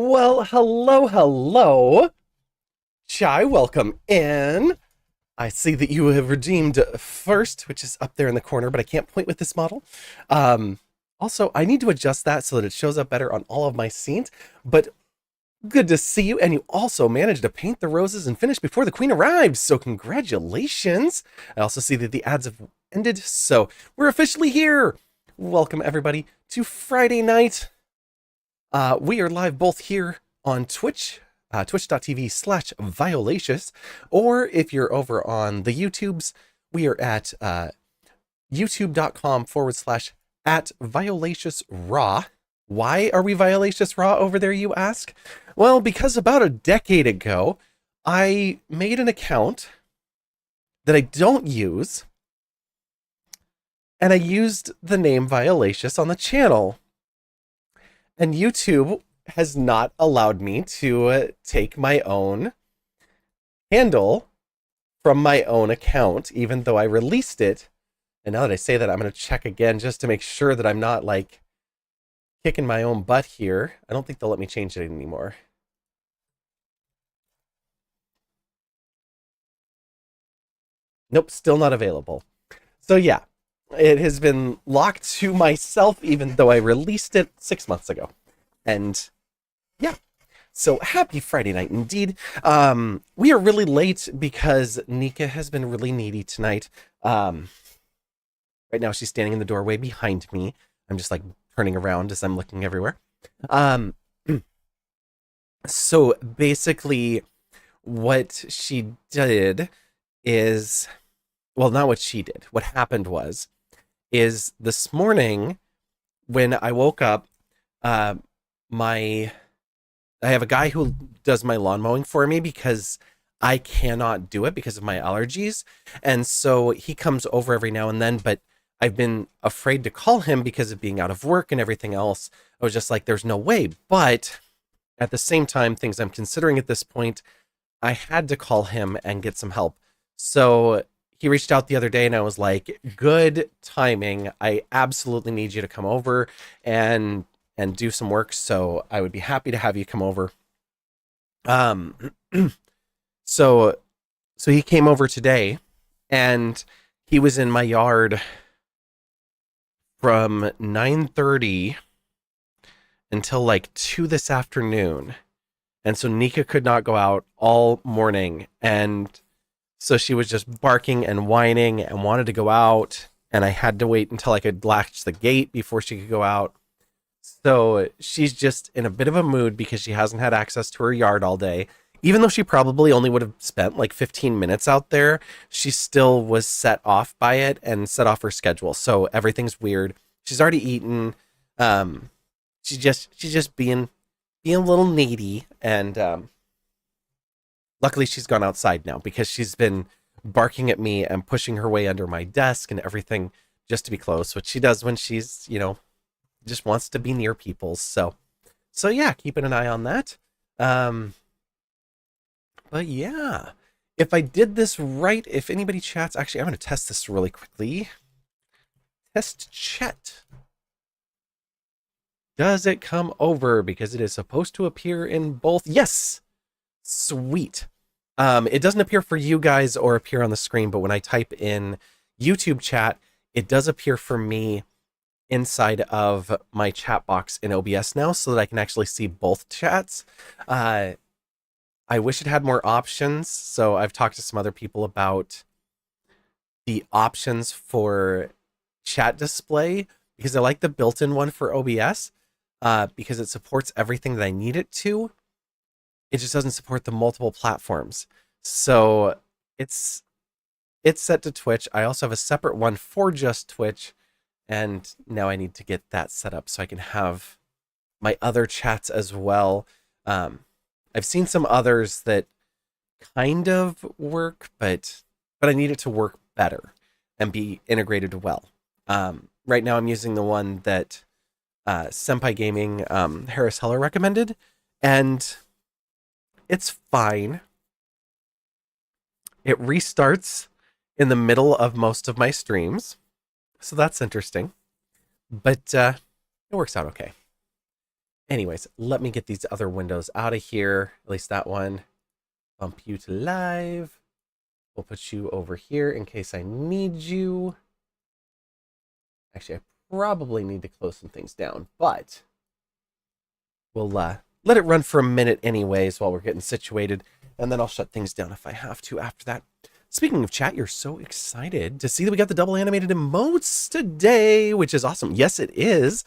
Well, hello, hello. Chai, welcome in. I see that you have redeemed first, which is up there in the corner, but I can't point with this model. Um, Also, I need to adjust that so that it shows up better on all of my scenes. But good to see you, and you also managed to paint the roses and finish before the queen arrives. So congratulations. I also see that the ads have ended, so we're officially here. Welcome everybody to Friday night. We are live both here on Twitch, twitch.tv/Violacious, or if you're over on the YouTubes, we are at youtube.com/at Violacious Raw. Why are we Violacious Raw over there, you ask? Well, because about a decade ago, I made an account that I don't use, and I used the name Violacious on the channel. And YouTube has not allowed me to take my own handle from my own account, even though I released it. And now that I say that, I'm going to check again just to make sure that I'm not like kicking my own butt here. I don't think they'll let me change it anymore. Nope, still not available. So yeah, it has been locked to myself, even though I released it 6 months ago. And yeah, so happy Friday night indeed. We are really late because Nika has been really needy tonight. Right now she's standing in the doorway behind me. I'm just like turning around as I'm looking everywhere. Um, so basically, what she did is, well, not what she did. What happened is this morning when I woke up, uh, my I have a guy who does my lawn mowing for me because I cannot do it because of my allergies. And so he comes over every now and then, but I've been afraid to call him because of being out of work and everything else. I was just like, there's no way. But at the same time, things I'm considering at this point, I had to call him and get some help. So he reached out the other day and I was like, good timing. I absolutely need you to come over and do some work. So I would be happy to have you come over. Um, so so he came over today, and he was in my yard from 9:30 until like 2 this afternoon. And so Nika could not go out all morning, and so she was just barking and whining and wanted to go out, and I had to wait until I could latch the gate before she could go out. So she's just in a bit of a mood because she hasn't had access to her yard all day. Even though she probably only would have spent like 15 minutes out there, she still was set off by it and set off her schedule. So everything's weird. She's already eaten. Um, she's just being a little needy, and luckily she's gone outside now because she's been barking at me and pushing her way under my desk and everything just to be close, which she does when she's just wants to be near people. So yeah, keeping an eye on that. Um, but yeah, if I did this right, if anybody chats, actually, I'm going to test this really quickly. Test chat. Does it come over? Because it is supposed to appear in both. Yes, sweet. It doesn't appear for you guys or appear on the screen, but when I type in YouTube chat, it does appear for me inside of my chat box in OBS now, so that I can actually see both chats. I wish it had more options. So I've talked to some other people about the options for chat display because I like the built-in one for OBS because it supports everything that I need it to. It just doesn't support the multiple platforms. So it's set to Twitch. I also have a separate one for just Twitch. And now I need to get that set up so I can have my other chats as well. I've seen some others that kind of work, but I need it to work better and be integrated well. Right now I'm using the one that Senpai Gaming Harris Heller recommended, and it's fine. It restarts in the middle of most of my streams. So that's interesting, but it works out okay. Anyways, let me get these other windows out of here. At least that one. Bump you to live. We'll put you over here in case I need you. Actually, I probably need to close some things down, but we'll let it run for a minute anyways while we're getting situated, and then I'll shut things down if I have to after that. Speaking of chat, you're so excited to see that we got the double animated emotes today, which is awesome. Yes, it is.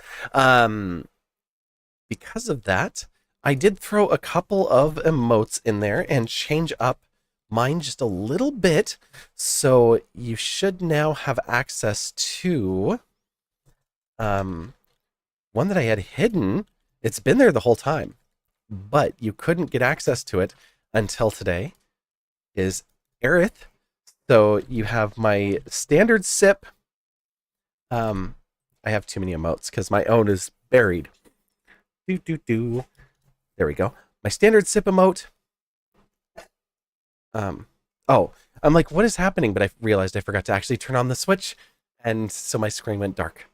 Because of that, I did throw a couple of emotes in there and change up mine just a little bit. So you should now have access to one that I had hidden. It's been there the whole time, but you couldn't get access to it until today, is Aerith. So you have my standard sip. I have too many emotes because my own is buried. There we go. My standard sip emote. Oh, I'm like, what is happening? But I realized I forgot to actually turn on the switch, and so my screen went dark.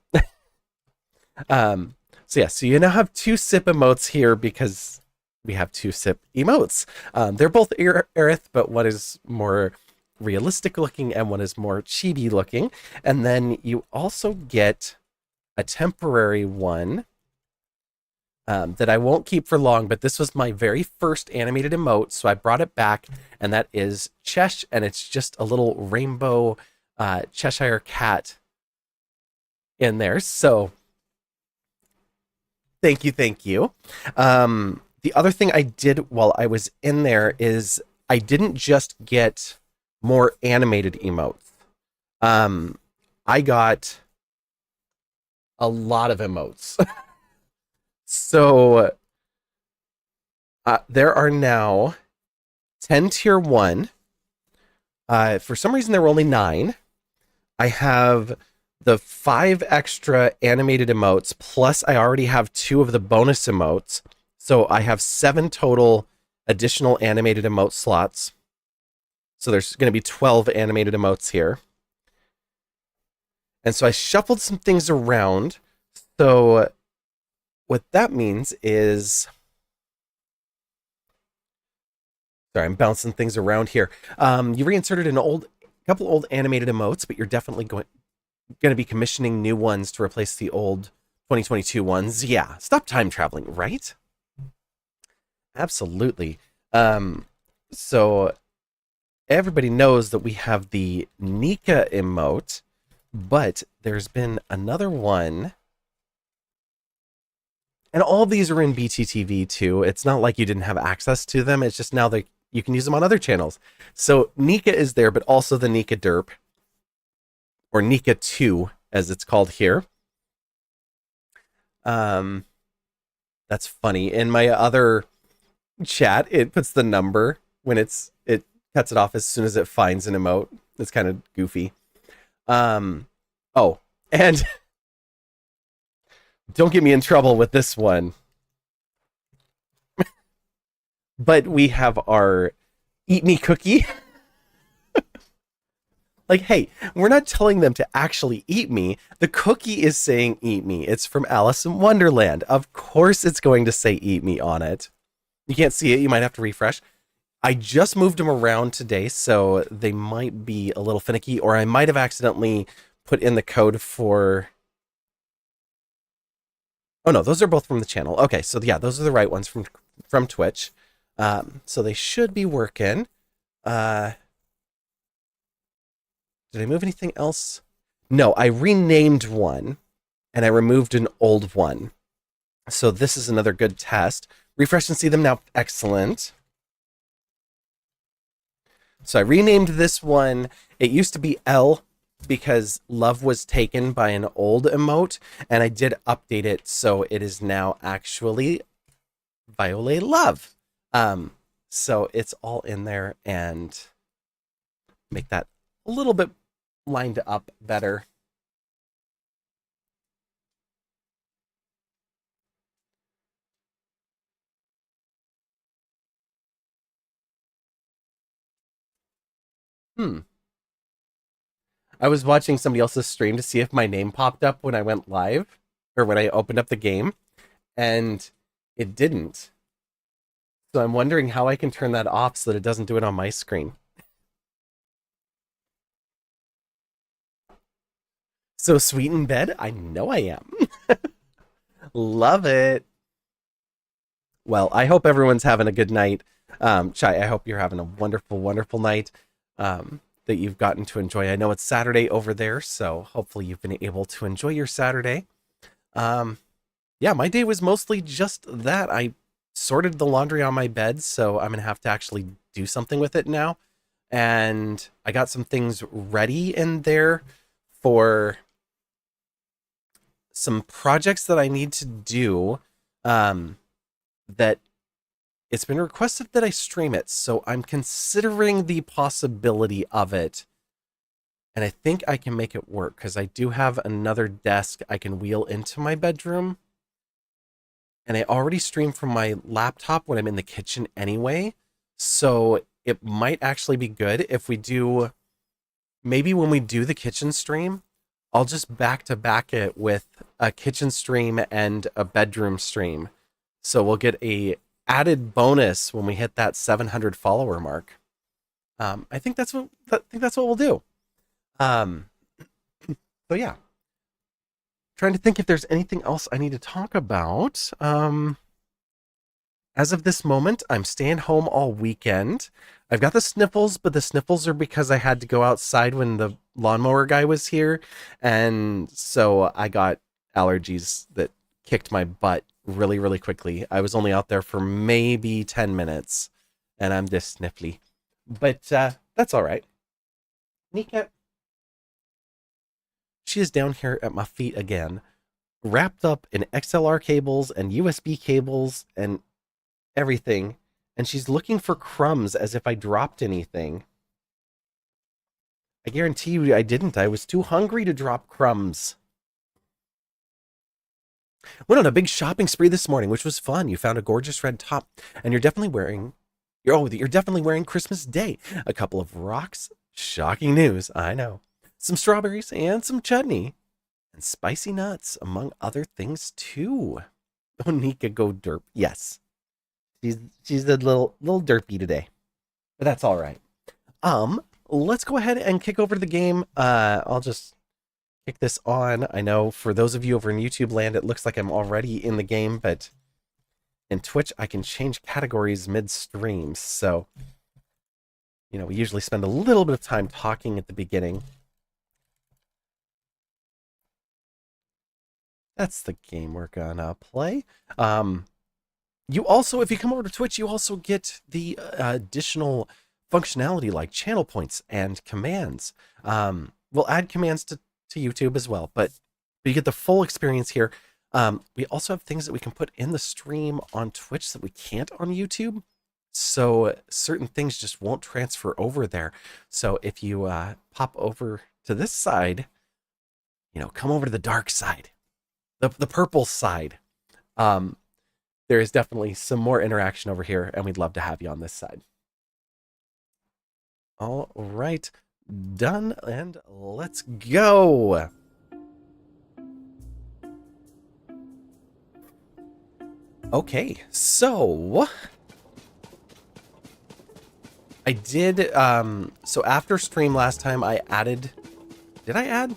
So yeah, so you now have two sip emotes here because we have two sip emotes. They're both Aerith, but one is more realistic looking and one is more chibi looking. And then you also get a temporary one that I won't keep for long, but this was my very first animated emote, so I brought it back, and that is Chesh, and it's just a little rainbow Cheshire cat in there. So thank you. The other thing I did while I was in there is I didn't just get more animated emotes. I got a lot of emotes. So there are now 10 tier 1. For some reason, there were only 9. I have the 5 extra animated emotes, plus I already have 2 of the bonus emotes. So I have 7 total additional animated emote slots. So there's going to be 12 animated emotes here. And so I shuffled some things around. So what that means is, sorry, I'm bouncing things around here. You reinserted a couple old animated emotes, but you're definitely going to be commissioning new ones to replace the old 2022 ones. Yeah, stop time traveling, right? Absolutely. So everybody knows that we have the Nika emote, but there's been another one. And all of these are in BTTV too. It's not like you didn't have access to them. It's just now that you can use them on other channels. So Nika is there, but also the Nika Derp, or Nika 2, as it's called here. That's funny. In my other chat, it puts the number when it cuts it off as soon as it finds an emote. It's kind of goofy. Oh, and don't get me in trouble with this one. But we have our Eat Me cookie. Like, hey, we're not telling them to actually eat me. The cookie is saying eat me. It's from Alice in Wonderland. Of course it's going to say eat me on it. You can't see it. You might have to refresh. I just moved them around today, so they might be a little finicky, or I might have accidentally put in the code for... Oh no, those are both from the channel. Okay, so yeah, those are the right ones from Twitch. So they should be working. Did I move anything else? No, I renamed one, and I removed an old one. So this is another good test. Refresh and see them now. Excellent. So I renamed this one. It used to be L because love was taken by an old emote, and I did update it so it is now actually Violet Love. So it's all in there, and make that a little bit lined up better. I was watching somebody else's stream to see if my name popped up when I went live, or when I opened up the game, and it didn't. So I'm wondering how I can turn that off so that it doesn't do it on my screen. So sweet in bed? I know I am. Love it. Well, I hope everyone's having a good night. Chai, I hope you're having a wonderful, wonderful night that you've gotten to enjoy. I know it's Saturday over there, so hopefully you've been able to enjoy your Saturday. Yeah, my day was mostly just that. I sorted the laundry on my bed, so I'm going to have to actually do something with it now. And I got some things ready in there for some projects that I need to do. That it's been requested that I stream it, so I'm considering the possibility of it. And I think I can make it work because I do have another desk I can wheel into my bedroom. And I already stream from my laptop when I'm in the kitchen anyway. So it might actually be good if we do, maybe when we do the kitchen stream, I'll just back to back it with a kitchen stream and a bedroom stream. So we'll get a added bonus when we hit that 700 follower mark. I think that's what we'll do. So yeah, trying to think if there's anything else I need to talk about. As of this moment, I'm staying home all weekend. I've got the sniffles, but the sniffles are because I had to go outside when the lawnmower guy was here, and so I got allergies that kicked my butt really, really quickly. I was only out there for maybe 10 minutes, and I'm just sniffly. But that's all right. Nika, she is down here at my feet again, wrapped up in XLR cables and USB cables and everything, and she's looking for crumbs as if I dropped anything. I guarantee you I didn't. I was too hungry to drop crumbs. Went on a big shopping spree this morning, which was fun. You found a gorgeous red top, and you're definitely wearing Christmas Day. A couple of rocks. Shocking news, I know. Some strawberries and some chutney. And spicy nuts, among other things, too. Oh, Nika, go derp. Yes. She's a little derpy today. But that's all right. Let's go ahead and kick over to the game. I'll just kick this on. I know for those of you over in YouTube land, it looks like I'm already in the game, but in Twitch, I can change categories mid-stream. So, we usually spend a little bit of time talking at the beginning. That's the game we're gonna play. You also, if you come over to Twitch, you also get the additional functionality like channel points and commands. We'll add commands to YouTube as well, but you get the full experience here. We also have things that we can put in the stream on Twitch that we can't on YouTube. So certain things just won't transfer over there. So if you pop over to this side, come over to the dark side, the purple side. There is definitely some more interaction over here, and we'd love to have you on this side. All right, done, and let's go. Okay, so I did, so after stream last time, I added, did I add?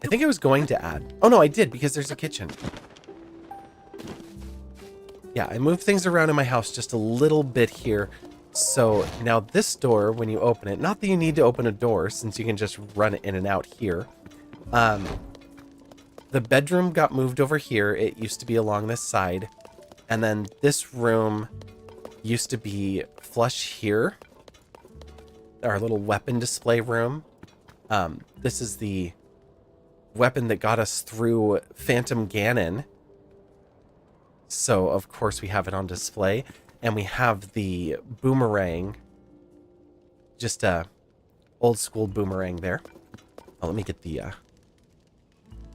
I think I was going to add. Oh, no, I did, because there's a kitchen. Yeah, I moved things around in my house just a little bit here. So now this door, when you open it, not that you need to open a door, since you can just run in and out here. The bedroom got moved over here. It used to be along this side. And then this room used to be flush here. Our little weapon display room. This is the weapon that got us through Phantom Ganon. So, of course, we have it on display. And we have the boomerang. Just a old school boomerang there. Oh, let me get the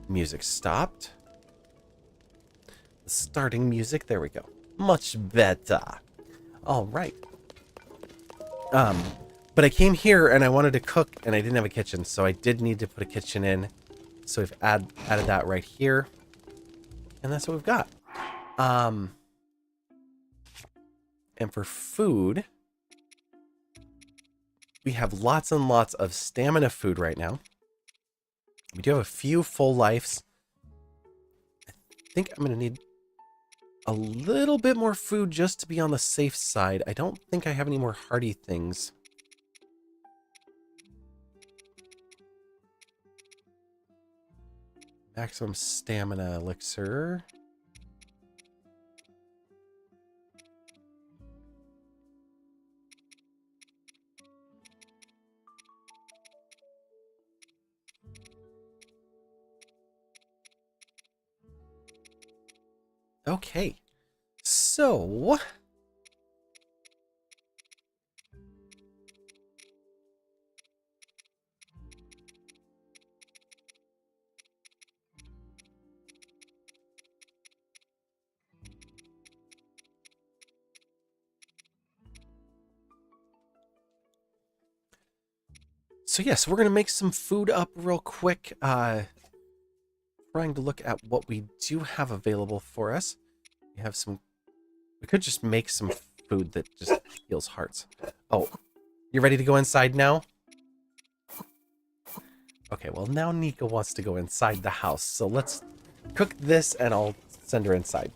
music stopped. The starting music. There we go. Much better. All right. But I came here and I wanted to cook and I didn't have a kitchen. So I did need to put a kitchen in. So we've added that right here. And that's what we've got. And for food, we have lots and lots of stamina food right now. We do have a few full lives. I think I'm going to need a little bit more food just to be on the safe side. I don't think I have any more hardy things. Maximum stamina elixir. Okay, so yes, we're gonna make some food up real quick. Trying to look at what we do have available for us. We have some. We could just make some food that just heals hearts. Oh, you ready to go inside now? Okay, well now Nika wants to go inside the house, so let's cook this and I'll send her inside.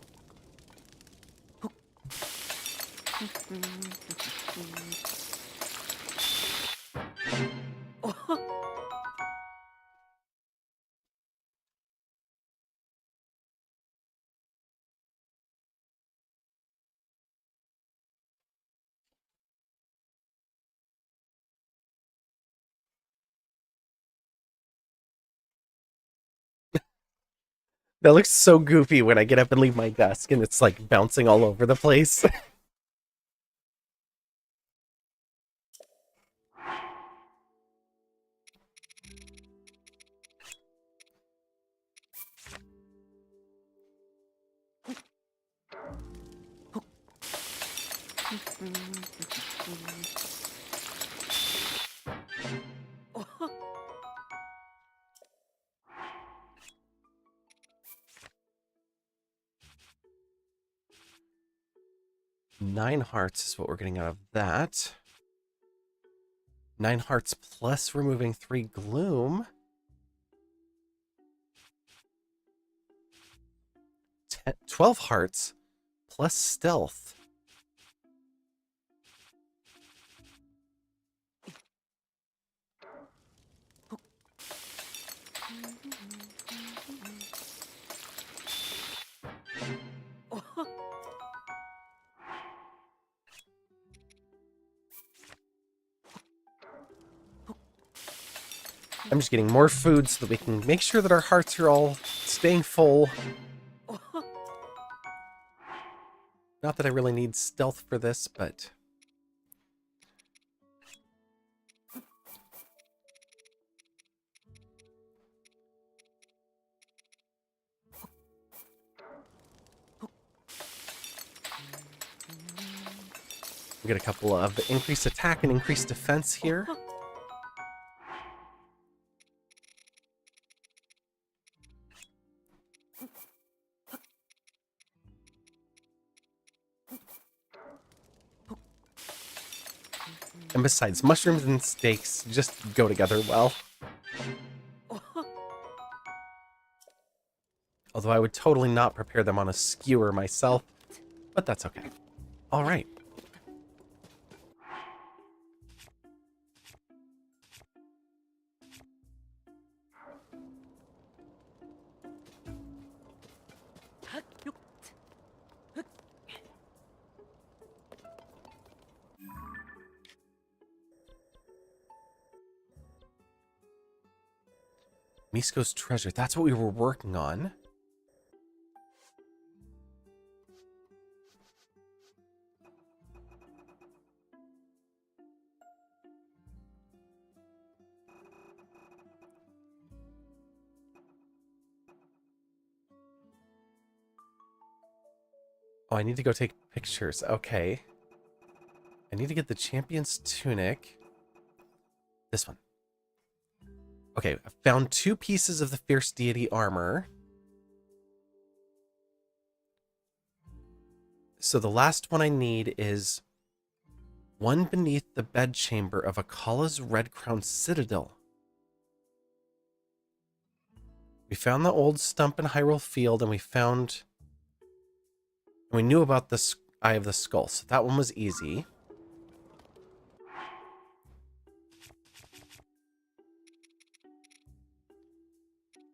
That looks so goofy when I get up and leave my desk and it's like bouncing all over the place. Nine hearts is what we're getting out of that. 9 hearts plus removing 3 gloom. 12 hearts plus stealth. I'm just getting more food so that we can make sure that our hearts are all staying full. Not that I really need stealth for this, but... we get a couple of increased attack and increased defense here. And besides, mushrooms and steaks just go together well. Although I would totally not prepare them on a skewer myself, but that's okay. All right. Misko's treasure. That's what we were working on. Oh, I need to go take pictures. Okay. I need to get the champion's tunic. This one. Okay, I found 2 pieces of the fierce deity armor. So the last one I need is one beneath the bedchamber of Akala's Red Crown Citadel. We found the old stump in Hyrule Field, and we knew about the Eye of the Skull, so that one was easy.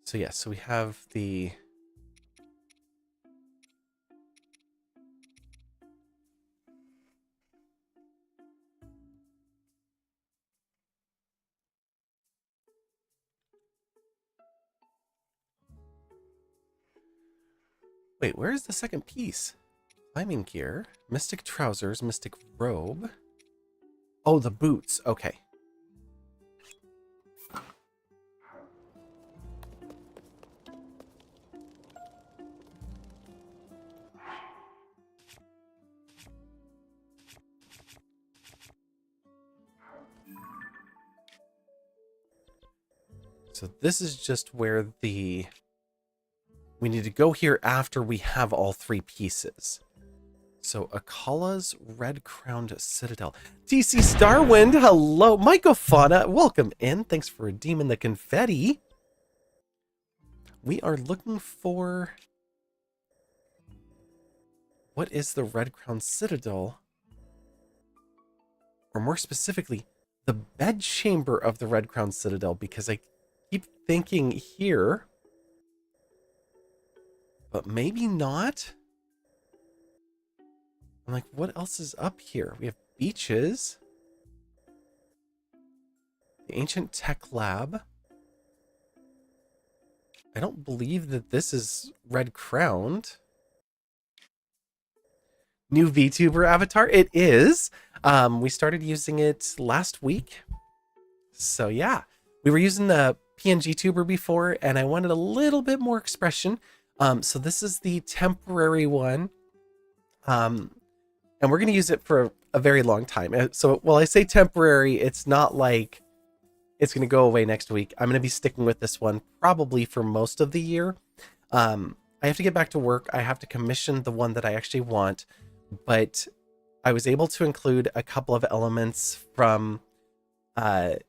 So yeah, so we have the... Wait, where is the second piece? Climbing gear, mystic trousers, mystic robe. Oh, the boots. Okay. So this is just where we need to go here after we have all three pieces. So Akala's Red-Crowned Citadel. TC Starwind, hello. Mycofauna, welcome in. Thanks for redeeming the confetti. We are looking for... What is the Red-Crowned Citadel? Or more specifically, the bedchamber of the Red-Crowned Citadel, because I keep thinking here, but maybe not. I'm like, what else is up here? We have beaches. The Ancient Tech Lab. I don't believe that this is Red Crowned. New VTuber avatar? It is. We started using it last week. So yeah, we were using the PNG tuber before, and I wanted a little bit more expression. So this is the temporary one. And we're going to use it for a very long time. So while I say temporary, it's not like it's going to go away next week. I'm going to be sticking with this one probably for most of the year. I have to get back to work. I have to commission the one that I actually want, but I was able to include a couple of elements from the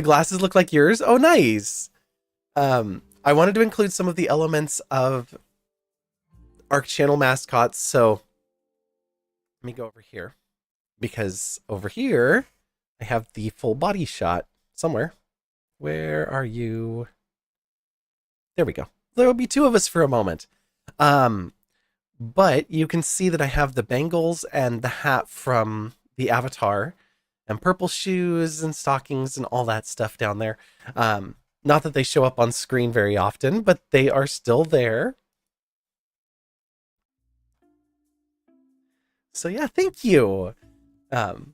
glasses look like yours. Oh, nice. I wanted to include some of the elements of ARC channel mascots, so let me go over here, because over here I have the full body shot somewhere. Where are you? There we go. There will be two of us for a moment. But you can see that I have the bangles and the hat from the avatar, and purple shoes and stockings and all that stuff down there. Not that they show up on screen very often, but they are still there. So yeah, thank you. So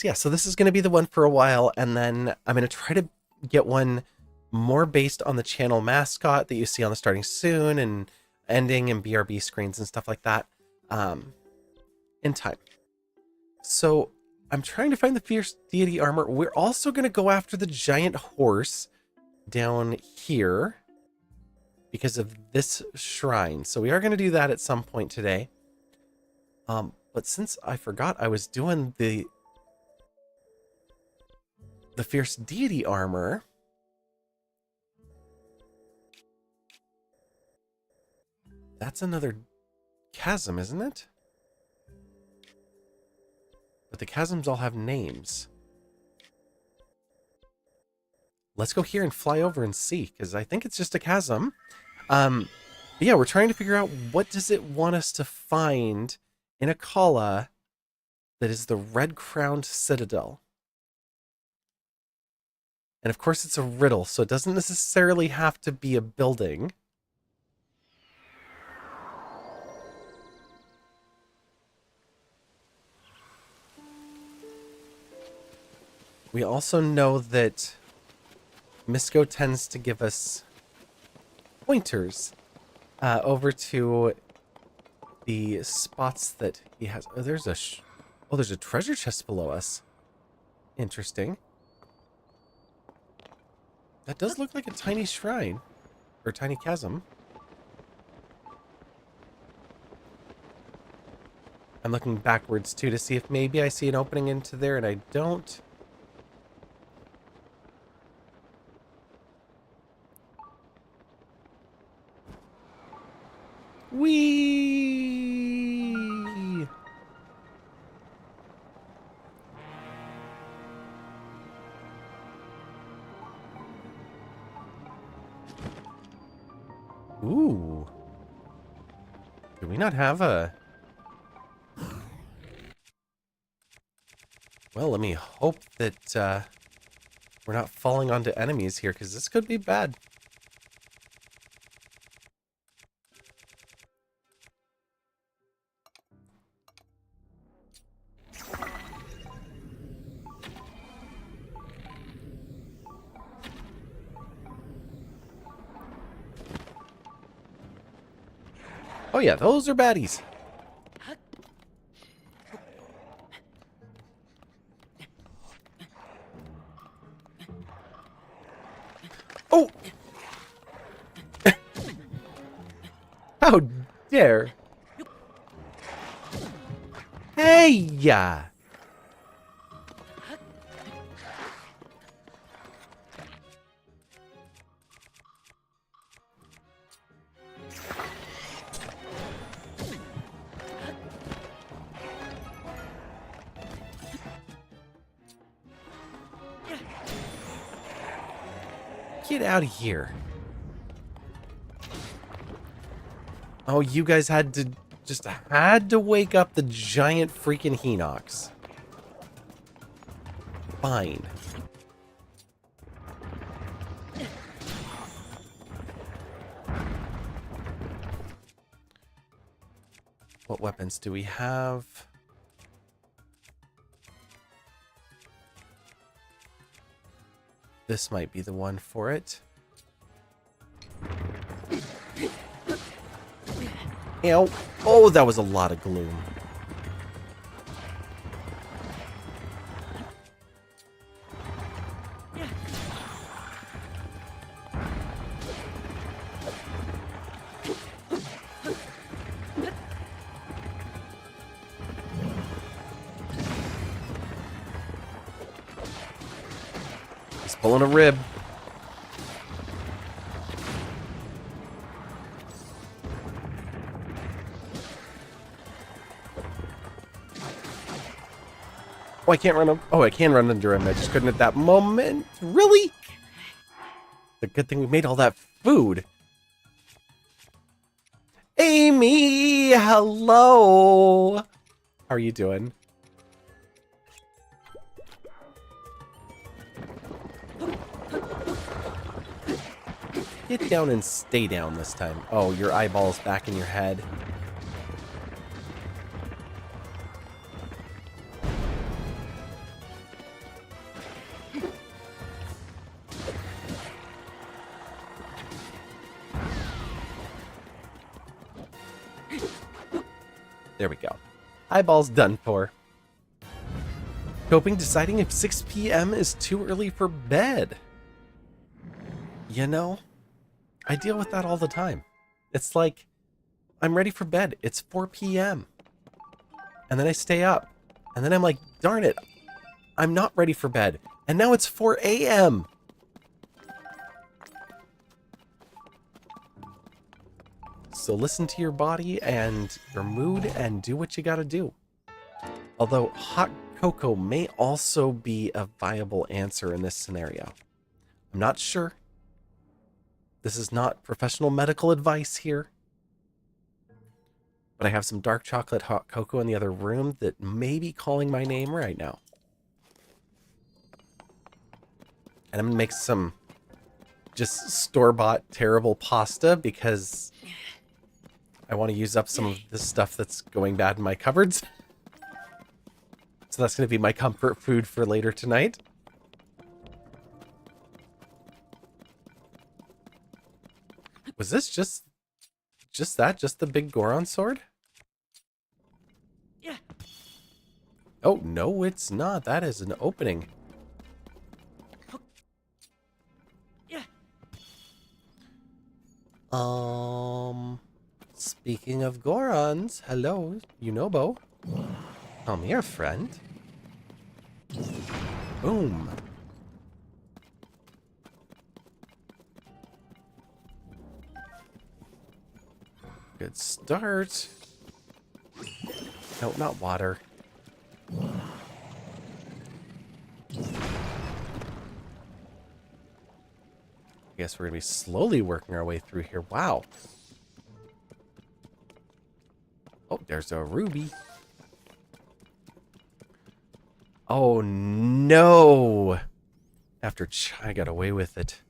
yeah, so this is going to be the one for a while, and then I'm going to try to get one more based on the channel mascot that you see on the starting soon and ending and BRB screens and stuff like that in time. So I'm trying to find the fierce deity armor. We're also going to go after the giant horse down here because of this shrine. So we are going to do that at some point today. But since I forgot I was doing the fierce deity armor, that's another chasm, isn't it? But the chasms all have names. Let's go here and fly over and see, because I think it's just a chasm. But yeah, we're trying to figure out what does it want us to find in Akala that is the red-crowned citadel. And of course it's a riddle, so it doesn't necessarily have to be a building. We also know that Misko tends to give us pointers over to the spots that he has. Oh, there's a treasure chest below us. Interesting. That does look like a tiny shrine or tiny chasm. I'm looking backwards too to see if maybe I see an opening into there, and I don't. Whee! Ooh. Do we not have a... Well, let me hope that we're not falling onto enemies here, because this could be bad. Oh yeah, those are baddies. Oh! How dare! Hey ya! Get out of here. Oh, you guys had to... just had to wake up the giant freaking Hinox. Fine. What weapons do we have? This might be the one for it. Ow. Oh, that was a lot of gloom. He's pulling a rib. Oh, I can't run him. Oh, I can run under him. I just couldn't at that moment. Really? The good thing we made all that food. Amy, hello. How are you doing? Get down and stay down this time. Oh, your eyeball's back in your head. There we go. Eyeball's done for. Coping, deciding if 6 p.m. is too early for bed. You know, I deal with that all the time. It's like, I'm ready for bed. It's 4 p.m. And then I stay up. And then I'm like, darn it, I'm not ready for bed. And now it's 4 a.m. So listen to your body and your mood and do what you gotta do. Although hot cocoa may also be a viable answer in this scenario. I'm not sure. This is not professional medical advice here. But I have some dark chocolate hot cocoa in the other room that may be calling my name right now. And I'm gonna make some just store-bought terrible pasta because I want to use up some of this stuff that's going bad in my cupboards. So that's going to be my comfort food for later tonight. Was this just that? Just the big Goron sword? Yeah. Oh, no, it's not. That is an opening. Yeah. Speaking of Gorons, hello, Yunobo. Come here, friend. Boom. Good start. No, not water. I guess we're going to be slowly working our way through here. Wow. Oh, there's a ruby. Oh, no. After I got away with it,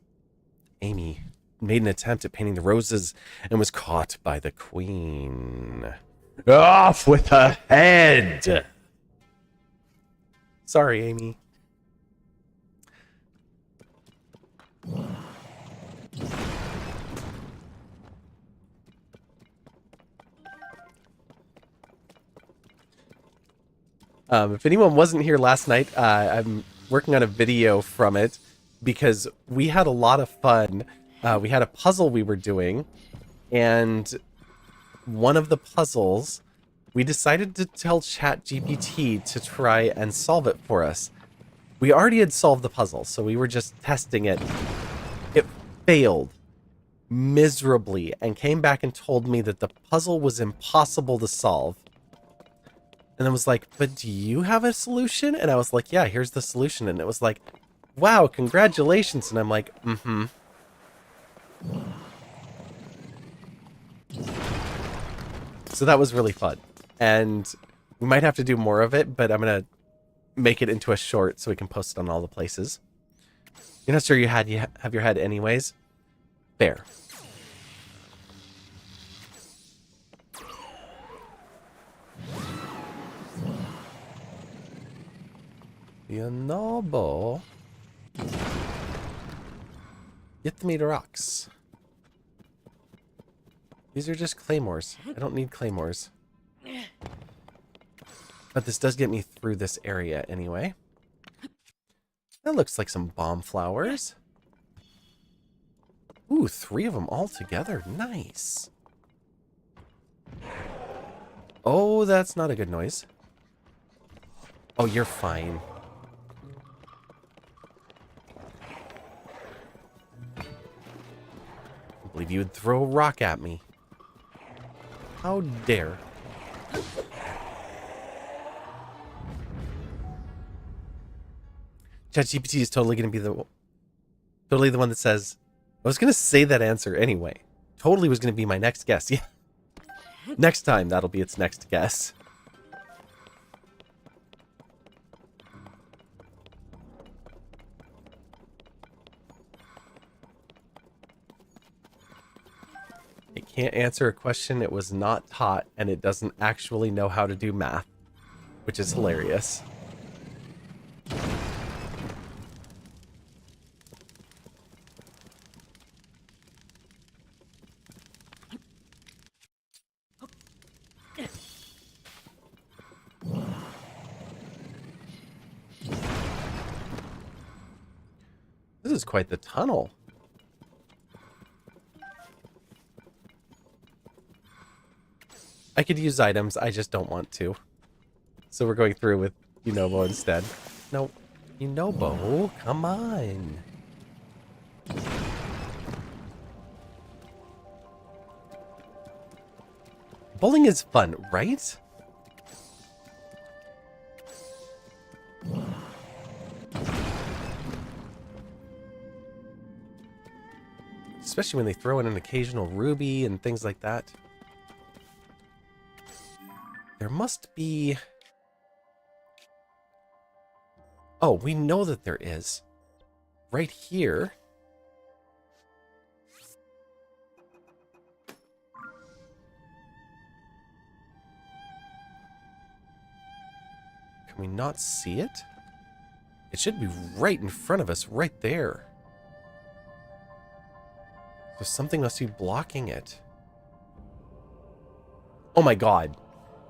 Amy made an attempt at painting the roses and was caught by the queen. Off with her head! Sorry, Amy. If anyone wasn't here last night, I'm working on a video from it because we had a lot of fun. We had a puzzle we were doing, and one of the puzzles, we decided to tell ChatGPT to try and solve it for us. We already had solved the puzzle, so we were just testing it. It failed miserably and came back and told me that the puzzle was impossible to solve. And I was like, but do you have a solution? And I was like, yeah, here's the solution. And it was like, wow, congratulations. And I'm like, mm-hmm. So that was really fun. And we might have to do more of it, but I'm going to make it into a short so we can post it on all the places. You're not sure you have your head anyways? Fair. You noble. Get me the rocks. These are just claymores. I don't need claymores. But this does get me through this area anyway. That looks like some bomb flowers. Ooh, 3 of them all together. Nice. Oh, that's not a good noise. Oh, you're fine. I believe you would throw a rock at me. How dare. ChatGPT is totally going to be the one that says, I was going to say that answer anyway. Totally was going to be my next guess. Yeah. Next time, that'll be its next guess. It can't answer a question it was not taught, and it doesn't actually know how to do math, which is hilarious. This is quite the tunnel. I could use items, I just don't want to. So we're going through with Unobo instead. No, Unobo, come on. Bowling is fun, right? Especially when they throw in an occasional ruby and things like that. There must be... Oh, we know that there is. Right here. Can we not see it? It should be right in front of us, right there. So something must be blocking it. Oh my god.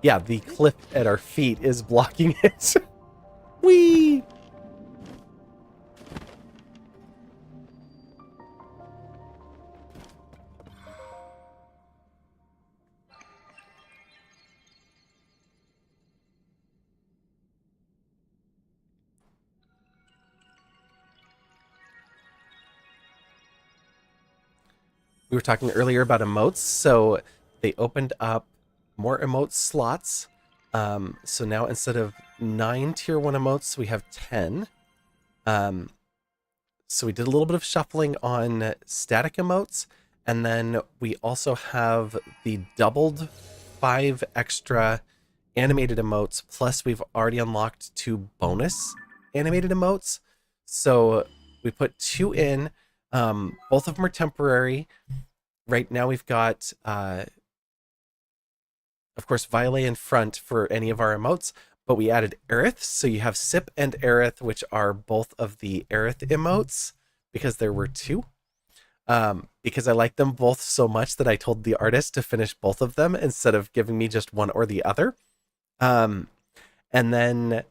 Yeah, the cliff at our feet is blocking it. Whee! we were talking earlier about emotes, so they opened up more emote slots. So now instead of 9 tier 1 emotes, we have 10. So we did a little bit of shuffling on static emotes, and then we also have the doubled 5 extra animated emotes, plus we've already unlocked 2 bonus animated emotes. So we put 2 in. Both of them are temporary. Right now we've got, of course, Violet in front for any of our emotes, but we added Aerith. So you have Sip and Aerith, which are both of the Aerith emotes, because there were 2. Because I like them both so much that I told the artist to finish both of them instead of giving me just one or the other. And then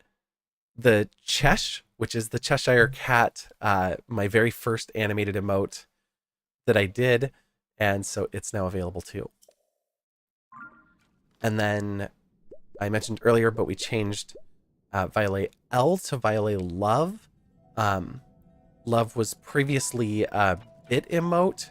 the Chesh, which is the Cheshire Cat, my very first animated emote that I did, and so it's now available too. And then I mentioned earlier, but we changed Violet L to Violet Love. Love was previously a bit emote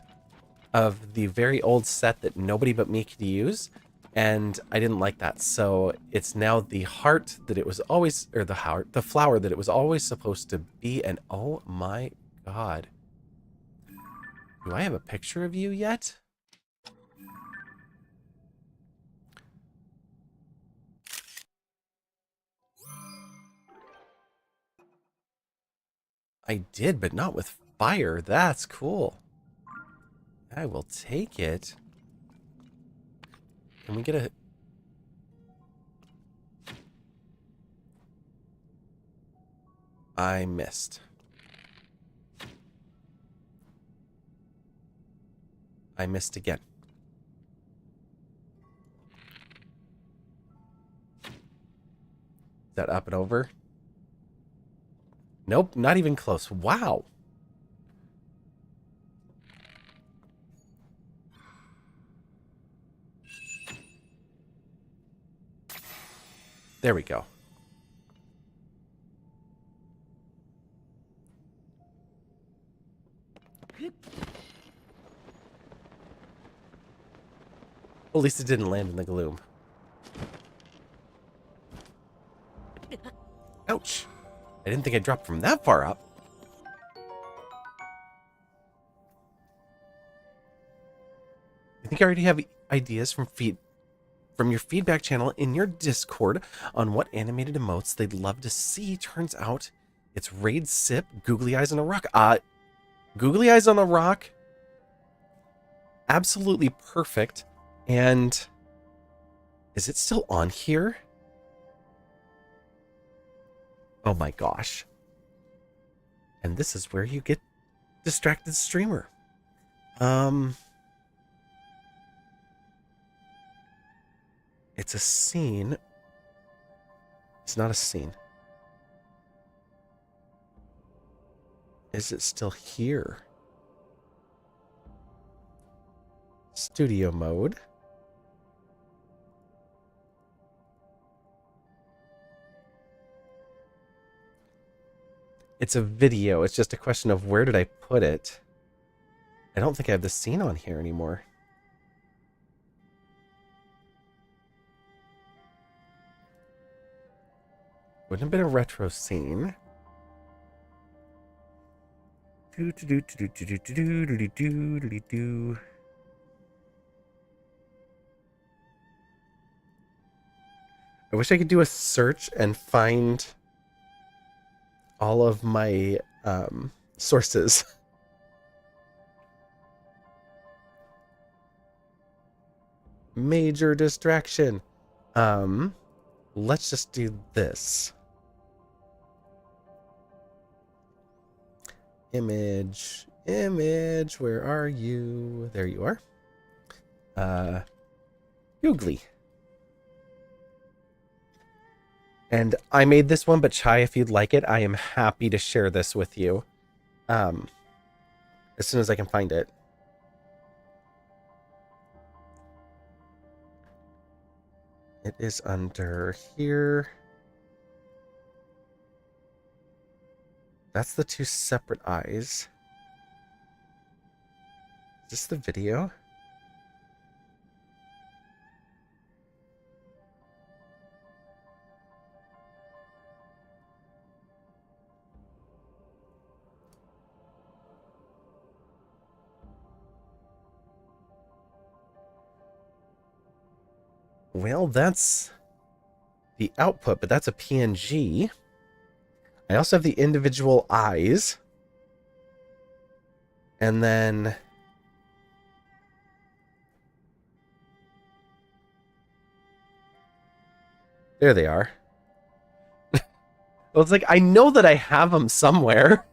of the very old set that nobody but me could use, and I didn't like that. So it's now the heart that it was always, or the flower that it was always supposed to be. And oh my god, do I have a picture of you yet? I did, but not with fire. That's cool. I will take it. Can we get a... I missed. I missed again. Is that up and over? Nope, not even close. Wow. There we go. Well, at least it didn't land in the gloom. Ouch. I didn't think I dropped from that far up. I think I already have ideas from your feedback channel in your Discord on what animated emotes they'd love to see. Turns out it's Raid Sip, Googly Eyes on a Rock. Googly Eyes on a Rock, absolutely perfect. And is it still on here? Oh my gosh. And this is where you get distracted streamer. It's a scene. It's not a scene. Is it still here? Studio mode. It's a video. It's just a question of where did I put it? I don't think I have the scene on here anymore. Wouldn't have been a retro scene. I wish I could do a search and find all of my sources. Major distraction. Let's just do this. Image, where are you? There you are. Googly. And I made this one, but Chai, if you'd like it, I am happy to share this with you. As soon as I can find it. It is under here. That's the 2 separate eyes. Is this the video? Well, that's the output, but that's a PNG. I also have the individual eyes. And then... there they are. Well, it's like, I know that I have them somewhere.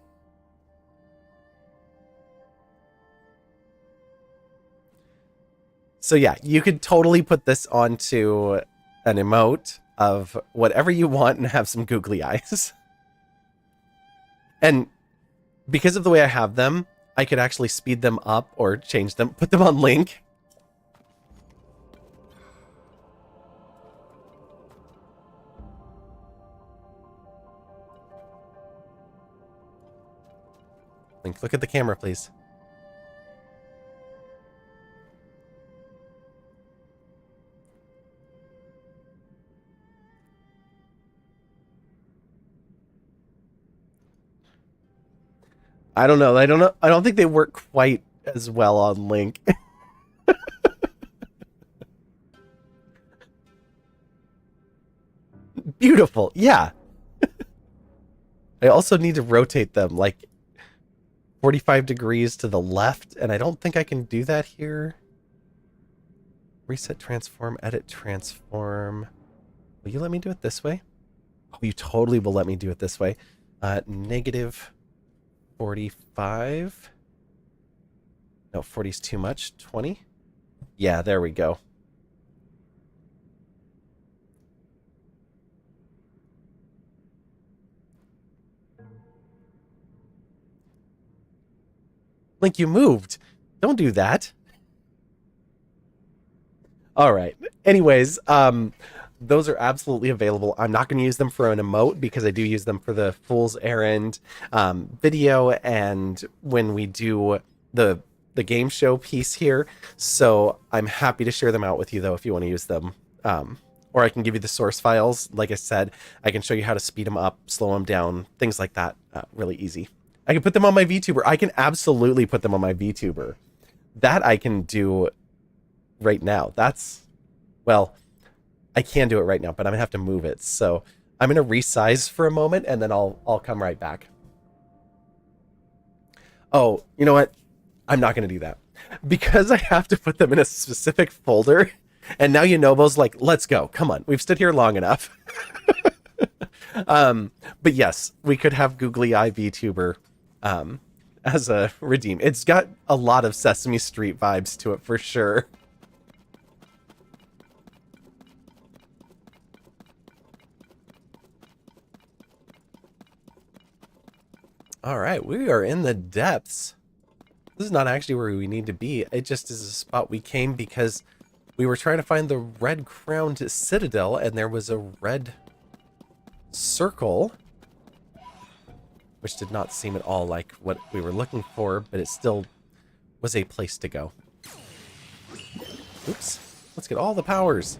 So yeah, you could totally put this onto an emote of whatever you want and have some googly eyes. And because of the way I have them, I could actually speed them up or change them, put them on Link. Link, look at the camera, please. I don't know. I don't know. I don't think they work quite as well on Link. Beautiful. Yeah. I also need to rotate them like 45 degrees to the left, and I don't think I can do that here. Reset transform, edit transform. Will you let me do it this way? Oh, you totally will let me do it this way. Negative 45. No, 40 is too much. 20? Yeah, there we go. Link, you moved. Don't do that. All right. Anyways, those are absolutely available. I'm not going to use them for an emote because I do use them for the Fool's Errand video and when we do the game show piece here. So I'm happy to share them out with you, though, if you want to use them. Or I can give you the source files. Like I said, I can show you how to speed them up, slow them down, things like that. Really easy. I can put them on my VTuber. I can absolutely put them on my VTuber. That I can do right now. That's, well, I can do it right now, but I'm gonna have to move it. So I'm gonna resize for a moment and then I'll come right back. Oh, you know what? I'm not gonna do that. Because I have to put them in a specific folder, and now Yunobo's like, let's go. Come on, we've stood here long enough. But yes, we could have Googly Eye VTuber as a redeem. It's got a lot of Sesame Street vibes to it for sure. All right, we are in the depths. This is not actually where we need to be. It just is a spot we came because we were trying to find the red crowned citadel and there was a red circle, which did not seem at all like what we were looking for, but it still was a place to go. Oops. Let's get all the powers.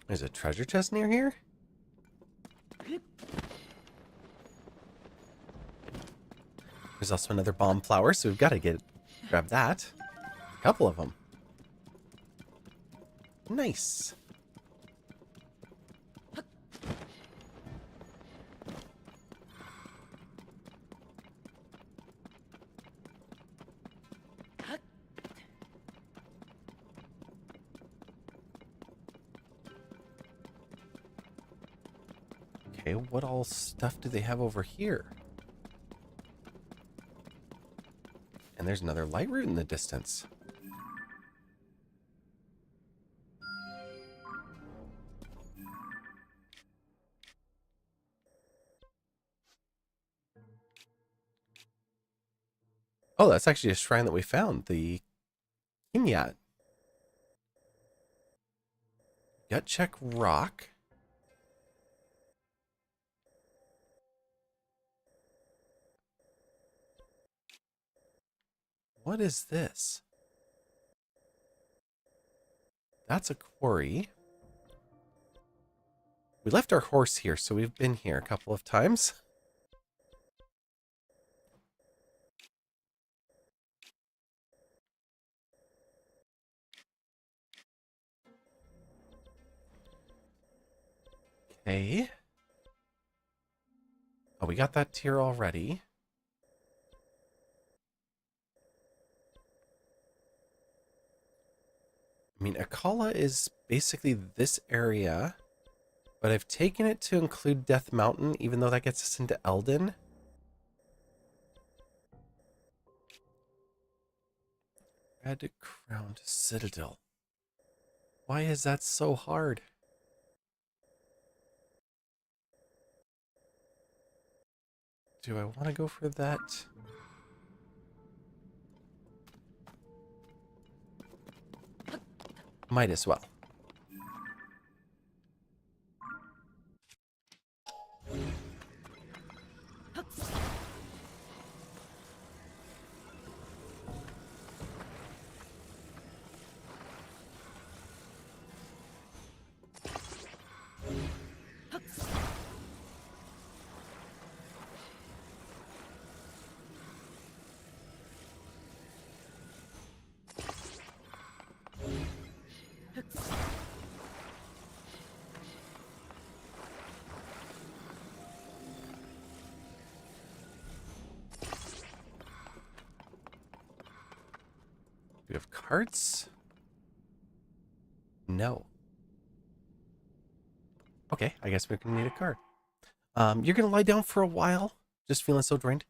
There's a treasure chest near here? There's also another bomb flower, so we've got to grab that. A couple of them. Nice. Okay, what all stuff do they have over here? And there's another light route in the distance. Oh, that's actually a shrine that we found. The Kinyat. Gut check rock. What is this? That's a quarry. We left our horse here, so we've been here a couple of times. Okay. Oh, we got that tier already. I mean, Akala is basically this area, but I've taken it to include Death Mountain, even though that gets us into Eldin. Red Crowned Citadel. Why is that so hard? Do I want to go for that? Might as well. Do we have cards? No. Okay, I guess we're gonna need a card. You're gonna lie down for a while, just feeling so drained.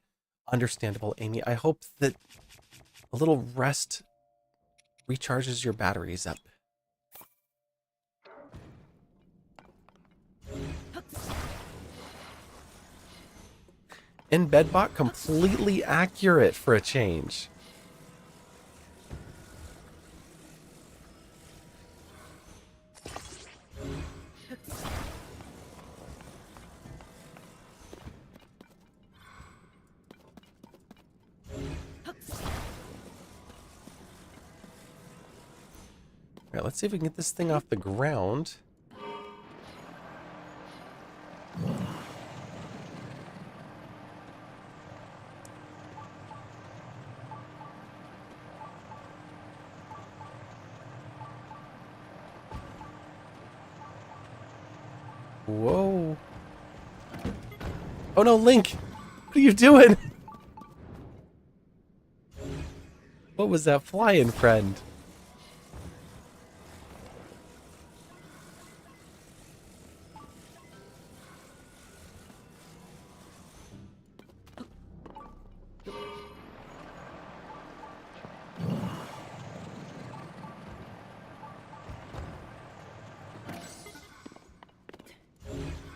Understandable, Amy. I hope that a little rest recharges your batteries up. In Bedbot, completely accurate for a change. All right, let's see if we can get this thing off the ground. Whoa. Oh no, Link! What are you doing? What was that flying, friend?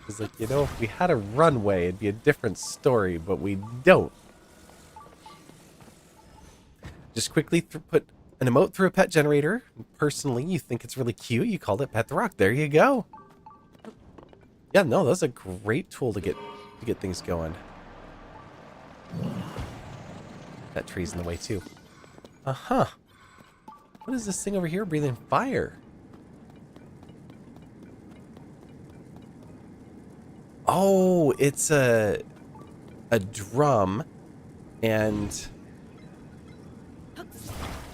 It's like, you know, if we had a runway, it'd be a different story, but we don't. Just quickly put an emote through a pet generator. Personally, you think it's really cute. You called it Pet the Rock. There you go. Yeah, no, that's a great tool to get things going. That tree's in the way too. Uh-huh. What is this thing over here breathing fire? Oh, it's a drum, and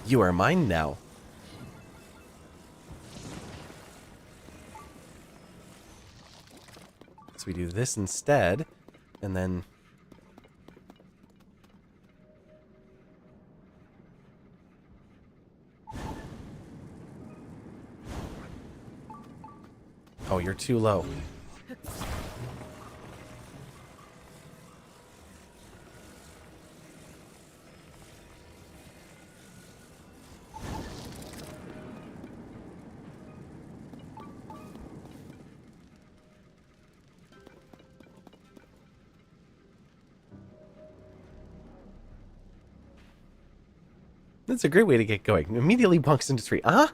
you are mine now. So we do this instead, and then oh, you're too low. That's a great way to get going. Immediately bonks into tree. Uh-huh.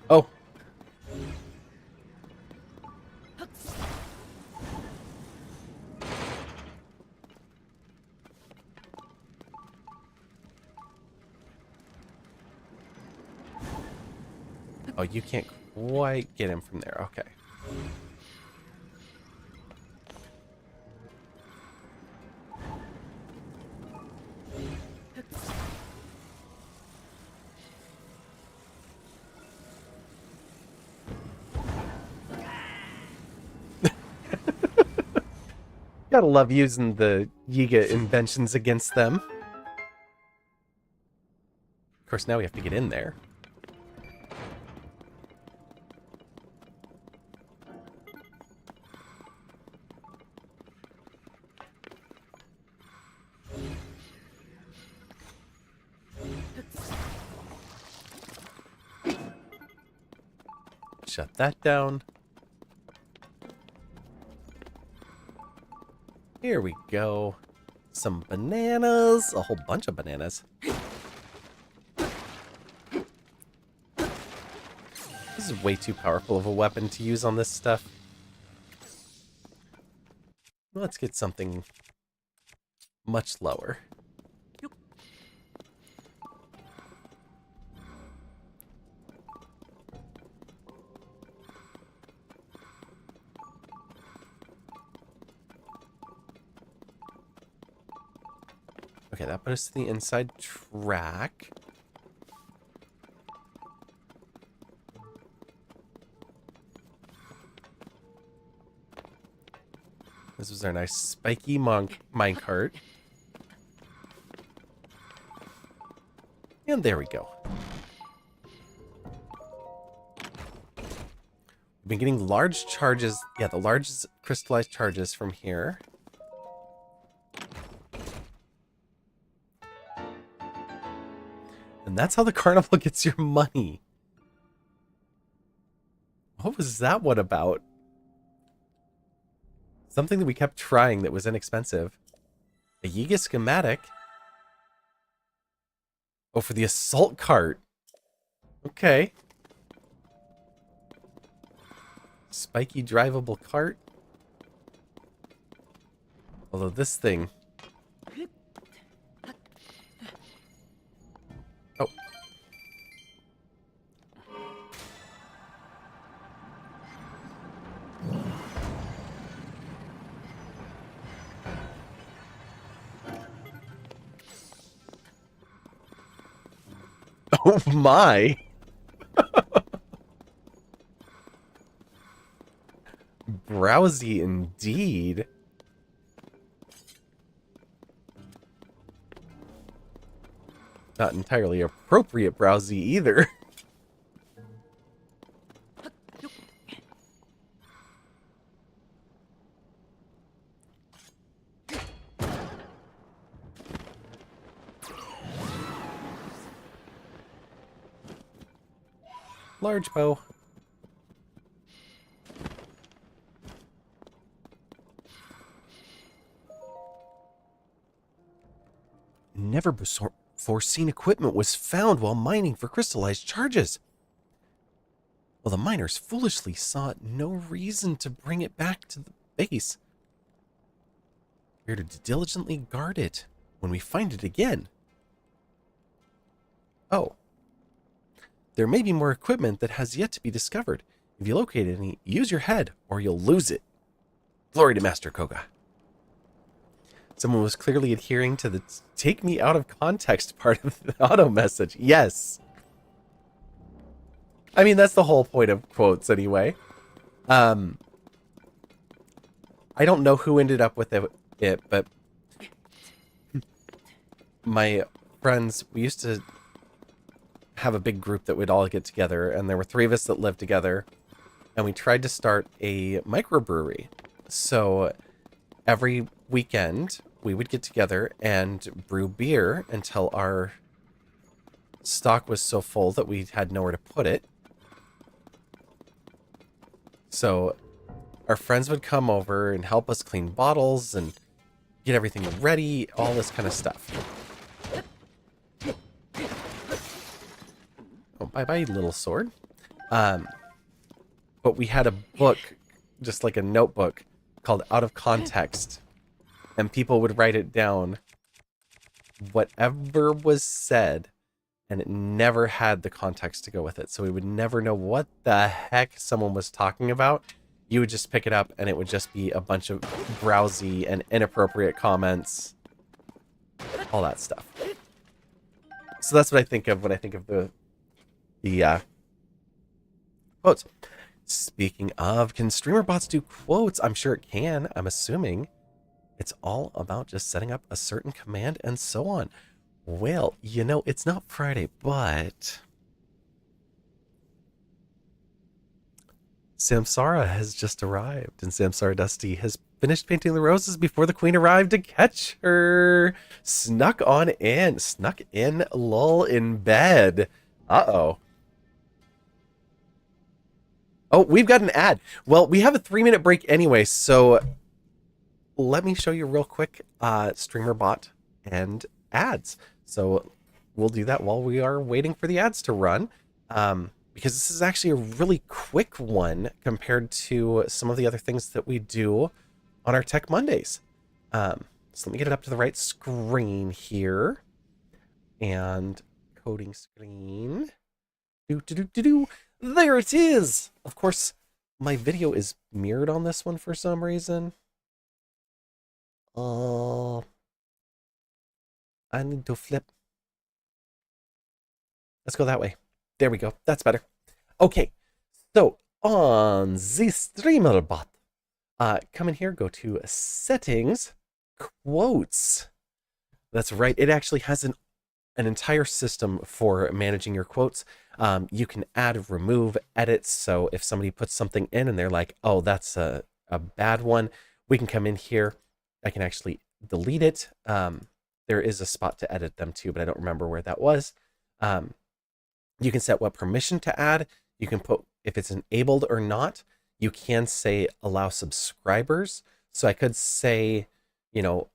Oh. Oh, you can't quite get him from there. Okay. Gotta love using the Yiga inventions against them. Of course, now we have to get in there. Shut that down. Here we go. Some bananas. A whole bunch of bananas. This is way too powerful of a weapon to use on this stuff. Let's get something much lower. Okay, that put us to the inside track. This was our nice spiky minecart. And there we go. We've been getting large charges. Yeah, the largest crystallized charges from here. And that's how the carnival gets your money. What was that one about? Something that we kept trying that was inexpensive. A Yiga schematic. Oh, for the assault cart. Okay. Spiky drivable cart. Although this thing... Oh. Oh my! Browsy indeed. Not entirely appropriate browsy either. Large bow. Never before-seen equipment was found while mining for crystallized charges. Well, the miners foolishly saw no reason to bring it back to the base. We're to diligently guard it when we find it again. Oh. There may be more equipment that has yet to be discovered. If you locate any, use your head or you'll lose it. Glory to Master Koga. Someone was clearly adhering to the take me out of context part of the auto message. Yes. I mean, that's the whole point of quotes anyway. I don't know who ended up with it, but my friends, we used to have a big group that would all get together, and there were 3 of us that lived together. and we tried to start a microbrewery. So every weekend we would get together and brew beer until our stock was so full that we had nowhere to put it. So our friends would come over and help us clean bottles and get everything ready, all this kind of stuff. Oh, bye-bye, little sword. But we had a book, just like a notebook, called Out of Context. And people would write it down, whatever was said, and it never had the context to go with it. So we would never know what the heck someone was talking about. You would just pick it up, and it would just be a bunch of browsy and inappropriate comments. All that stuff. So that's what I think of when I think of the quotes. Speaking of, can streamer bots do quotes? I'm sure it can. I'm assuming it's all about just setting up a certain command and so on. Well, you know, it's not Friday, but Samsara has just arrived, and Samsara Dusty has finished painting the roses before the queen arrived to catch her. Snuck in, lull in bed. Uh-oh. Oh, we've got an ad. Well, we have a 3-minute break anyway, so let me show you real quick streamer bot and ads. So we'll do that while we are waiting for the ads to run, because this is actually a really quick one compared to some of the other things that we do on our Tech Mondays. So let me get it up to the right screen here. And coding screen. There it is! Of course, my video is mirrored on this one for some reason. I need to flip. Let's go that way. There we go. That's better. Okay. So, on the streamer bot, come in here, go to settings, quotes. That's right. It actually has an entire system for managing your quotes. You can add, remove, edit. So if somebody puts something in and they're like, oh, that's a bad one, we can come in here. I can actually delete it. There is a spot to edit them too, but I don't remember where that was. You can set what permission to add. You can put if it's enabled or not. You can say allow subscribers. So I could say, you know,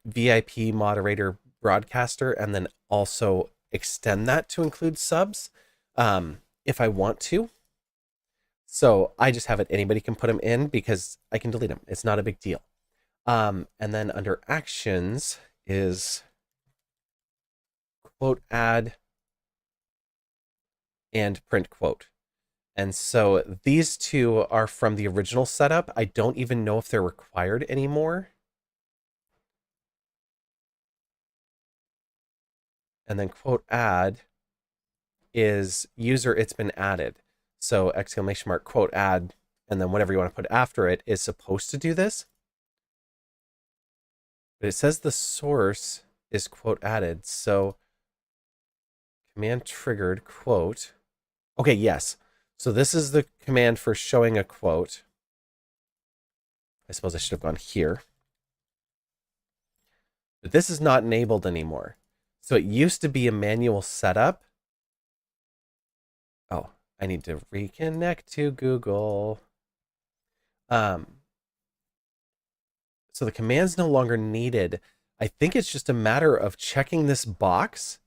VIP moderator broadcaster, and then also extend that to include subs if I want to. So I just have it, anybody can put them in because I can delete them. It's not a big deal. And then under actions is quote add and print quote. And so these two are from the original setup. I don't even know if they're required anymore. And then quote add is user it's been added. So exclamation mark quote add, and then whatever you want to put after it is supposed to do this. But it says the source is quote added. So command triggered quote. Okay, yes. So this is the command for showing a quote. I suppose I should have gone here. But this is not enabled anymore. So it used to be a manual setup. Oh, I need to reconnect to Google. So the command's no longer needed. I think it's just a matter of checking this box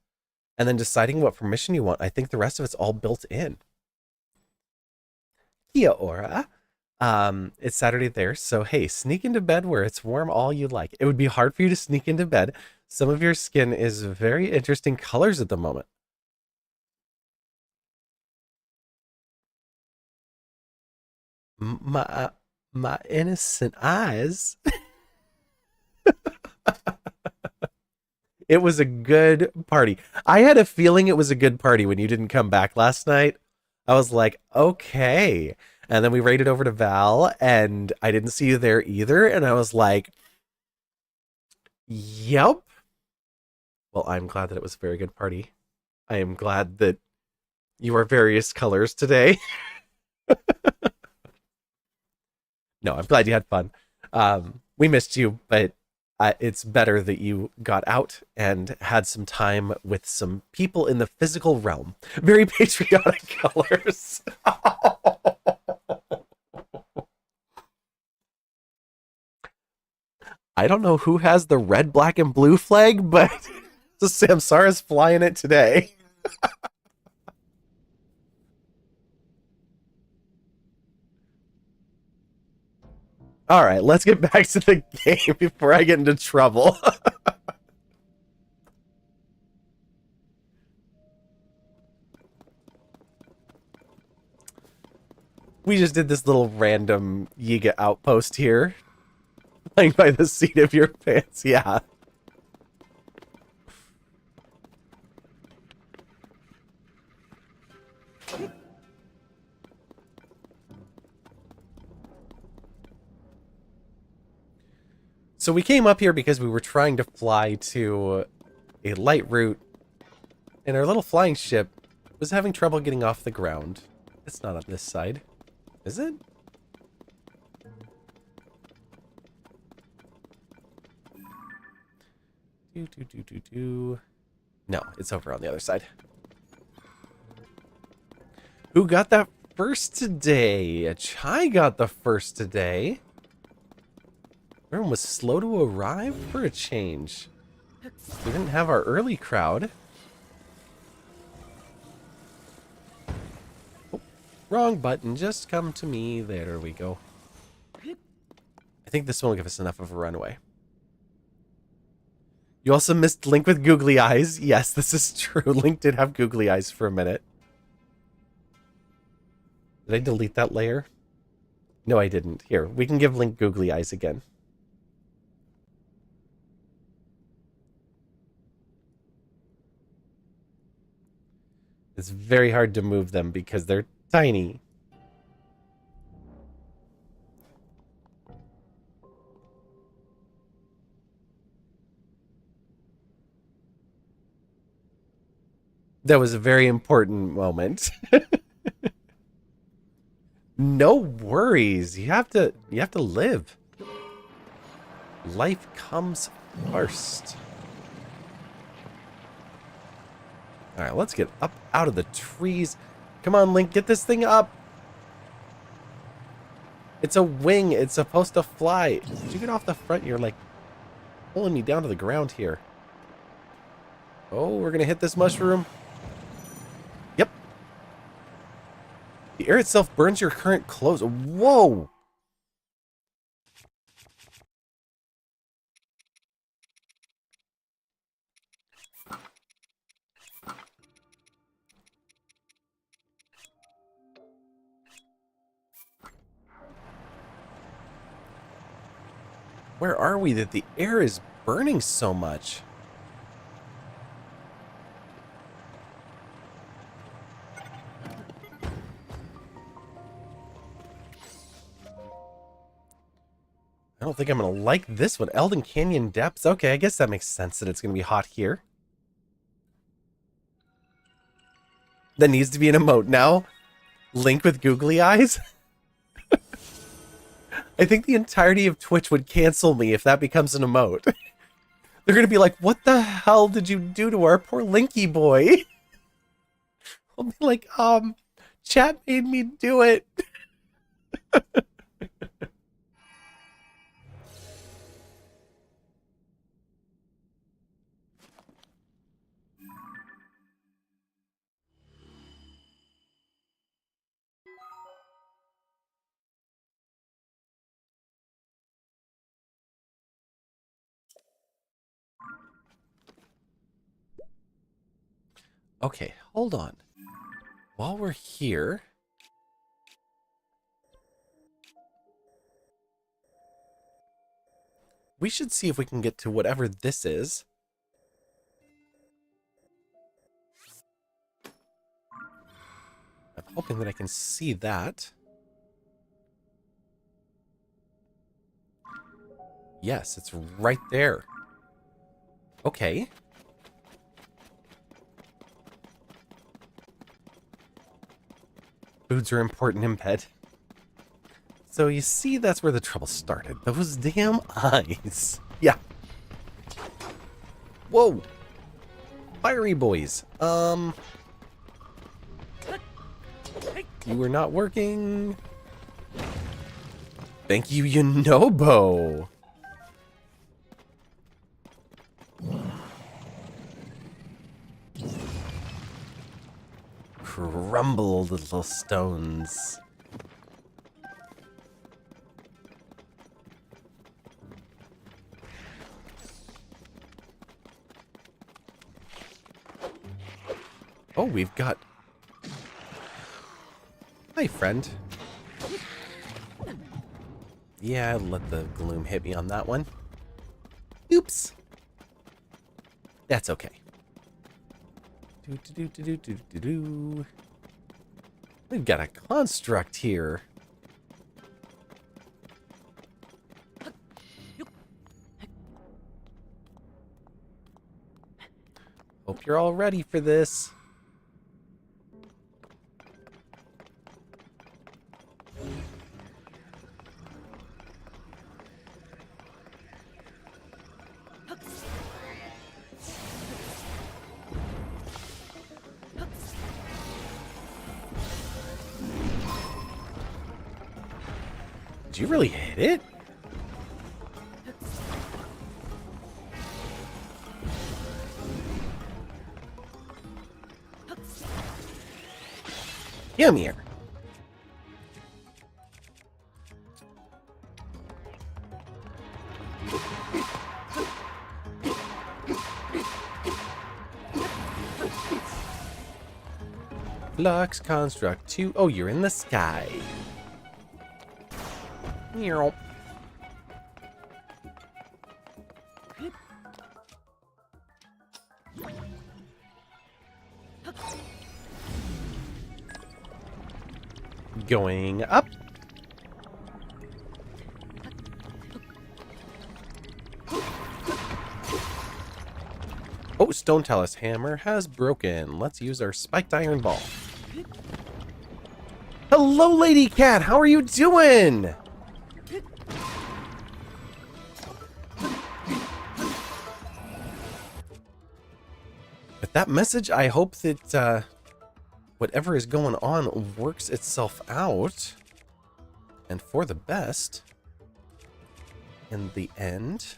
and then deciding what permission you want. I think the rest of it's all built in. Kia ora. It's Saturday there, so hey, sneak into bed where it's warm all you like. It would be hard for you to sneak into bed. Some of your skin is very interesting colors at the moment. My innocent eyes. It was a good party. I had a feeling it was a good party when you didn't come back last night. I was like, okay. And then we raided over to Val, and I didn't see you there either. And I was like, yep. Well, I'm glad that it was a very good party. I am glad that you are various colors today. No, I'm glad you had fun. We missed you, but it's better that you got out and had some time with some people in the physical realm. Very patriotic colors. I don't know who has the red, black, and blue flag, but Samsara's flying it today. All right, let's get back to the game before I get into trouble. We just did this little random Yiga outpost here. Playing by the seat of your pants, yeah. So we came up here because we were trying to fly to a light route, and our little flying ship was having trouble getting off the ground. It's not on this side, is it? No, it's over on the other side. Who got that first today? Chai got the first today. Everyone was slow to arrive for a change. We didn't have our early crowd. Oh, wrong button. Just come to me. There we go. I think this one will give us enough of a runway. You also missed Link with googly eyes. Yes, this is true. Link did have googly eyes for a minute. Did I delete that layer? No, I didn't. Here, we can give Link googly eyes again. It's very hard to move them because they're tiny. That was a very important moment. No worries. You have to live. Life comes first. All right, let's get up out of the trees. Come on, Link, get this thing up. It's a wing. It's supposed to fly. Did you get off the front? You're like pulling me down to the ground here. Oh, we're going to hit this mushroom. Yep. The air itself burns your current clothes. Whoa. Where are we that the air is burning so much? I don't think I'm going to like this one. Elden Canyon Depths. Okay, I guess that makes sense that it's going to be hot here. That needs to be an emote now. Link with googly eyes. I think the entirety of Twitch would cancel me if that becomes an emote. They're going to be like, what the hell did you do to our poor Linky boy? I'll be like, chat made me do it. Okay, hold on. While we're here, we should see if we can get to whatever this is. I'm hoping that I can see that. Yes, it's right there. Okay. Foods are important in bed. So you see, that's where the trouble started. Those damn eyes. Yeah. Whoa. Fiery boys. You were not working. Thank you, Yunobo. Crumble, little stones. Oh, we've got... Hi, friend. Yeah, let the gloom hit me on that one. Oops. That's okay. Do. We've got a construct here. Hope you're all ready for this. Did you really hit it? Come here. Flux construct 2. Oh, you're in the sky. Meow. Going up. Oh, Stone Talus Hammer has broken. Let's use our spiked iron ball. Hello, Lady Cat. How are you doing? With that message, I hope that whatever is going on works itself out. And for the best. In the end.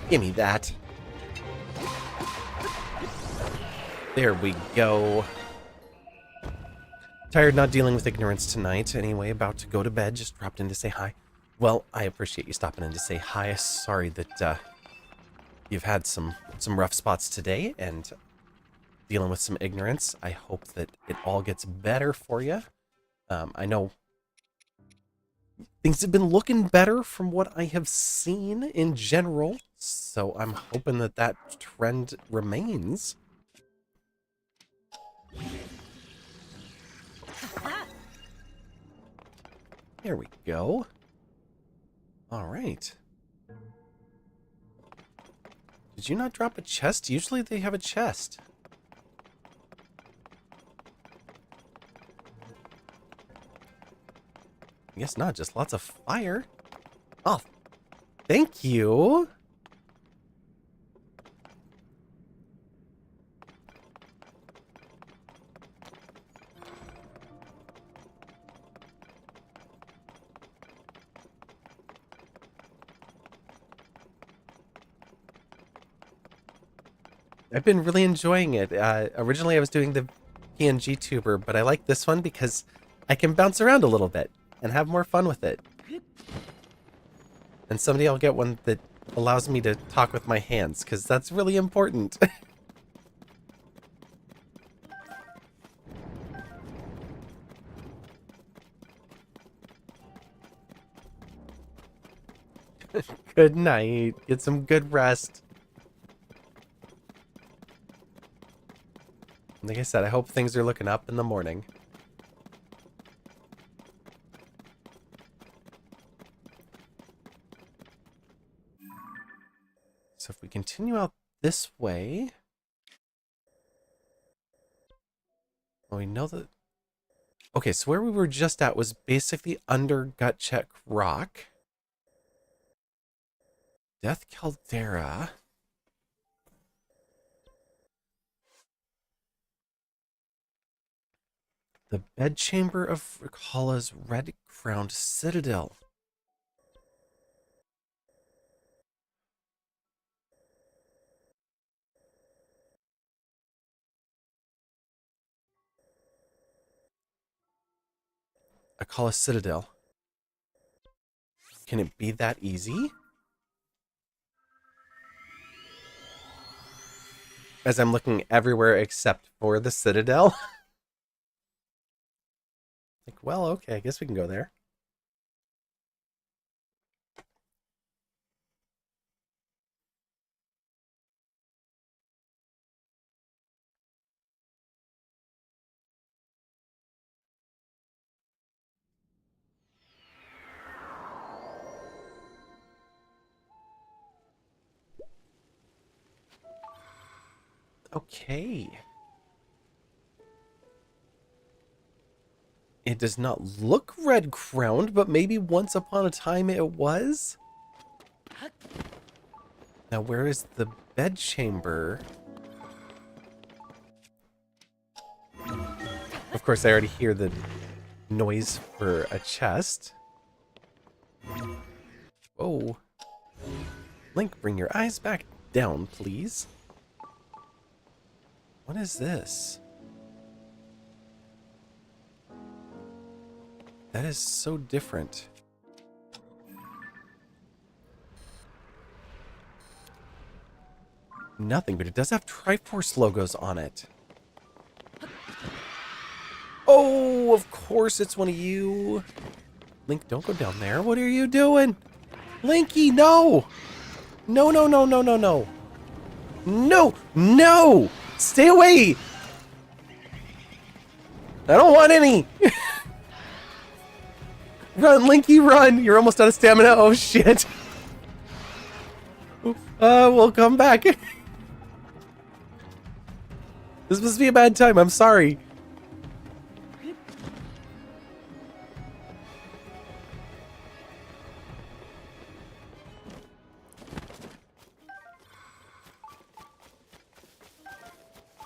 Give me that. There we go. Tired not dealing with ignorance tonight. Anyway, about to go to bed. Just dropped in to say hi. Well, I appreciate you stopping in to say hi. Sorry that you've had some rough spots today and dealing with some ignorance. I hope that it all gets better for you. I know things have been looking better from what I have seen in general, so I'm hoping that that trend remains. There we go. All right. Did you not drop a chest? Usually they have a chest. I guess not, just lots of fire. Oh, thank you. I've been really enjoying it. Originally I was doing the PNG tuber, but I like this one because I can bounce around a little bit and have more fun with it. And someday I'll get one that allows me to talk with my hands, because that's really important. Good night. Get some good rest. Like I said, I hope things are looking up in the morning. So if we continue out this way... Well, we know that... Okay, so where we were just at was basically under Gut Check Rock. Death Caldera. The bedchamber of Rikalla's red-crowned citadel. Akala Citadel. Can it be that easy? As I'm looking everywhere except for the Citadel. Like, well, okay, I guess we can go there. Okay. It does not look red-crowned, but maybe once upon a time it was? Now, where is the bedchamber? Of course, I already hear the noise for a chest. Whoa. Link, bring your eyes back down, please. What is this? That is so different. Nothing, but it does have Triforce logos on it. Oh, of course it's one of you. Link, don't go down there. What are you doing? Linky, no! No, no, no, no, no, no. No! No! Stay away! I don't want any! Run, Linky, run! You're almost out of stamina. Oh, shit. We'll come back. This must be a bad time. I'm sorry.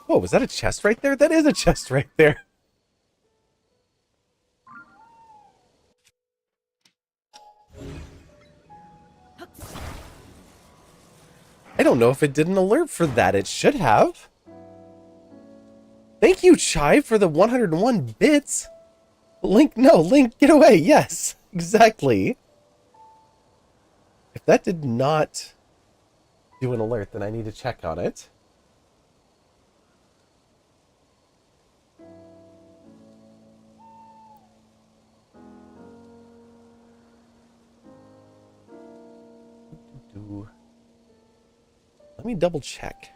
Oh, was that a chest right there? That is a chest right there. I don't know if it did an alert for that. It should have. Thank you, Chive, for the 101 bits. Link, no, Link, get away. Yes, exactly. If that did not do an alert, then I need to check on it. Let me double check.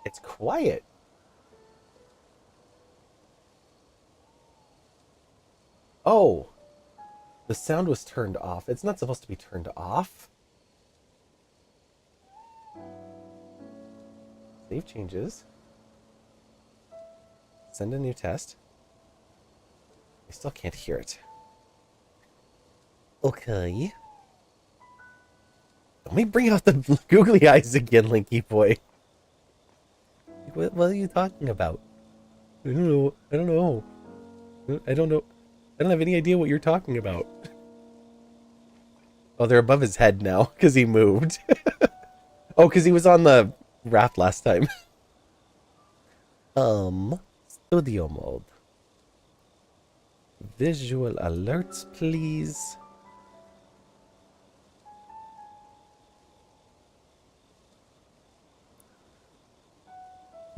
It's quiet. Oh, the sound was turned off. It's not supposed to be turned off. Save changes. Send a new test. I still can't hear it. Okay. Let me bring out the googly eyes again, Linky boy. What are you talking about? I don't know. I don't know. I don't know. I don't have any idea what you're talking about. Oh, they're above his head now because he moved. Oh, because he was on the raft last time. Studio mode. Visual alerts, please.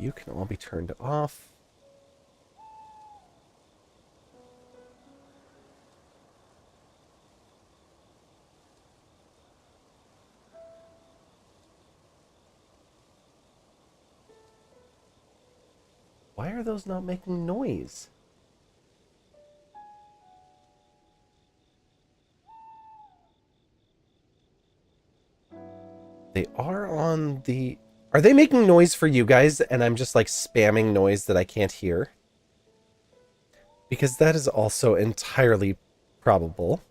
You can all be turned off. Why are those not making noise? They are on the... Are they making noise for you guys and I'm just like spamming noise that I can't hear? Because that is also entirely probable.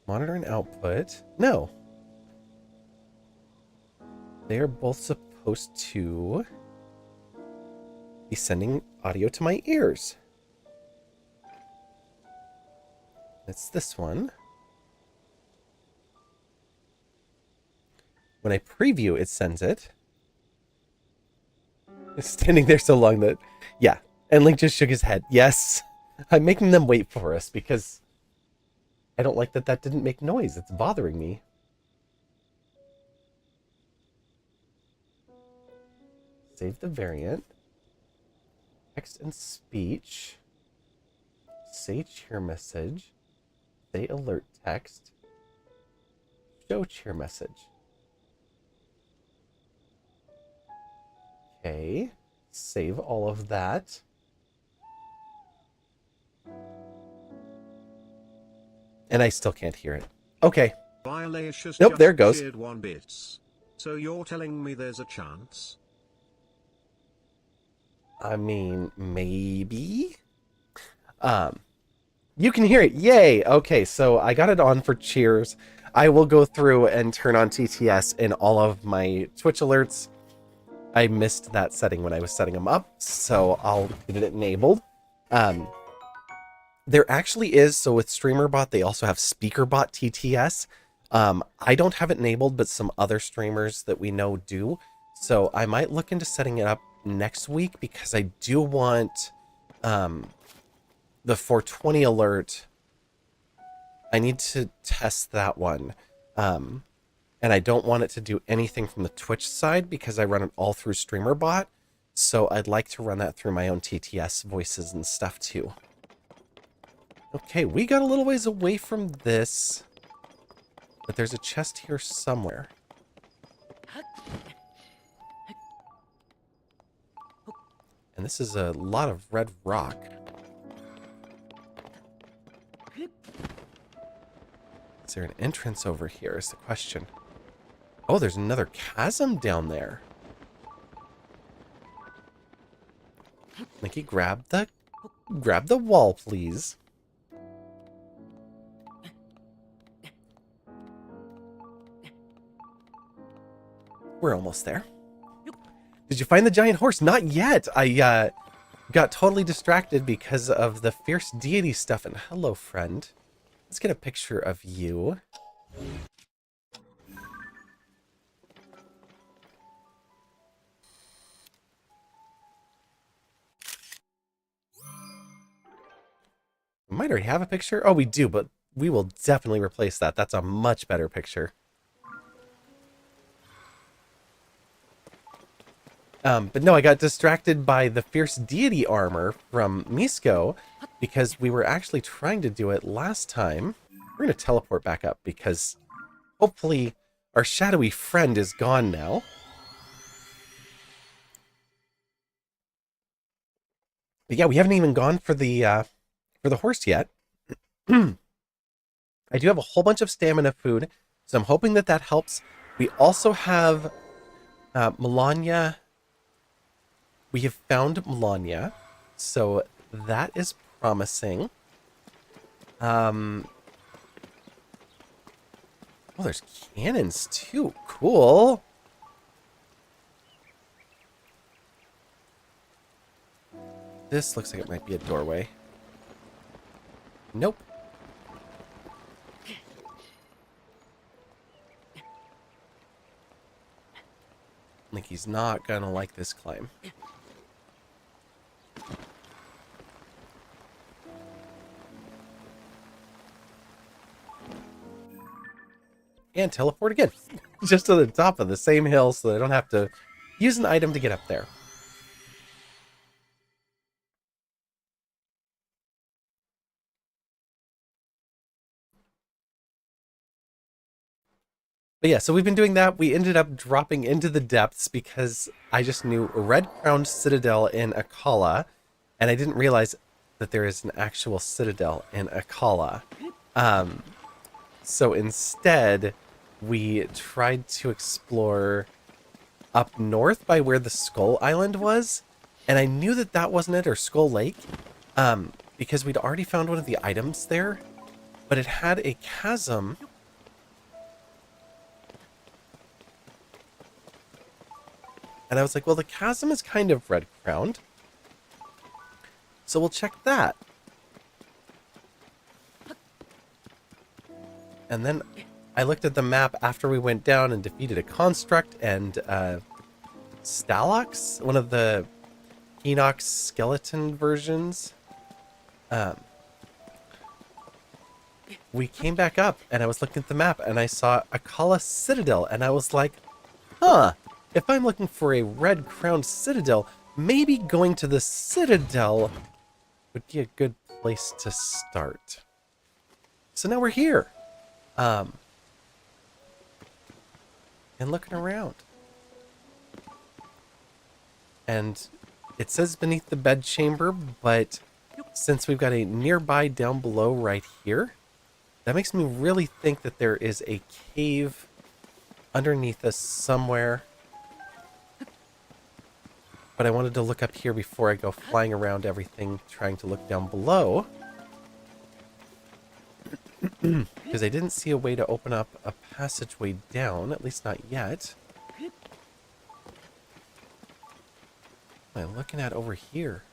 Monitor and output. No. They are both supposed to be sending audio to my ears. It's this one. When I preview, it sends it. It's standing there so long that... Yeah. And Link just shook his head. Yes. I'm making them wait for us because I don't like that that didn't make noise. It's bothering me. Save the variant. Text and speech. Say cheer message. Say alert text. Show cheer message. Okay. Save all of that. And I still can't hear it. Okay. Nope, there it goes. 1 bits. So you're telling me there's a chance? I mean, maybe. You can hear it. Yay. Okay, so I got it on for cheers. I will go through and turn on TTS in all of my Twitch alerts. I missed that setting when I was setting them up, so I'll get it enabled. There actually is, so with StreamerBot, they also have SpeakerBot TTS. I don't have it enabled, but some other streamers that we know do. So I might look into setting it up next week because I do want the 420 alert. I need to test that one. And I don't want it to do anything from the Twitch side because I run it all through StreamerBot. So I'd like to run that through my own TTS voices and stuff too. Okay, we got a little ways away from this, but there's a chest here somewhere. And this is a lot of red rock. Is there an entrance over here is the question. Oh, there's another chasm down there. Nikki, grab the wall, please. We're almost there. Did you find the giant horse? Not yet. I got totally distracted because of the fierce deity stuff. And hello, friend. Let's get a picture of you. We might already have a picture. Oh, we do, but we will definitely replace that. That's a much better picture. But no, I got distracted by the fierce deity armor from Misko because we were actually trying to do it last time. We're going to teleport back up because hopefully our shadowy friend is gone now. But yeah, we haven't even gone for the horse yet. I do have a whole bunch of stamina food, so I'm hoping that that helps. We also have Melania. We have found Melania, so that is promising. Oh, there's cannons too. Cool. This looks like it might be a doorway. Nope. Like he's not gonna like this climb. And teleport again. Just to the top of the same hill so I don't have to use an item to get up there. But yeah, so we've been doing that. We ended up dropping into the depths because I just knew Red Crowned Citadel in Akala, and I didn't realize that there is an actual citadel in Akala. So instead, we tried to explore up north by where the Skull Island was, and I knew that that wasn't it, or Skull Lake, because we'd already found one of the items there, but it had a chasm. And I was like, well, the chasm is kind of red crowned, so we'll check that. And then I looked at the map after we went down and defeated a construct and Stalox, one of the Enoch skeleton versions. We came back up and I was looking at the map and I saw Akala Citadel and I was like, huh, if I'm looking for a red crowned citadel, maybe going to the citadel would be a good place to start. So now we're here. And looking around. And it says beneath the bed chamber, but since we've got a nearby down below right here, that makes me really think that there is a cave underneath us somewhere. But I wanted to look up here before I go flying around everything, trying to look down below. Because I didn't see a way to open up a passageway down, at least not yet. What am I looking at over here?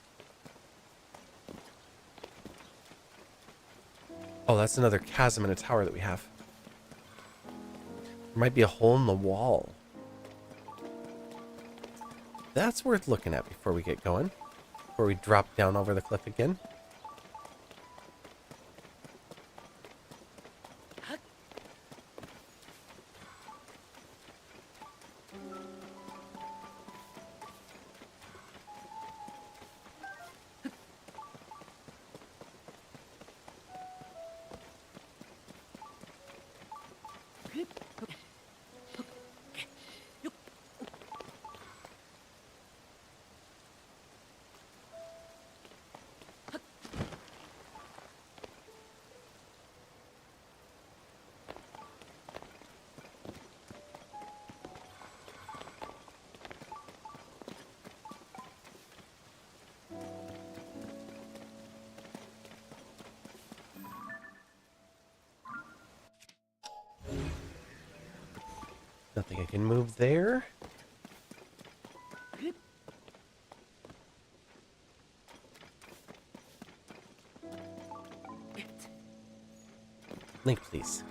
Oh, that's another chasm in a tower that we have. There might be a hole in the wall. That's worth looking at before we get going. Before we drop down over the cliff again. Nothing I can move there. Link, please.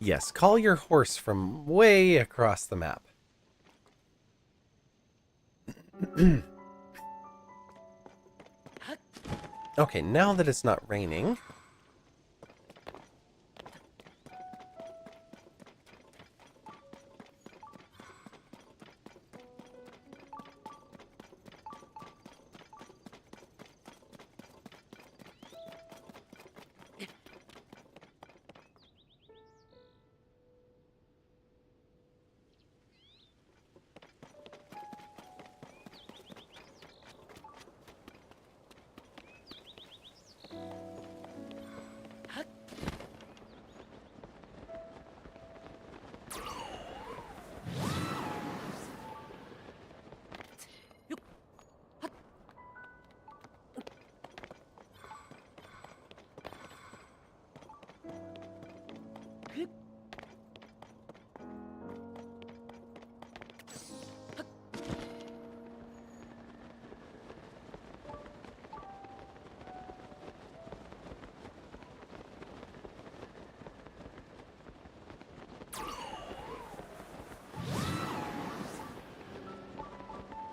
Yes, call your horse from way across the map. Okay, now that it's not raining...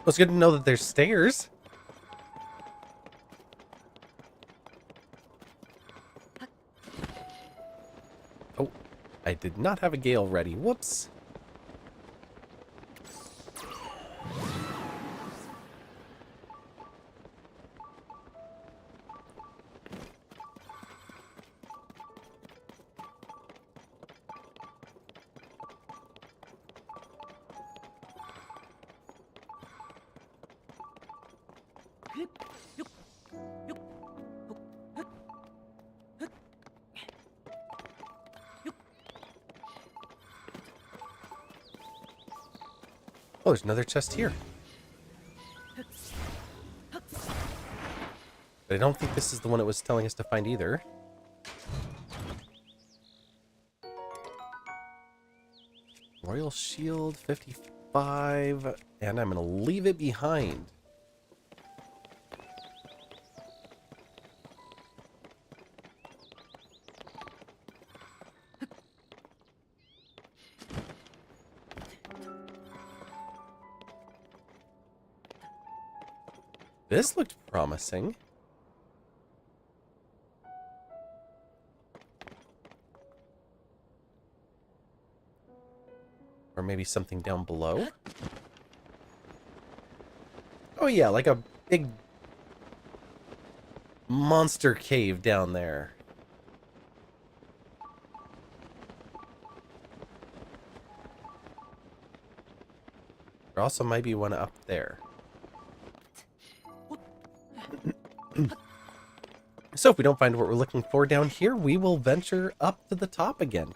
it's good to know that there's stairs. Oh, I did not have a gale ready. Whoops. Oh, there's another chest here. But I don't think this is the one it was telling us to find either. Royal Shield, 55. And I'm going to leave it behind. This looked promising. Or maybe something down below. Oh yeah, like a big monster cave down there. There also might be one up there. So if we don't find what we're looking for down here, we will venture up to the top again.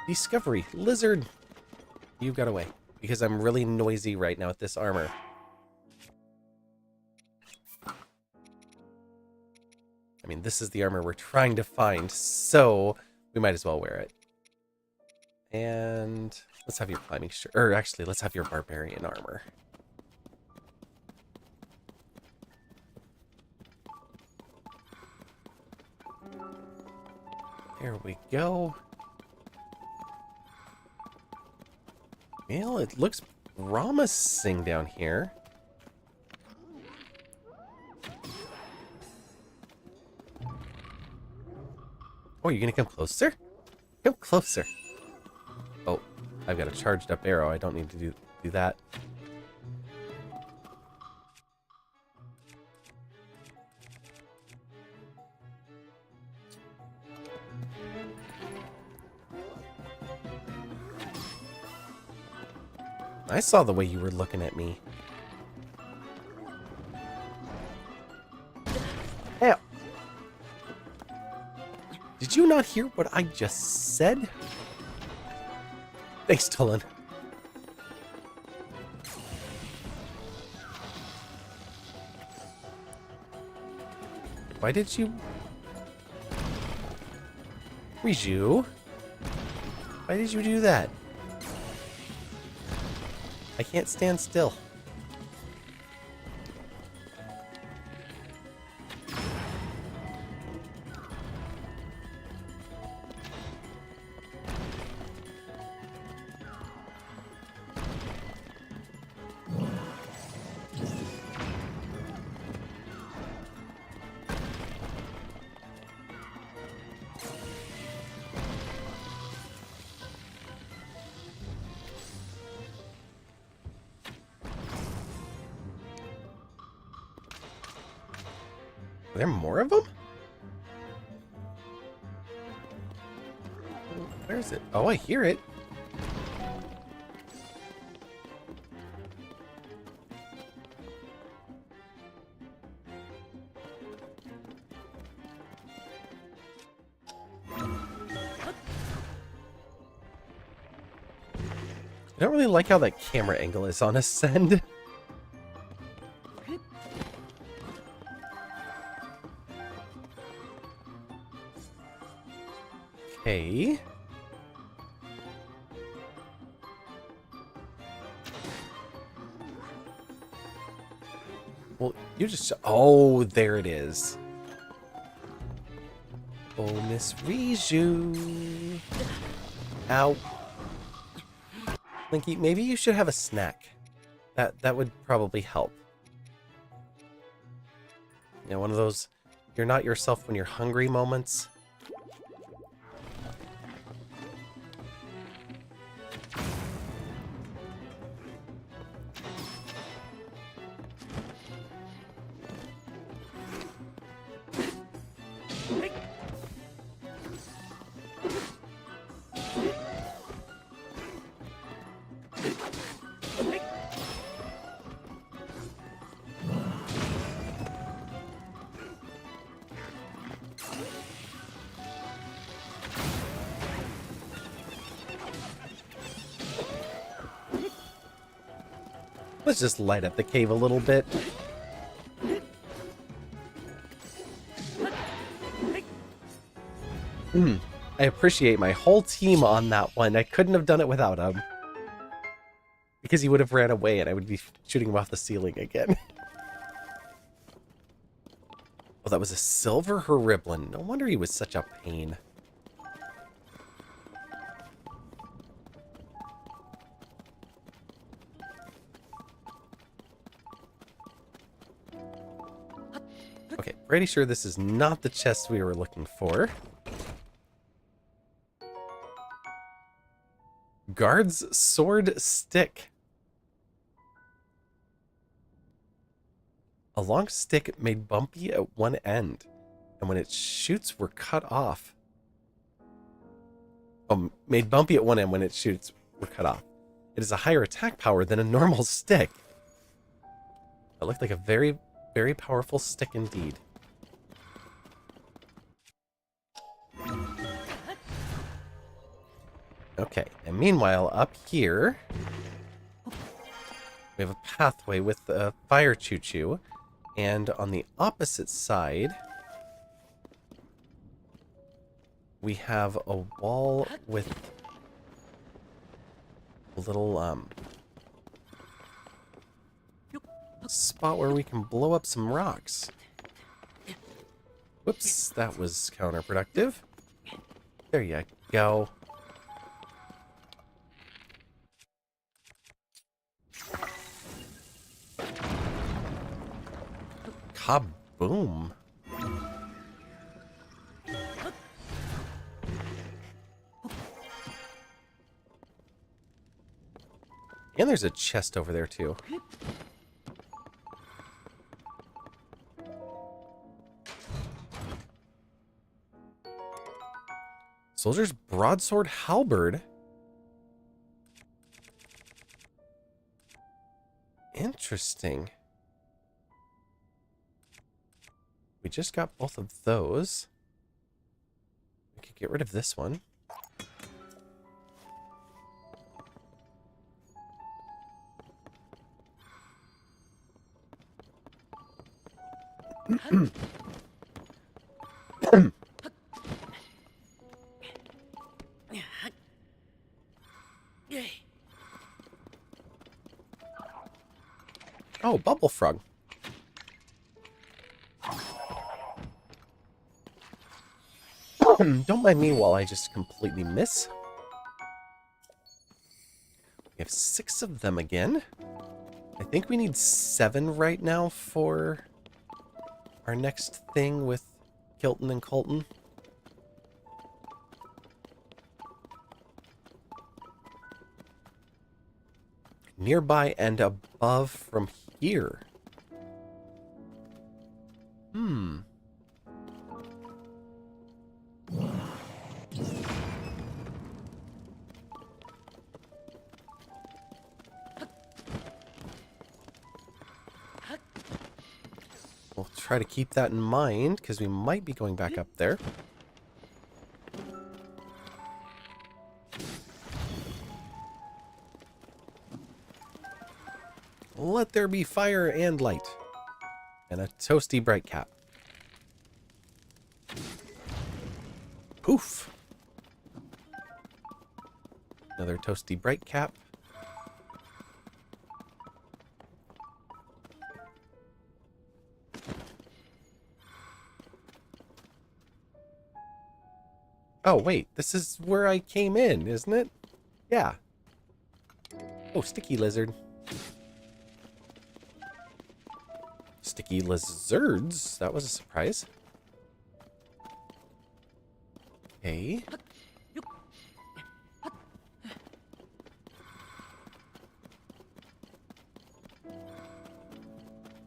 Discovery. Lizard. You got away. Because I'm really noisy right now with this armor. I mean, this is the armor we're trying to find, so we might as well wear it. And let's have your climbing shirt. Or actually, let's have your barbarian armor. There we go. Well, it looks promising down here. Oh, you're gonna come closer? Come closer. Oh, I've got a charged up arrow. I don't need to do that. I saw the way you were looking at me. Hey. Did you not hear what I just said? Thanks, Tolan. Why did you... Riju? Why did you do that? I can't stand still. Are there more of them? Where is it? Oh, I hear it. I don't really like how that camera angle is on Ascend. Okay. Well, you just... Oh, there it is. Oh, Miss Riju. Ow. Clinky, maybe you should have a snack. That would probably help. You know, one of those you're not yourself when you're hungry moments. Let's just light up the cave a little bit. I appreciate my whole team on that one. I couldn't have done it without him. Because he would have ran away and I would be shooting him off the ceiling again. Oh, that was a silver hyrule. No wonder he was such a pain. Okay, pretty sure this is not the chest we were looking for. Guard's sword stick. A long stick made bumpy at one end, and when its shoots were cut off. Oh, made bumpy at one end when its shoots were cut off. It is a higher attack power than a normal stick. That looked like a very, very powerful stick indeed. Okay, and meanwhile, up here, we have a pathway with a fire choo-choo, and on the opposite side, we have a wall with a little, spot where we can blow up some rocks. Whoops, that was counterproductive. There you go. Kaboom. And there's a chest over there too. Soldier's broadsword halberd. Interesting. We just got both of those. We could get rid of this one. Oh, bubble frog. Don't mind me while I just completely miss. We have 6 of them again. I think we need 7 right now for our next thing with Kilton and Colton. Nearby and above from here. We'll try to keep that in mind, because we might be going back up there. Let there be fire and light. And a toasty bright cap. Poof! Another toasty bright cap. Oh, wait. This is where I came in, isn't it? Yeah. Oh, sticky lizard. Sticky lizards? That was a surprise. Okay.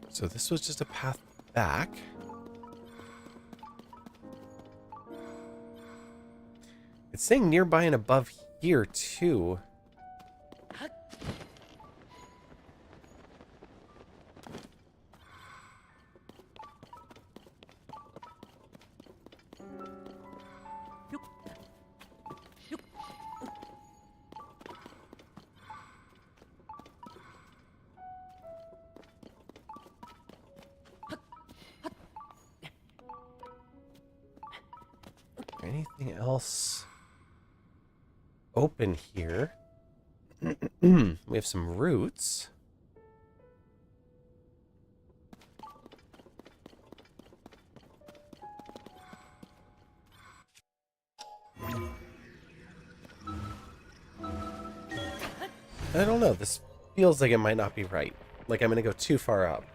So this was just a path back. It's saying nearby and above here, too. Anything else open here? We have some roots. I don't know. This feels like it might not be right. Like I'm going to go too far up.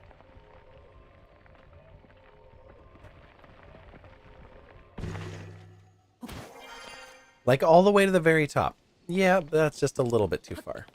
Like all the way to the very top. Yeah, that's just a little bit too far.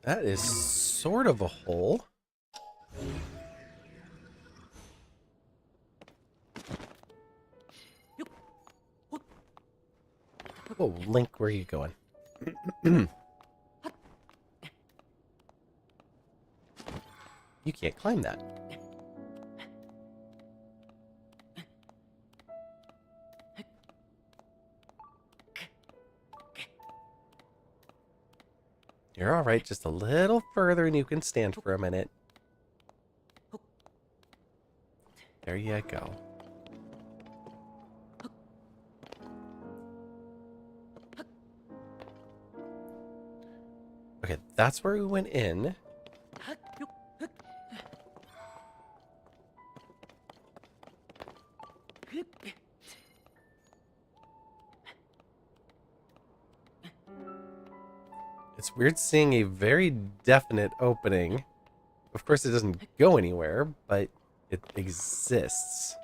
That is sort of a hole. Oh, Link, where are you going? You can't climb that. You're all right, just a little further and you can stand for a minute. There you go. Okay, that's where we went in. It's weird seeing a very definite opening. Of course, it doesn't go anywhere, but it exists.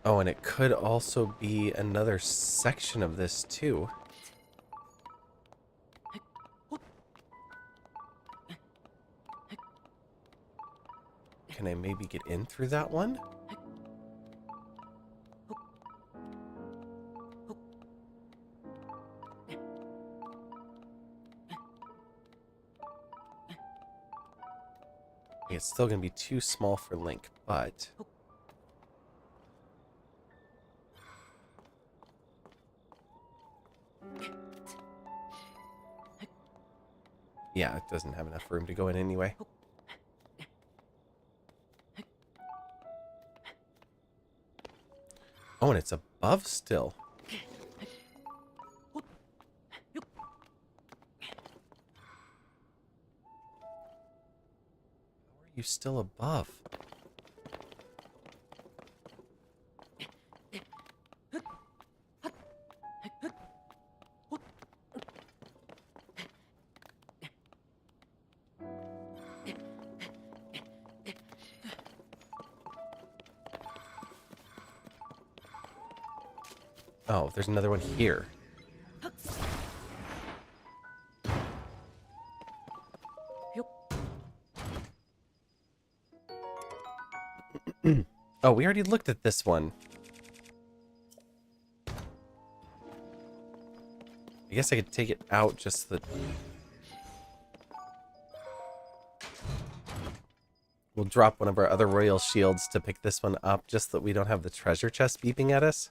Oh, and it could also be another section of this, too. Can I maybe get in through that one? It's still going to be too small for Link, but... yeah, it doesn't have enough room to go in anyway. Oh, and it's above still. How are you still above? Oh, there's another one here. Oh, we already looked at this one. I guess I could take it out just so that... We'll drop one of our other royal shields to pick this one up just so that we don't have the treasure chest beeping at us.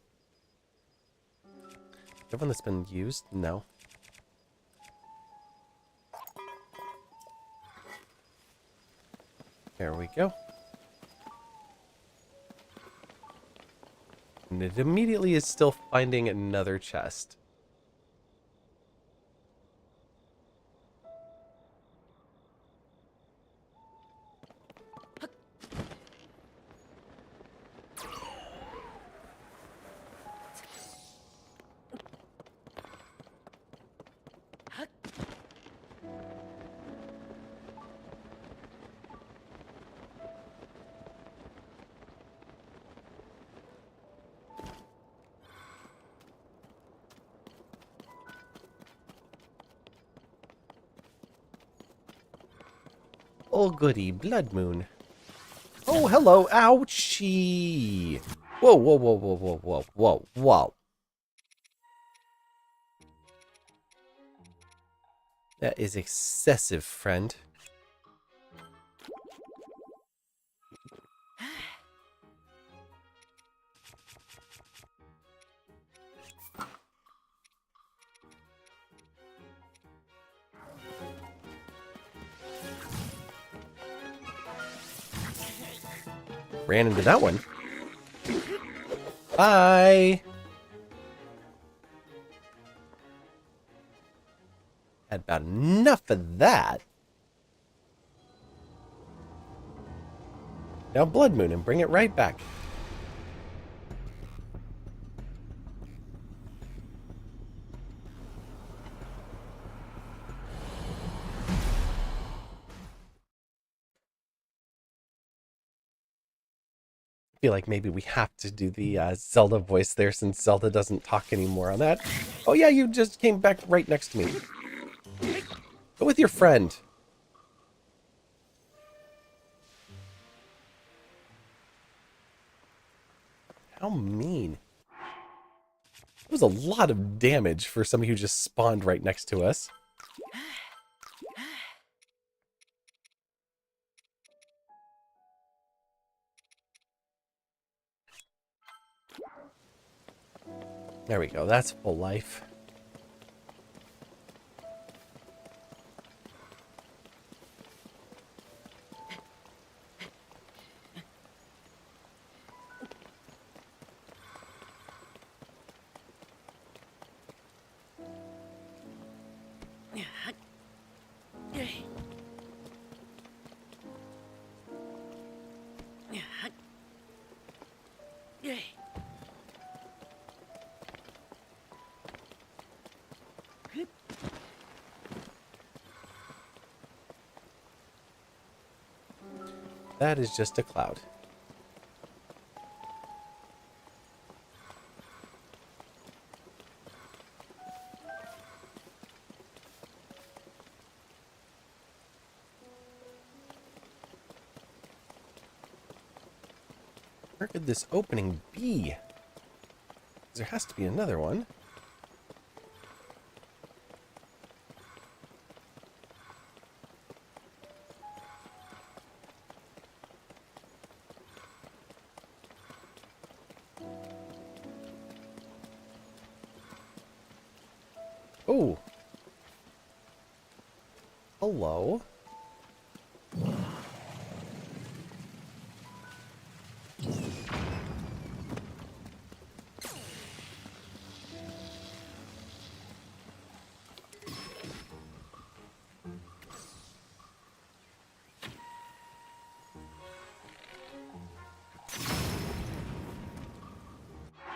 The one that's been used? No. There we go. And it immediately is still finding another chest. Oh, goody, blood moon. Oh, hello, ouchie. Whoa, whoa, whoa, whoa, whoa, whoa, whoa, whoa. That is excessive, friend. Ran into that one. Bye. Had about enough of that. Now Blood Moon and bring it right back. I feel like maybe we have to do the Zelda voice there since Zelda doesn't talk anymore on that. Oh yeah, you just came back right next to me. Go with your friend. How mean. That was a lot of damage for somebody who just spawned right next to us. There we go, that's full life. That is just a cloud. Where could this opening be? There has to be another one. Oh. Hello.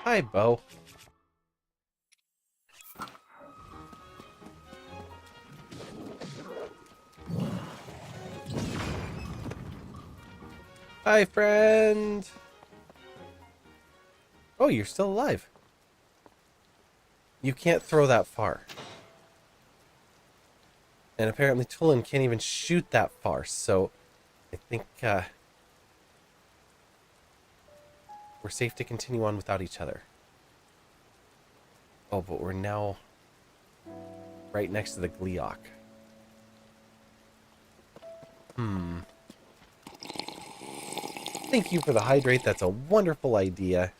Hi, Bo. Hi, friend. Oh, you're still alive. You can't throw that far. And apparently Tulin can't even shoot that far, so I think we're safe to continue on without each other. Oh, but we're now right next to the Gleeok. Thank you for the hydrate. That's a wonderful idea.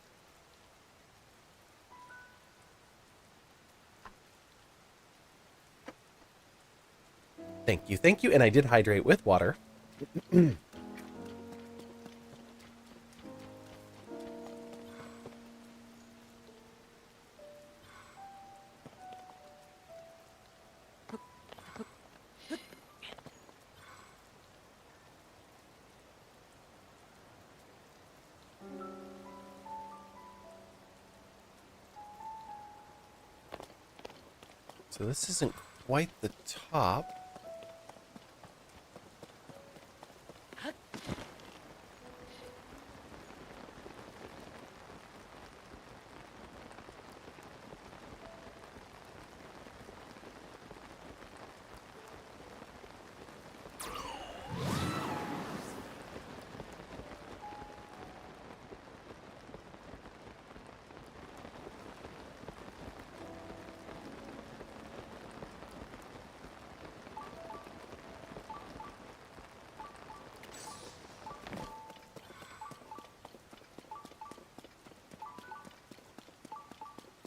Thank you. And I did hydrate with water. So this isn't quite the top.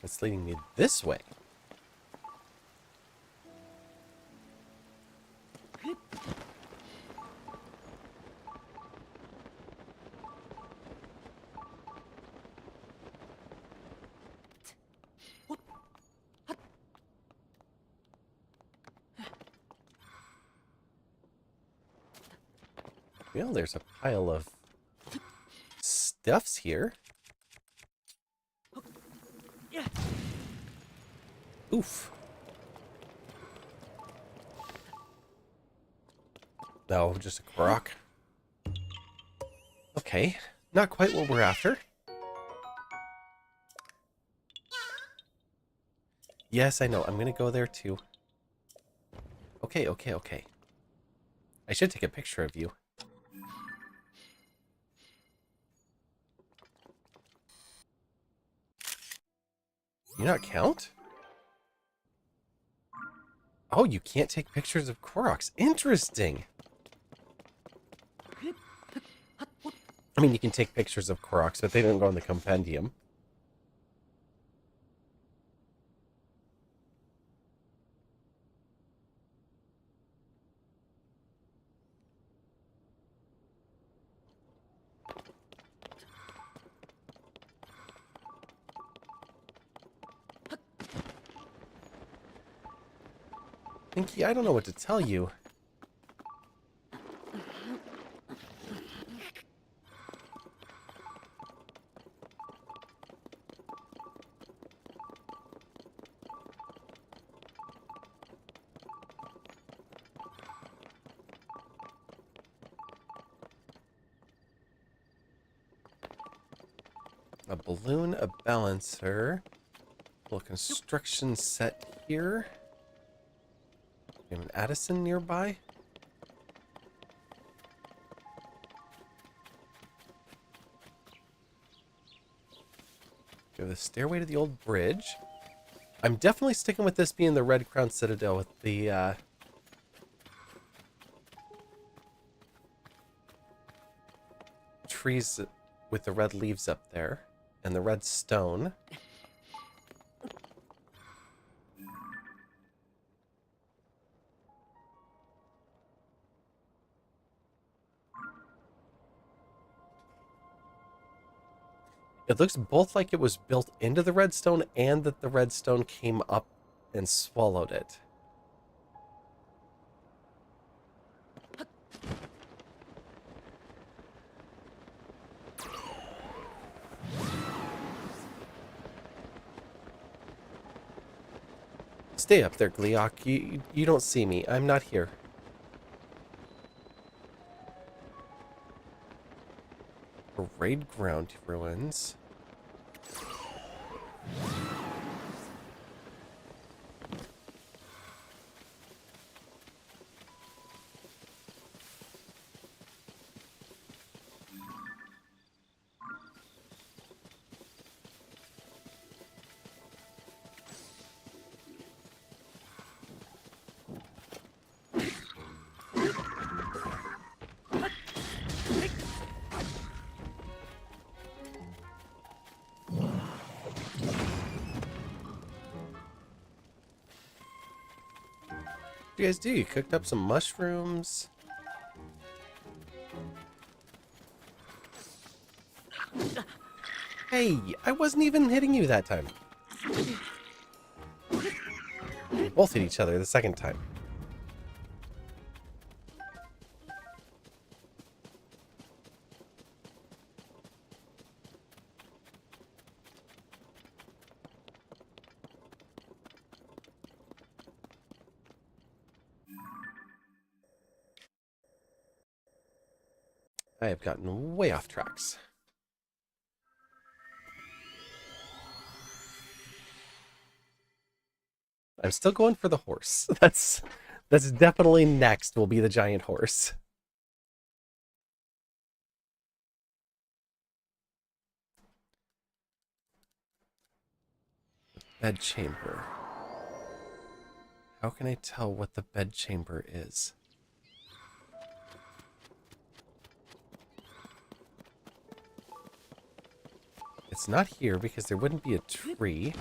It's leading me this way. Well, there's a pile of stuffs here. Oof. No, just a croc. Okay, not quite what we're after. Yes, I know. I'm gonna go there too. Okay. I should take a picture of you. You not count? Oh, you can't take pictures of Koroks. Interesting. I mean, you can take pictures of Koroks, but they don't go in the compendium. Pinky, I don't know what to tell you. A balloon, a balancer, a little construction set here. We have an Addison nearby. We have the stairway to the old bridge. I'm definitely sticking with this being the Red Crown Citadel with the trees with the red leaves up there and the red stone. It looks both like it was built into the redstone and that the redstone came up and swallowed it. Stay up there, Gleeok. You don't see me. I'm not here. Parade ground ruins. What you guys do? You cooked up some mushrooms. Hey, I wasn't even hitting you that time. We both hit each other the second time. I have gotten way off tracks. I'm still going for the horse. That's definitely next will be the giant horse. Bedchamber. How can I tell what the bedchamber is? It's not here because there wouldn't be a tree.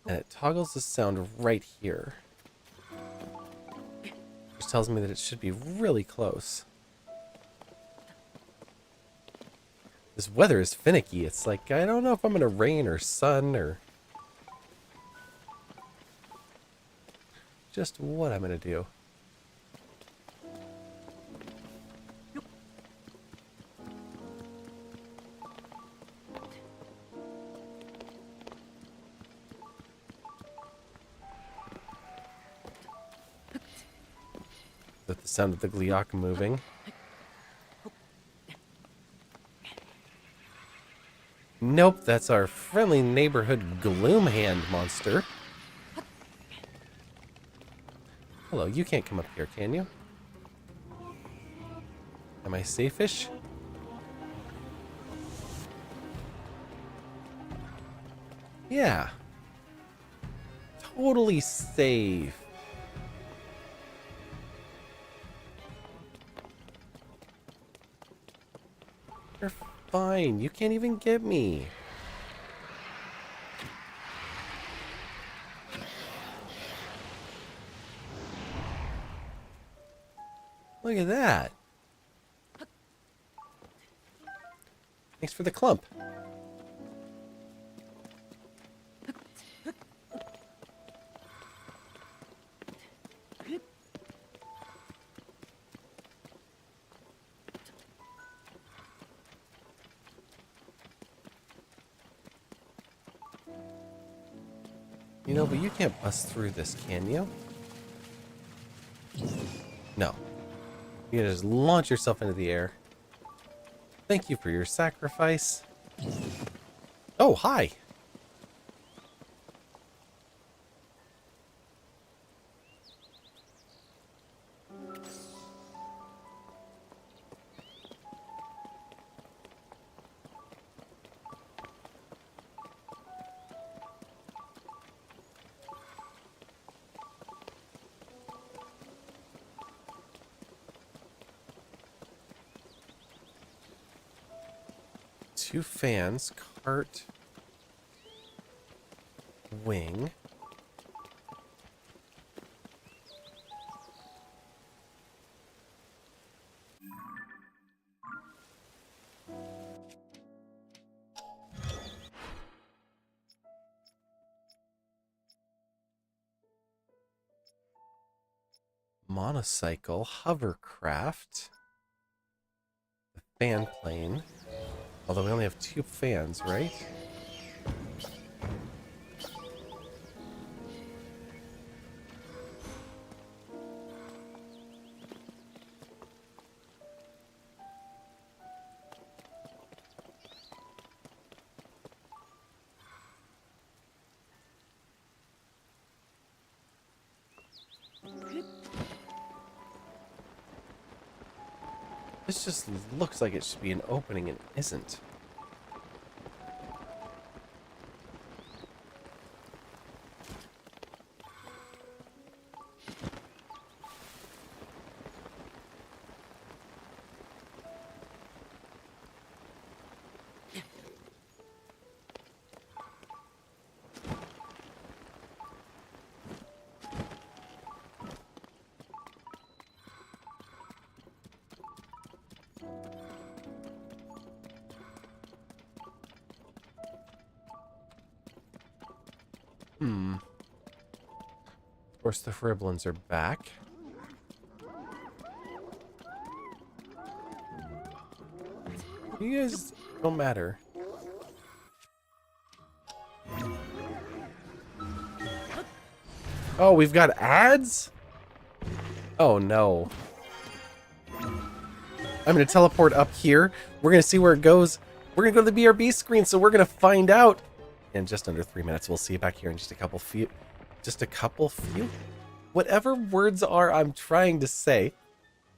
And it toggles the sound right here. Which tells me that it should be really close. This weather is finicky. It's like, I don't know if I'm going to rain or sun or just what I'm going to do. With the sound of the Gliok moving. Nope, that's our friendly neighborhood Gloomhand monster. Hello, you can't come up here, can you? Am I safe-ish? Yeah. Totally safe. You're fine. You can't even get me. Look at that. Thanks for the clump. You know, but you can't bust through this, can you? No. You can just launch yourself into the air. Thank you for your sacrifice. Oh, hi! Two fans, cart, wing. Monocycle, hovercraft, the fan plane. Although we only have two fans, right? This just looks like it should be an opening and isn't. Of course, the Friblins are back. You guys don't matter. Oh, we've got ads? Oh, no. I'm going to teleport up here. We're going to see where it goes. We're going to go to the BRB screen, so we're going to find out in just under 3 minutes. We'll see you back here in just a couple few. Whatever words are I'm trying to say.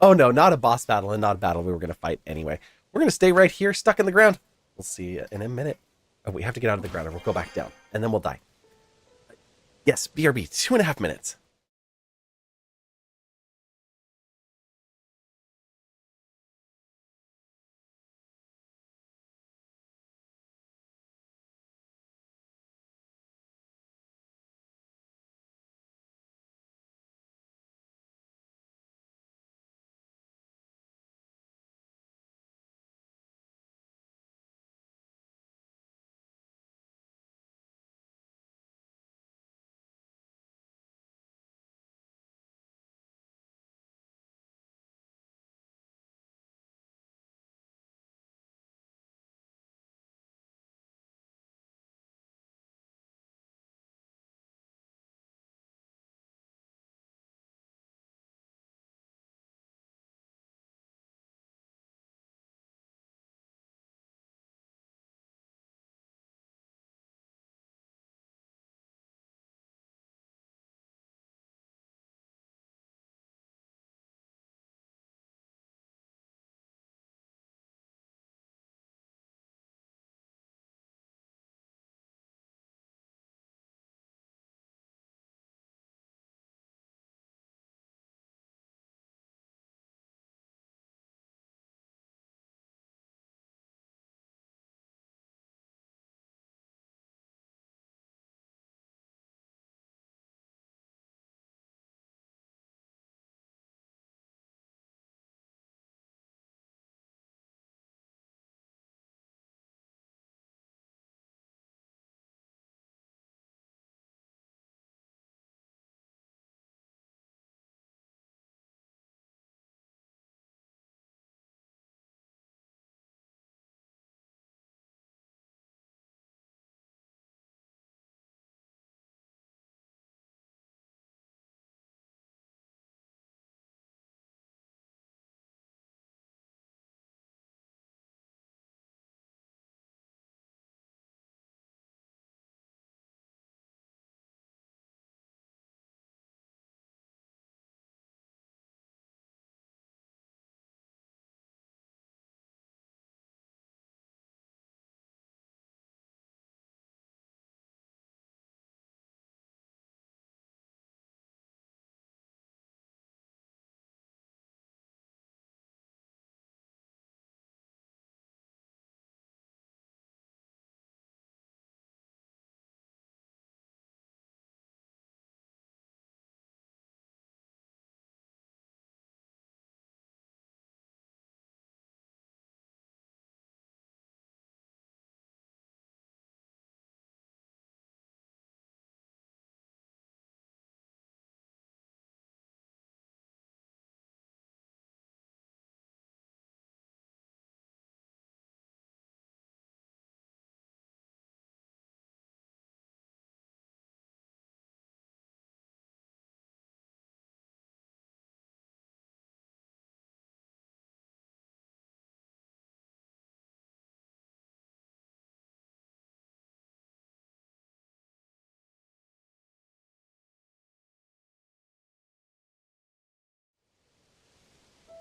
Oh, no, not a boss battle and not a battle we were going to fight anyway. We're going to stay right here, stuck in the ground. We'll see you in a minute. Oh, we have to get out of the ground, or we'll go back down, and then we'll die. Yes, BRB, 2.5 minutes.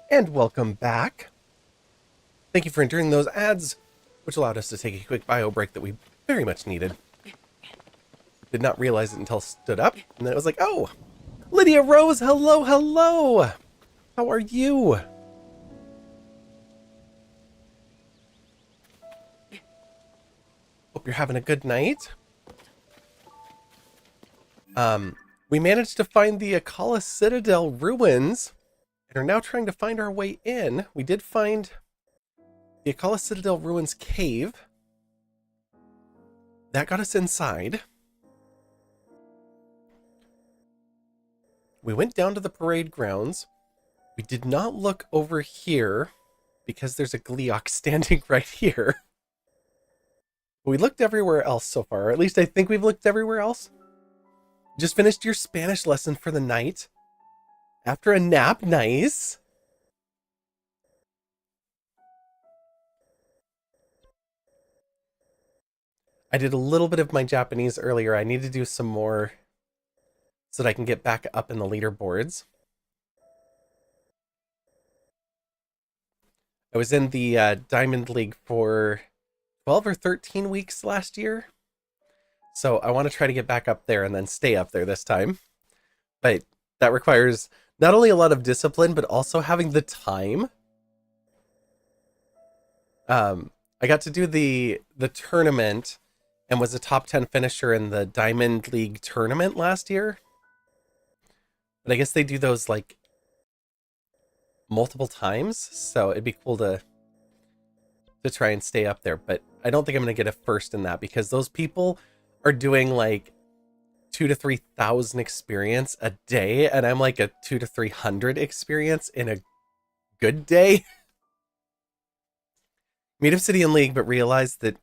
And welcome back. Thank you for enduring those ads, which allowed us to take a quick bio break that we very much needed. Did not realize it until stood up, and then it was like, oh, Lydia Rose, hello, hello. How are you? Hope you're having a good night. We managed to find the Akala Citadel ruins and are now trying to find our way in. We did find the Akala Citadel ruins cave. That got us inside. We went down to the parade grounds. We did not look over here because there's a Gleeok standing right here. We looked everywhere else so far, or at least I think we've looked everywhere else. Just finished your Spanish lesson for the night. After a nap, nice. I did a little bit of my Japanese earlier. I need to do some more so that I can get back up in the leaderboards. I was in the Diamond League for 12 or 13 weeks last year. So I want to try to get back up there and then stay up there this time. But that requires not only a lot of discipline, but also having the time. I got to do the tournament and was a top 10 finisher in the Diamond League tournament last year. But I guess they do those like multiple times, so it'd be cool to try and stay up there. But I don't think I'm going to get a first in that because those people are doing like 2,000 to 3,000 experience a day, and I'm like a 200 to 300 experience in a good day. Made Obsidian League, but realized that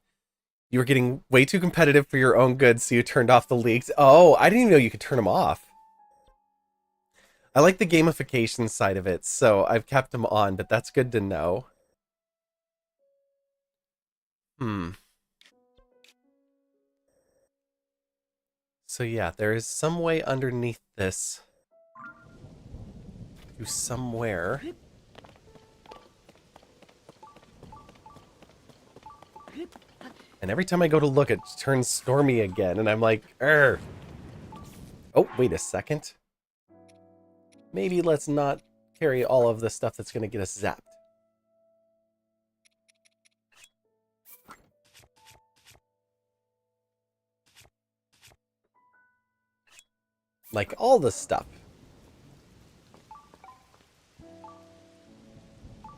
you were getting way too competitive for your own good, so you turned off the leagues. Oh, I didn't even know you could turn them off. I like the gamification side of it, so I've kept them on, but that's good to know. So yeah, there is some way underneath this to somewhere. And every time I go to look, it turns stormy again, and I'm like, "Urgh." Oh, wait a second. Maybe let's not carry all of the stuff that's going to get us zapped. Like all the stuff.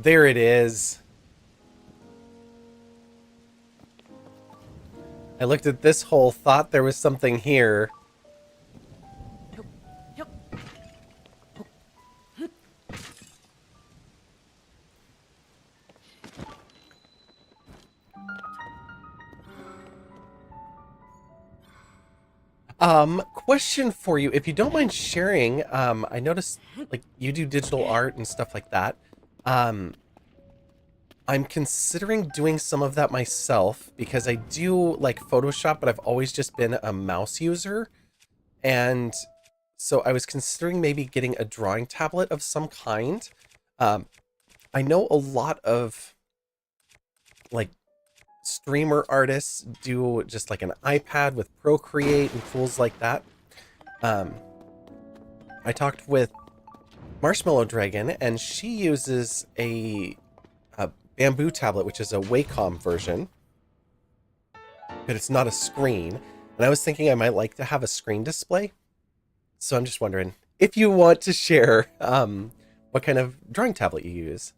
There it is. I looked at this hole, thought there was something here. Question for you, if you don't mind sharing, I noticed like you do digital art and stuff like that. I'm considering doing some of that myself because I do like Photoshop, but I've always just been a mouse user. And so I was considering maybe getting a drawing tablet of some kind. I know a lot of like streamer artists do just like an iPad with Procreate and tools like that. I talked with Marshmallow Dragon, and she uses a bamboo tablet, which is a Wacom version, but it's not a screen. And I was thinking I might like to have a screen display. So I'm just wondering if you want to share what kind of drawing tablet you use.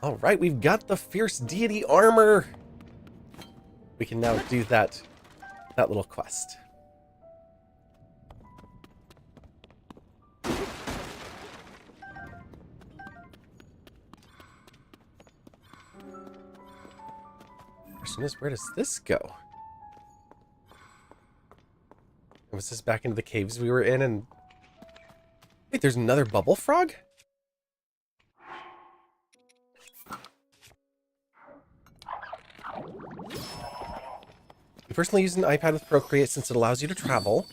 All right, we've got the Fierce Deity armor. We can now do that little quest. Question is, where does this go? Was this back into the caves we were in? And wait, there's another bubble frog? You personally use an iPad with Procreate since it allows you to travel.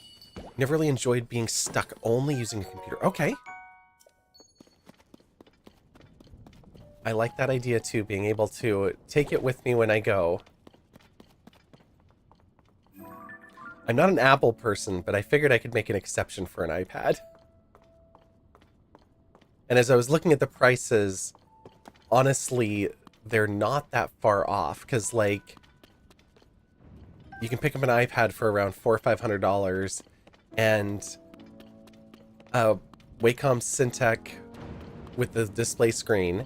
Never really enjoyed being stuck only using a computer. Okay. I like that idea too, being able to take it with me when I go. I'm not an Apple person, but I figured I could make an exception for an iPad. And as I was looking at the prices, honestly, they're not that far off, because like you can pick up an iPad for around $400 or $500, and Wacom Syntec with the display screen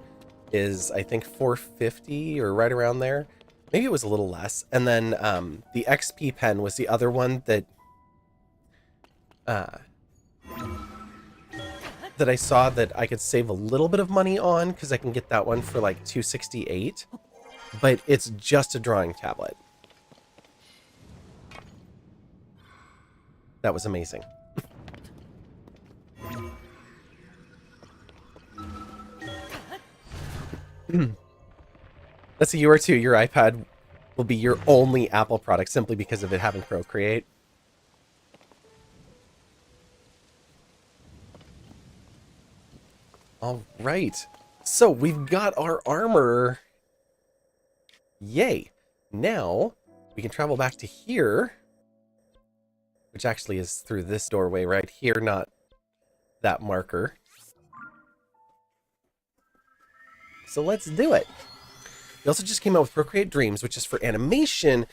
is, I think, $450 or right around there. Maybe it was a little less. And then the XP pen was the other one that that I saw that I could save a little bit of money on because I can get that one for like $268, but it's just a drawing tablet. That was amazing. That's a you or two. Your iPad will be your only Apple product simply because of it having Procreate. All right. So we've got our armor. Yay. Now we can travel back to here, which actually is through this doorway right here, not that marker. So let's do it. They also just came out with Procreate Dreams, which is for animation,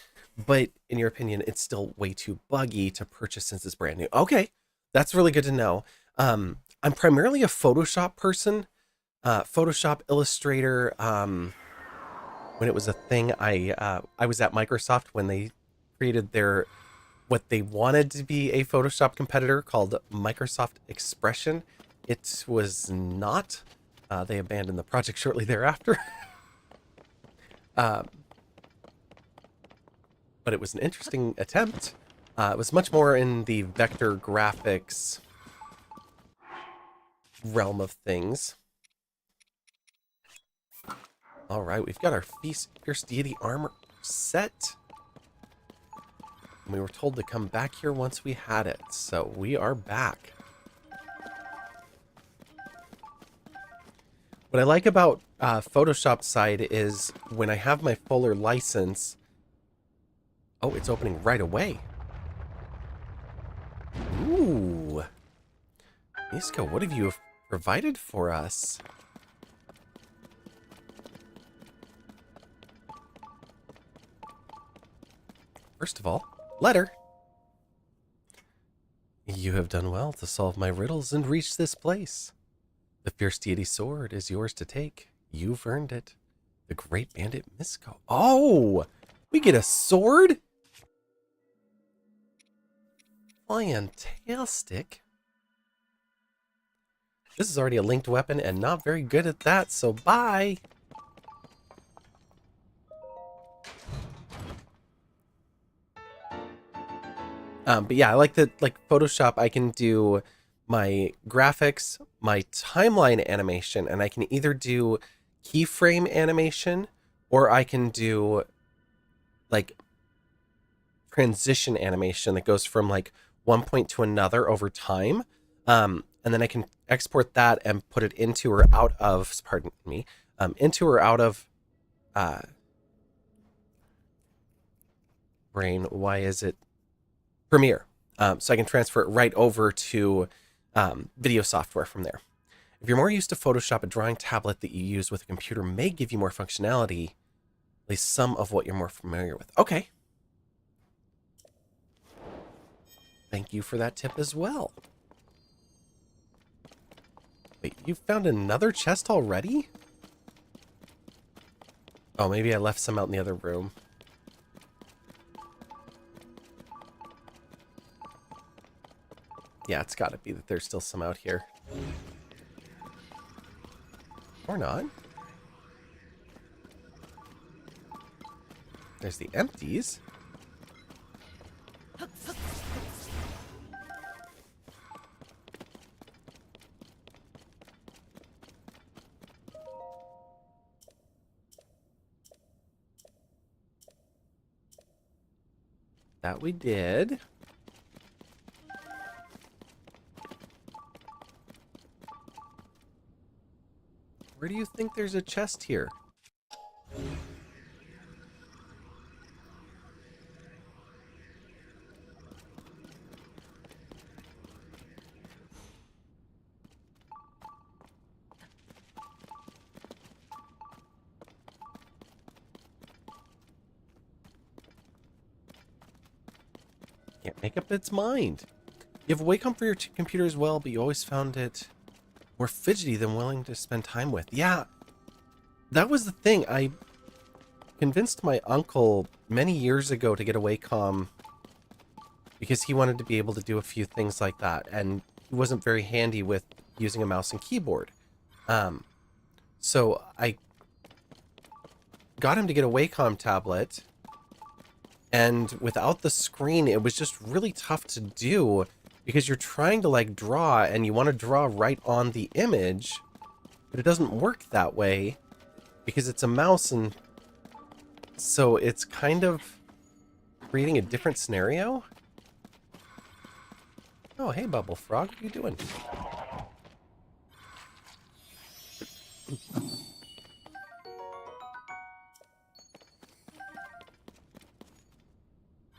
but in your opinion, it's still way too buggy to purchase since it's brand new. Okay, that's really good to know. I'm primarily a Photoshop person. Photoshop, Illustrator. When it was a thing, I was at Microsoft when they created what they wanted to be a Photoshop competitor called Microsoft Expression. It was not. They abandoned the project shortly thereafter. But it was an interesting attempt. It was much more in the vector graphics realm of things. All right, we've got our Fierce Deity armor set. And we were told to come back here once we had it, so we are back. What I like about Photoshop side is when I have my fuller license... Oh, it's opening right away. Ooh. Misko, what have you provided for us? First of all, letter. You have done well to solve my riddles and reach this place. The Fierce Deity sword is yours to take. You've earned it. The Great Bandit Misko. Oh! We get a sword? Fantastic. This is already a linked weapon and not very good at that, so bye! But yeah, I like that, like Photoshop, I can do my graphics, my timeline animation, and I can either do keyframe animation or I can do like transition animation that goes from like one point to another over time. And then I can export that and put it into or out of, pardon me, into or out of brain. Why is it Premiere? So I can transfer it right over to video software from there. If you're more used to Photoshop, a drawing tablet that you use with a computer may give you more functionality, at least some of what you're more familiar with. Okay. Thank you for that tip as well. Wait, you found another chest already? Oh, maybe I left some out in the other room. Yeah, it's got to be that there's still some out here. Or not. There's the empties. That we did. Where do you think there's a chest here? Can't make up its mind. You have a Wacom for your computer as well, but you always found it more fidgety than willing to spend time with. Yeah, that was the thing. I convinced my uncle many years ago to get a Wacom because he wanted to be able to do a few things like that. And he wasn't very handy with using a mouse and keyboard. So I got him to get a Wacom tablet, and without the screen, it was just really tough to do because you're trying to like draw and you want to draw right on the image, but it doesn't work that way because it's a mouse, and so it's kind of creating a different scenario. Oh, hey, Bubble Frog, what are you doing?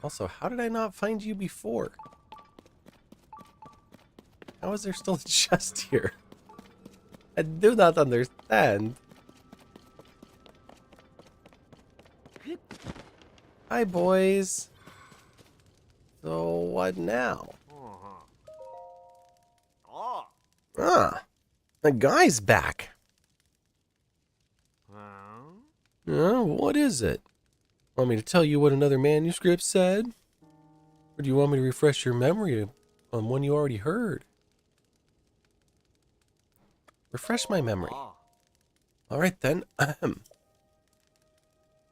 Also, how did I not find you before? How is there still a chest here? I do not understand. Hi, boys. So, what now? Ah, the guy's back. What is it? Want me to tell you what another manuscript said? Or do you want me to refresh your memory on one you already heard? Refresh my memory. Alright then.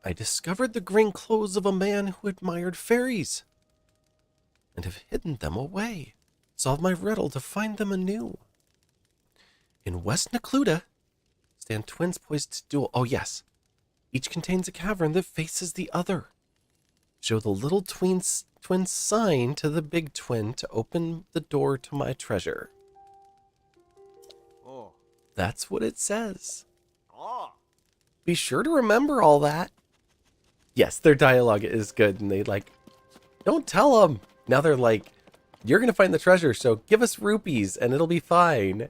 I discovered the green clothes of a man who admired fairies, and have hidden them away. Solve my riddle to find them anew. In West Necluda stand twins poised to duel. Oh yes. Each contains a cavern that faces the other. Show the little twin sign to the big twin to open the door to my treasure. That's what it says. Be sure to remember all that. Yes, their dialogue is good, and they like, don't tell them. Now they're like, you're going to find the treasure, so give us rupees and it'll be fine.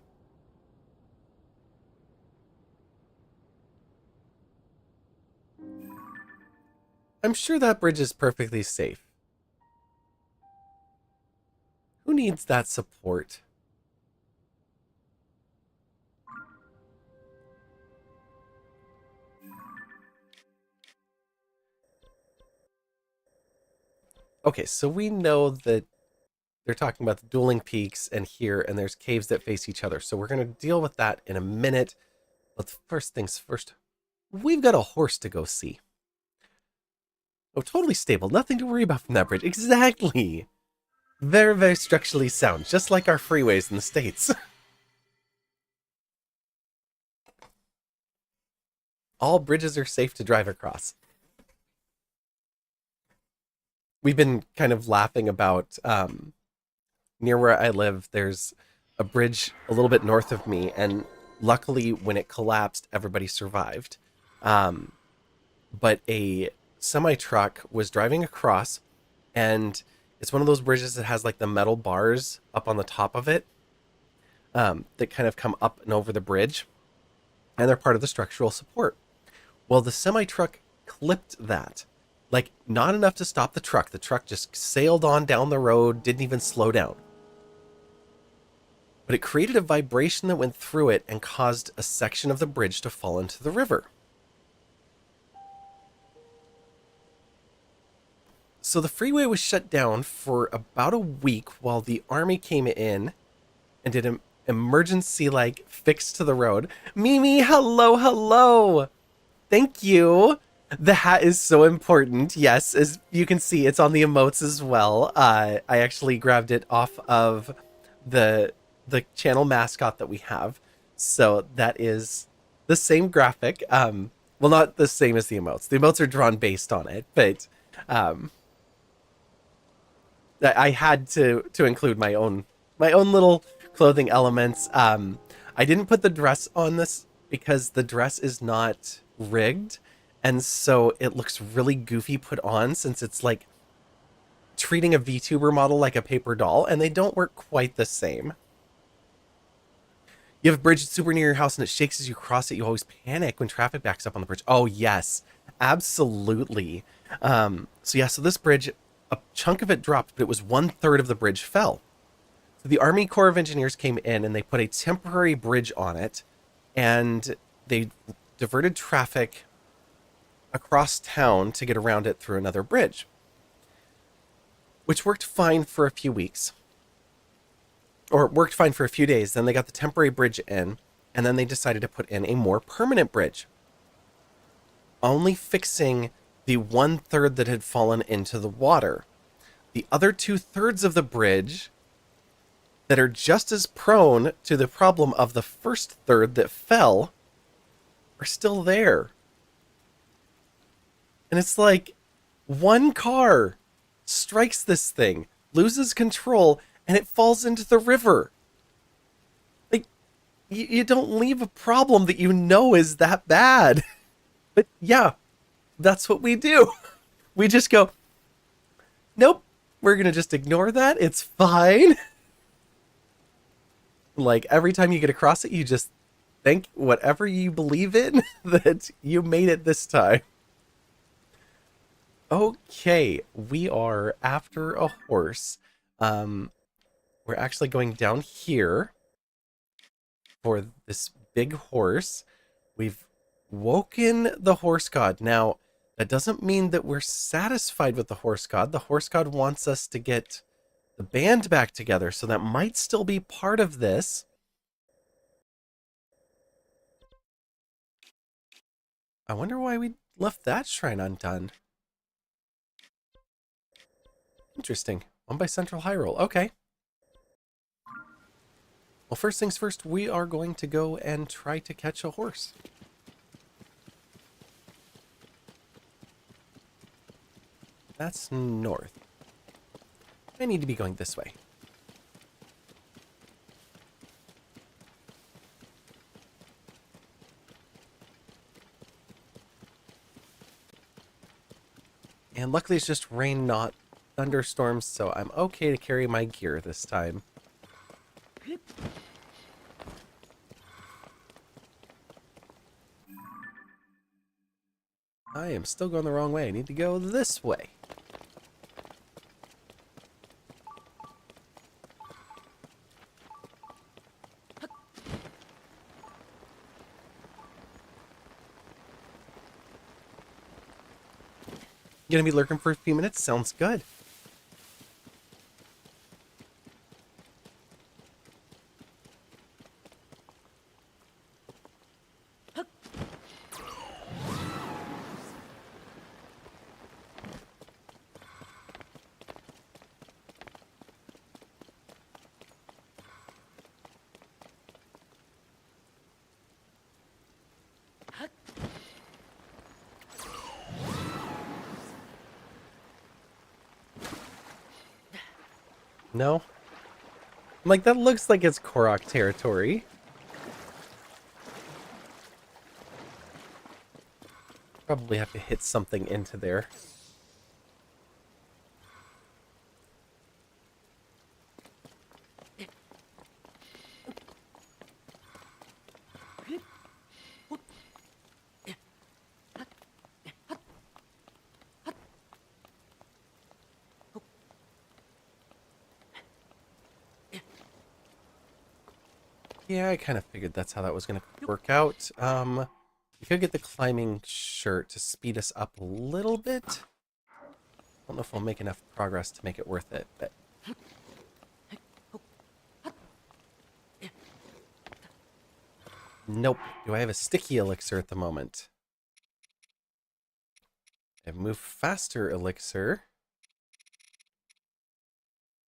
I'm sure that bridge is perfectly safe. Who needs that support? Okay, so we know that they're talking about the dueling peaks and here, and there's caves that face each other. So we're going to deal with that in a minute. But first things first, we've got a horse to go see. Oh, totally stable. Nothing to worry about from that bridge. Exactly. Very, very structurally sound, just like our freeways in the States. All bridges are safe to drive across. We've been kind of laughing about, near where I live, there's a bridge a little bit north of me, and luckily when it collapsed, everybody survived. But a semi-truck was driving across, and it's one of those bridges that has like the metal bars up on the top of it, that kind of come up and over the bridge, and they're part of the structural support. Well, the semi-truck clipped that. Like, not enough to stop the truck. The truck just sailed on down the road, didn't even slow down. But it created a vibration that went through it and caused a section of the bridge to fall into the river. So the freeway was shut down for about a week while the army came in and did an emergency, like, fix to the road. Mimi, hello, hello! Thank you! The hat is so important. Yes, as you can see, it's on the emotes as well. I actually grabbed it off of the channel mascot that we have. So that is the same graphic. Well, not the same as the emotes. The emotes are drawn based on it, but I had to include my own little clothing elements. I didn't put the dress on this because the dress is not rigged. And so it looks really goofy put on, since it's like treating a VTuber model like a paper doll, and they don't work quite the same. You have a bridge super near your house and it shakes as you cross it. You always panic when traffic backs up on the bridge. Oh, yes, absolutely. So this bridge, a chunk of it dropped, but it was 1/3 of the bridge fell. So the Army Corps of Engineers came in and they put a temporary bridge on it, and they diverted traffic across town to get around it through another bridge, which worked fine for a few weeks. or worked fine for a few days. Then they got the temporary bridge in, and then they decided to put in a more permanent bridge, only fixing the 1/3 that had fallen into the water. The other 2/3 of the bridge that are just as prone to the problem of the first third that fell are still there. And it's like one car strikes this thing, loses control, and it falls into the river. Like, you don't leave a problem that you know is that bad. But yeah, that's what we do. We just go, nope, we're going to just ignore that. It's fine. Like, every time you get across it, you just think whatever you believe in that you made it this time. Okay, we are after a horse. We're actually going down here for this big horse. We've woken the horse god. Now, that doesn't mean that we're satisfied with the horse god. The horse god wants us to get the band back together, so that might still be part of this. I wonder why we left that shrine undone. Interesting. One by Central Hyrule. Okay. Well, first things first, we are going to go and try to catch a horse. That's north. I need to be going this way. And luckily it's just rain, not thunderstorms, so I'm okay to carry my gear this time. I am still going the wrong way. I need to go this way. Gonna be lurking for a few minutes? Sounds good. No? I'm like, that looks like it's Korok territory. Probably have to hit something into there. Yeah, I kind of figured that's how that was going to work out. We could get the climbing shirt to speed us up a little bit. I don't know if we'll make enough progress to make it worth it, but... Nope. Do I have a sticky elixir at the moment? I have move faster elixir.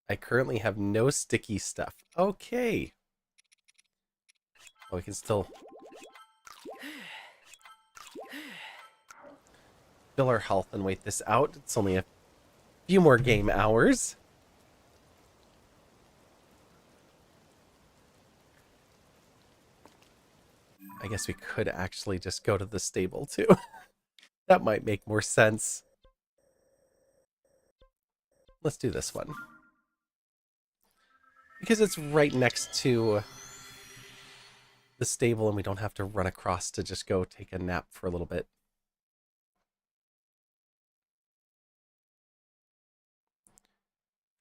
I currently have no sticky stuff. Okay. Well, we can still fill our health and wait this out. It's only a few more game hours. I guess we could actually just go to the stable too. That might make more sense. Let's do this one. Because it's right next to the stable and we don't have to run across to just go take a nap for a little bit.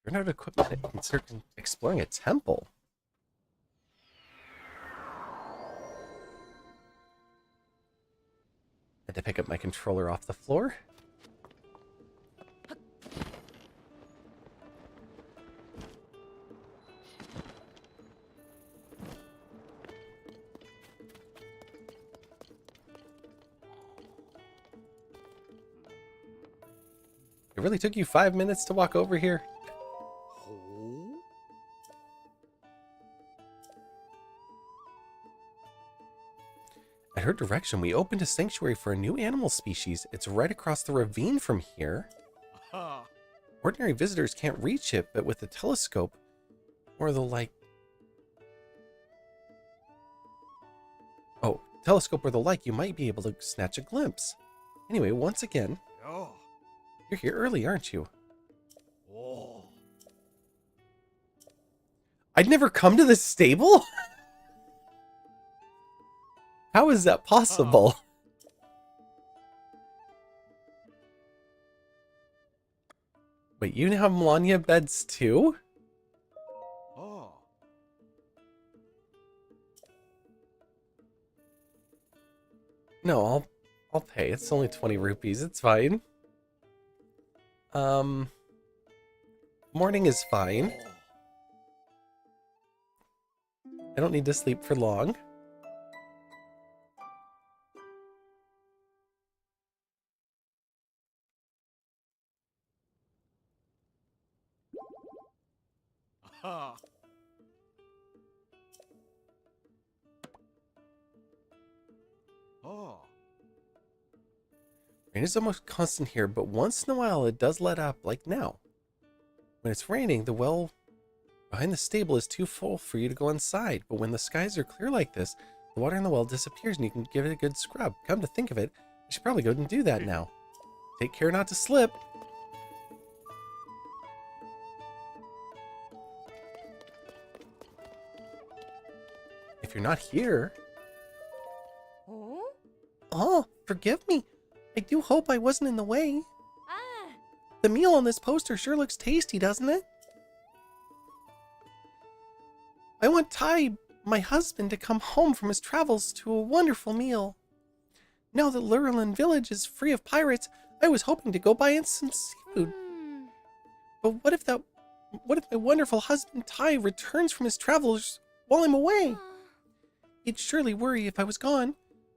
Run out of equipment and exploring a temple. Had to pick up my controller off the floor. It really took you 5 minutes to walk over here? Oh? At her direction, we opened a sanctuary for a new animal species. It's right across the ravine from here. Aha. Ordinary visitors can't reach it, but with a telescope or the like... Oh, telescope or the like, you might be able to snatch a glimpse. Anyway, once again, Oh. you're here early, aren't you? Oh. I'd never come to this stable? How is that possible? Wait, you have Melania beds too? Oh. No, I'll pay. It's only 20 rupees. It's fine. Morning is fine. I don't need to sleep for long. Aha. Oh. Rain is almost constant here, but once in a while it does let up, like now. When it's raining, the well behind the stable is too full for you to go inside, but when the skies are clear like this, the water in the well disappears and you can give it a good scrub. Come to think of it, I should probably go and do that now. Take care not to slip. If you're not here... Oh? Oh, forgive me. I do hope I wasn't in the way. Ah. The meal on this poster sure looks tasty, doesn't it? I want Ty, my husband, to come home from his travels to a wonderful meal. Now that Lurelin village is free of pirates, I was hoping to go buy in some seafood. Hmm. But what if my wonderful husband Ty returns from his travels while I'm away? Ah. He'd surely worry if I was gone.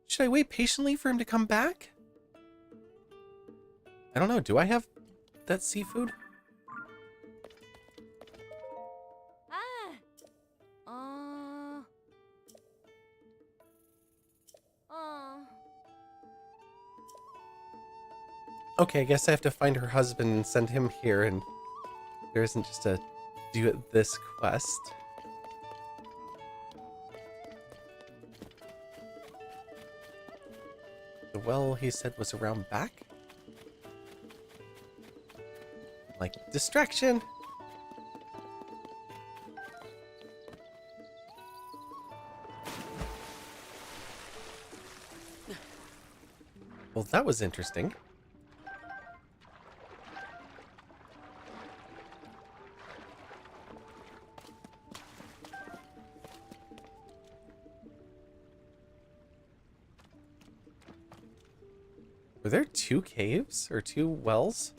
Should I wait patiently for him to come back? I don't know. Do I have that seafood? Ah. Okay, I guess I have to find her husband and send him here, and there isn't just a do it this quest. The well, he said, was around back? Like, distraction! Well, that was interesting. Were there 2 caves or 2 wells?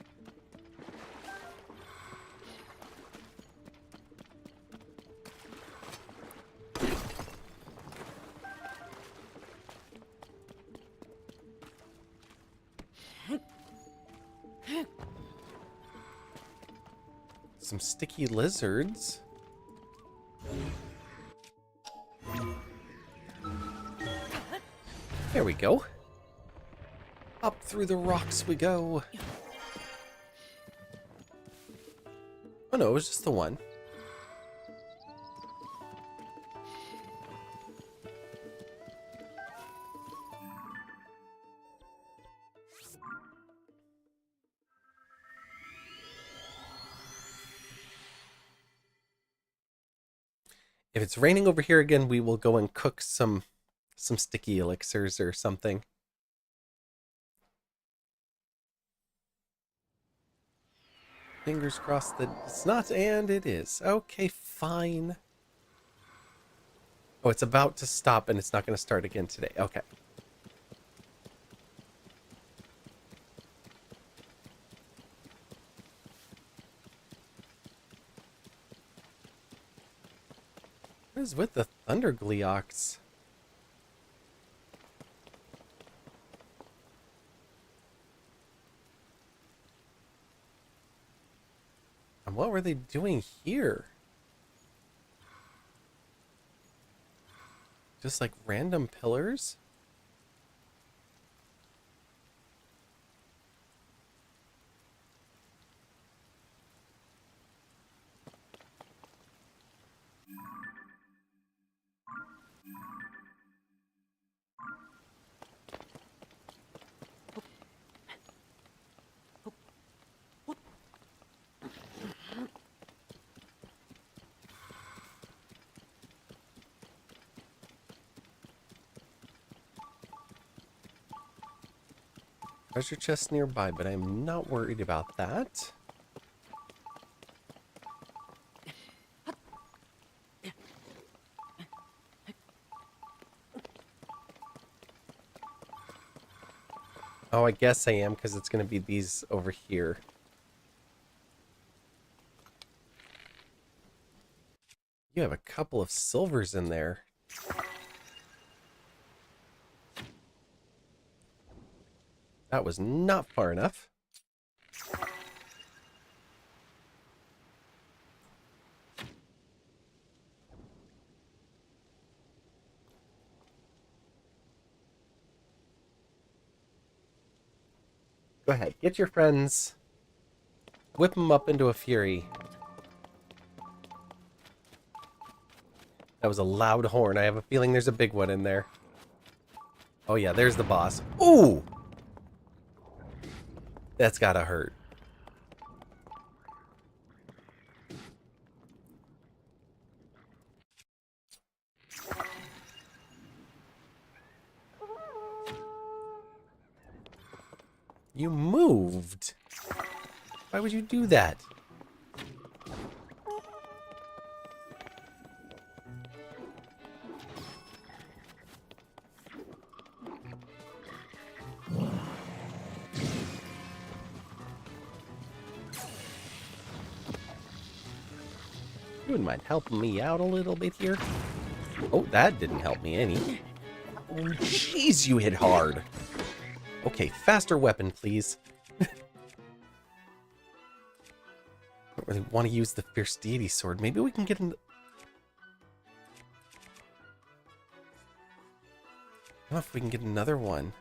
Some sticky lizards. There we go. Up through the rocks we go. Oh no, it was just the one. If it's raining over here again, we will go and cook some sticky elixirs or something. Fingers crossed that it's not, and it is. Okay, fine. Oh, it's about to stop and it's not going to start again today. Okay. What is with the thunder gleeox? And what were they doing here? Just like random pillars? Treasure chest nearby, but I'm not worried about that. Oh, I guess I am, because it's going to be these over here. You have a couple of silvers in there. That was not far enough. Go ahead, get your friends. Whip them up into a fury. That was a loud horn. I have a feeling there's a big one in there. Oh yeah, there's the boss. Ooh! That's gotta hurt. You moved. Why would you do that? You wouldn't mind helping me out a little bit here? Oh, that didn't help me any. Oh, jeez, you hit hard. Okay, faster weapon, please. I don't really want to use the Fierce Deity Sword. Maybe we can get in the... I don't know if we can get another one.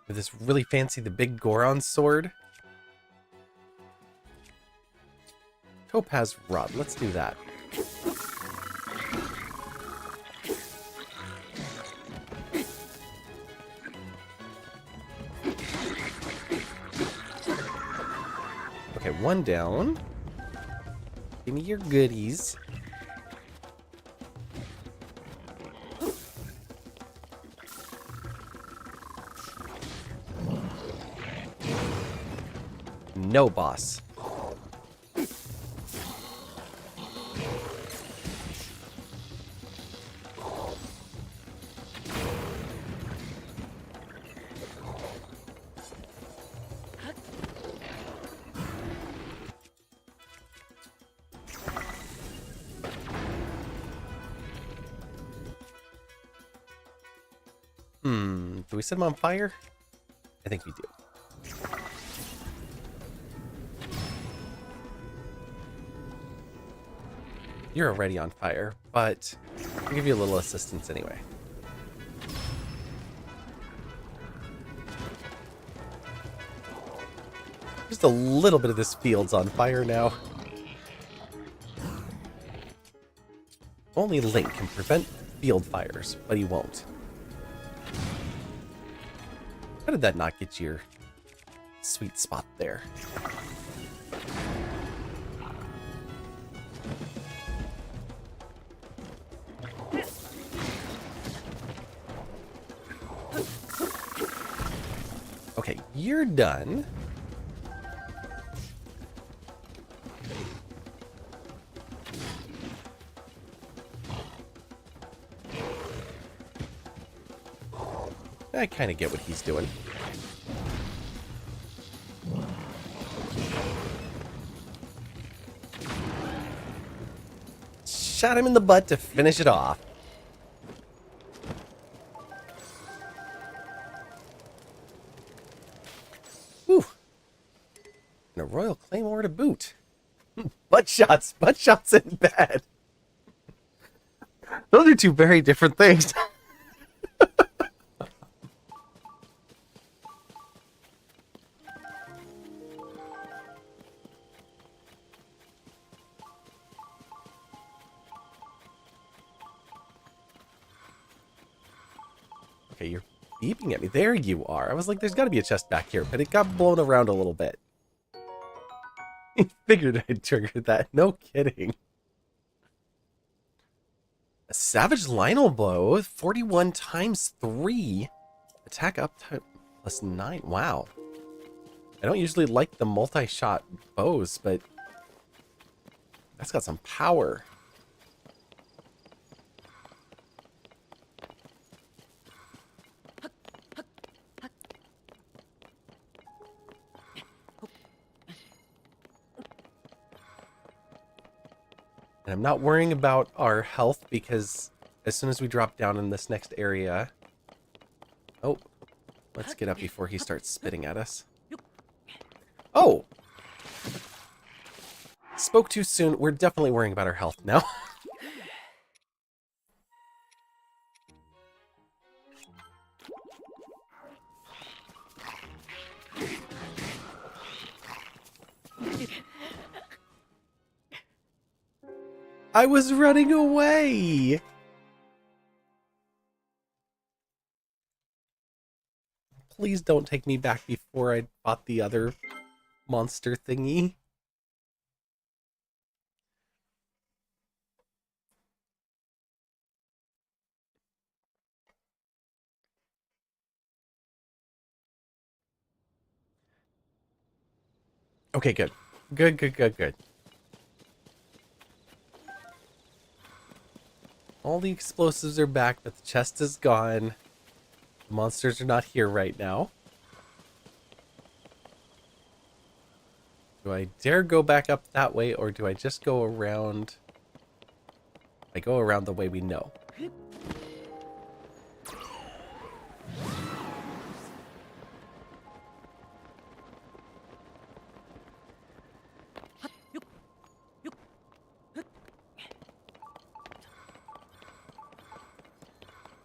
With this really fancy, the big Goron sword. Topaz Rod, let's do that. Okay, one down. Give me your goodies. No, boss. Do we set him on fire? I think we do. You're already on fire, but I'll give you a little assistance anyway. Just a little bit of this field's on fire now. Only Link can prevent field fires, but he won't. How did that not get your sweet spot there? Okay, you're done. I kind of get what he's doing. Shot him in the butt to finish it off. Royal Claymore to boot. Butt shots in bed. Those are two very different things. Okay, you're beeping at me. There you are. I was like, there's got to be a chest back here, but it got blown around a little bit. I figured I'd trigger that. No kidding. A Savage Lionel Blow, 41 times 3. Attack up to +9. Wow. I don't usually like the multi-shot bows, but that's got some power. And I'm not worrying about our health because as soon as we drop down in this next area... Oh, let's get up before he starts spitting at us. Oh! Spoke too soon. We're definitely worrying about our health now. I was running away! Please don't take me back before I fought the other monster thingy. Okay, good. Good. All the explosives are back, but the chest is gone. The monsters are not here right now. Do I dare go back up that way, or do I just go around? I go around the way we know.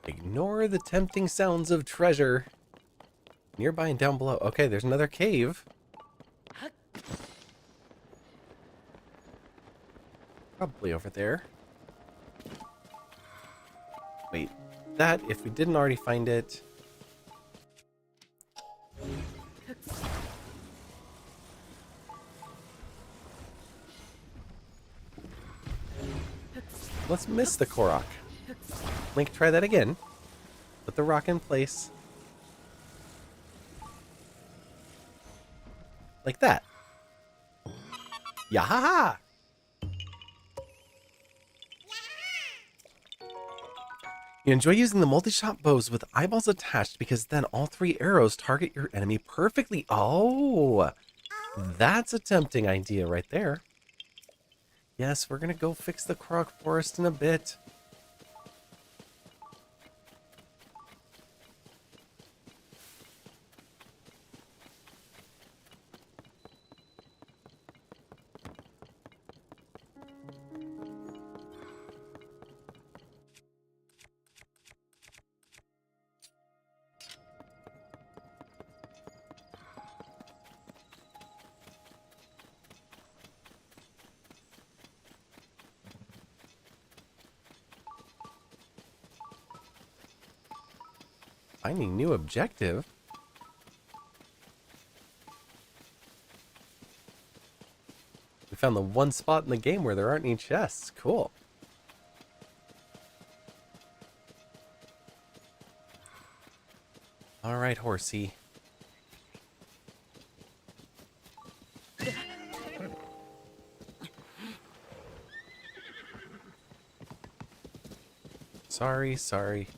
Ignore the tempting sounds of treasure. Nearby and down below. Okay, there's another cave. Probably over there. Wait, that, if we didn't already find it... Let's miss the Korok. Link, try that again. Put the rock in place. Like that. Yahaha! You enjoy using the multi-shot bows with eyeballs attached because then all 3 arrows target your enemy perfectly. Oh! That's a tempting idea right there. Yes, we're gonna go fix the Korok Forest in a bit. Finding new objective. We found the one spot in the game where there aren't any chests. Cool. All right, horsey. Sorry.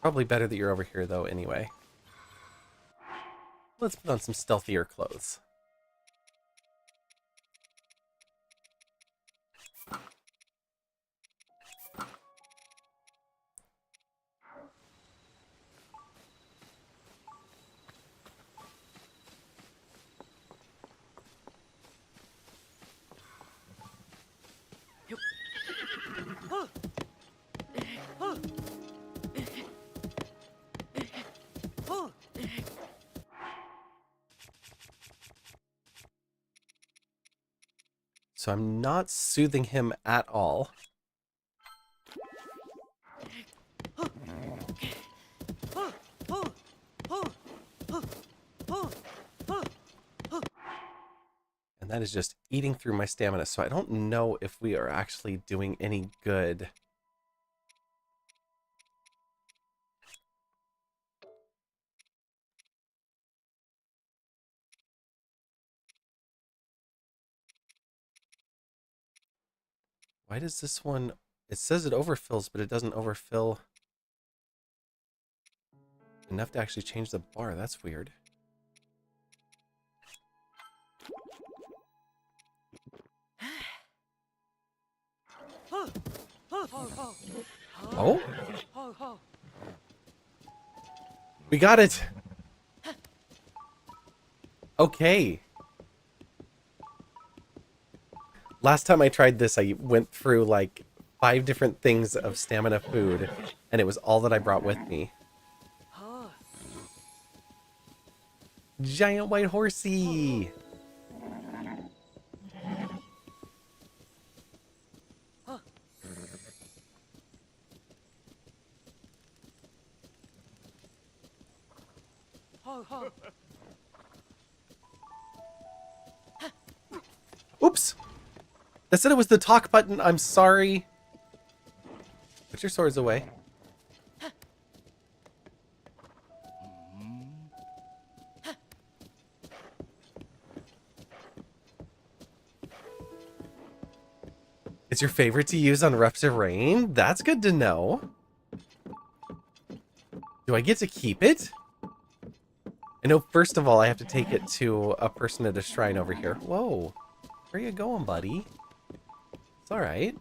Probably better that you're over here, though, anyway. Let's put on some stealthier clothes. So I'm not soothing him at all. And that is just eating through my stamina. So I don't know if we are actually doing any good. Why does this one... It says it overfills, but it doesn't overfill enough to actually change the bar. That's weird. Oh? We got it! Okay. Last time I tried this, I went through like 5 different things of stamina food, and it was all that I brought with me. Giant white horsey! Oops! I said it was the talk button. I'm sorry. Put your swords away. It's your favorite to use on rough terrain? That's good to know. Do I get to keep it? I know, first of all, I have to take it to a person at a shrine over here. Whoa. Where you going, buddy? It's alright.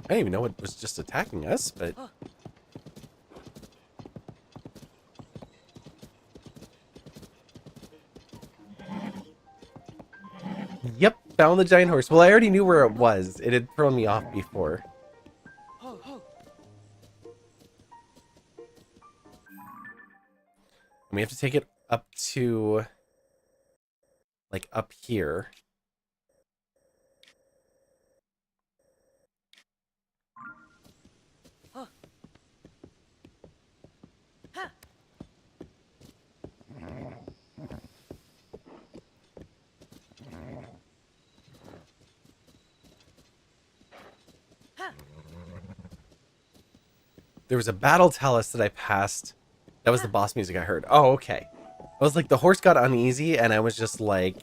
I didn't even know it was just attacking us, but... Yep, found the giant horse. Well, I already knew where it was. It had thrown me off before. And we have to take it up to... like, up here. There was a battle talus that I passed. That was the boss music I heard. Oh, okay. I was like, the horse got uneasy, and I was just like,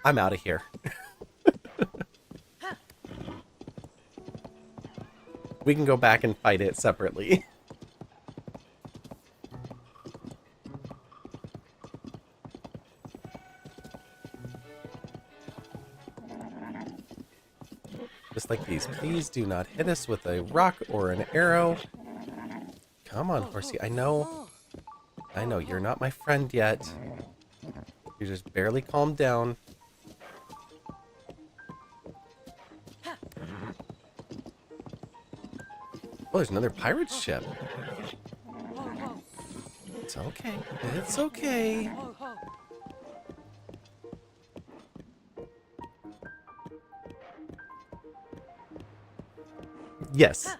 I'm out of here. We can go back and fight it separately. Just like these. Please do not hit us with a rock or an arrow. Come on, horsey. I know, you're not my friend yet. You're just barely calmed down. Oh, there's another pirate ship. It's okay. It's okay. Yes.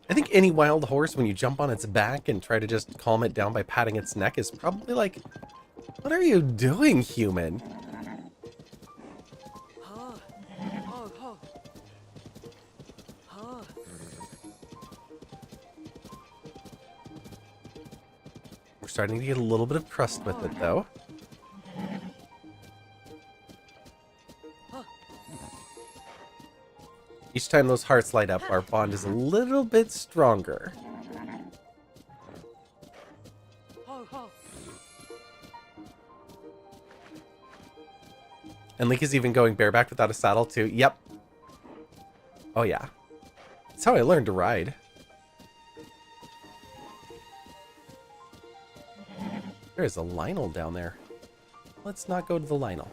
I think any wild horse, when you jump on its back and try to just calm it down by patting its neck, is probably like, what are you doing, human? We're starting to get a little bit of trust with it, though. Each time those hearts light up, our bond is a little bit stronger. And Link is even going bareback without a saddle, too. Yep. Oh, yeah. That's how I learned to ride. There is a Lionel down there. Let's not go to the Lionel.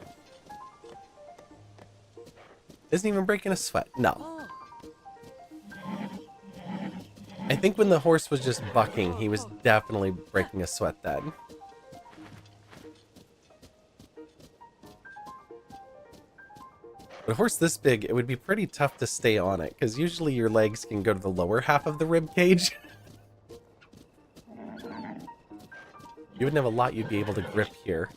Isn't even breaking a sweat. No. think when the horse was just bucking, he was definitely breaking a sweat then. But a horse this big, it would be pretty tough to stay on it, because usually your legs can go to the lower half of the rib cage. You wouldn't have a lot you'd be able to grip here.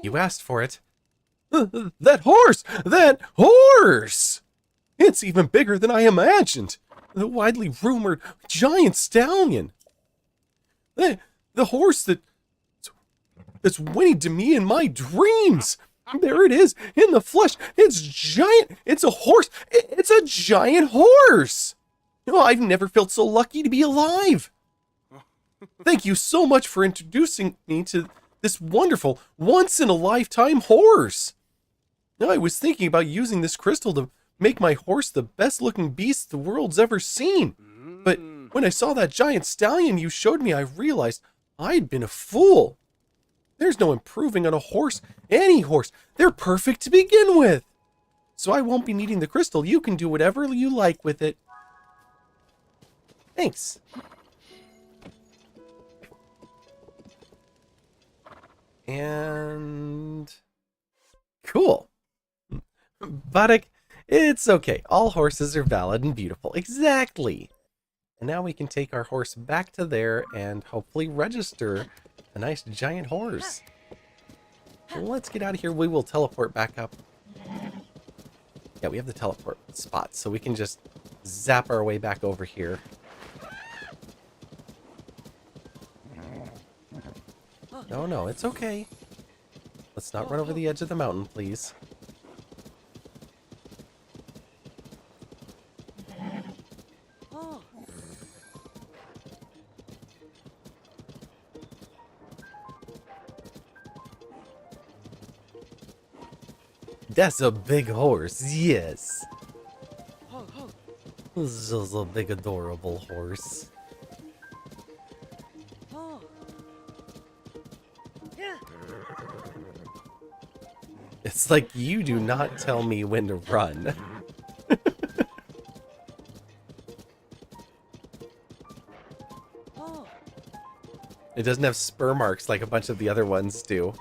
You asked for it. That horse! That horse! It's even bigger than I imagined. The widely rumored giant stallion. The horse that's whinnied to me in my dreams. There it is, in the flesh. It's giant. It's a horse. It's a giant horse. Oh, I've never felt so lucky to be alive. Thank you so much for introducing me to this wonderful, once-in-a-lifetime horse. I was thinking about using this crystal to make my horse the best-looking beast the world's ever seen. But when I saw that giant stallion you showed me, I realized I'd been a fool. There's no improving on a horse, any horse. They're perfect to begin with. So I won't be needing the crystal. You can do whatever you like with it. Thanks. And cool. Buddick, it's okay. All horses are valid and beautiful. Exactly. And now we can take our horse back to there and hopefully register a nice giant horse. Let's get out of here. We will teleport back up. Yeah, we have the teleport spot, so we can just zap our way back over here. No, no, it's okay. Let's not run over the edge of the mountain, please. That's a big horse, yes. This is a big, adorable horse. It's like you do not tell me when to run. It doesn't have spur marks like a bunch of the other ones do.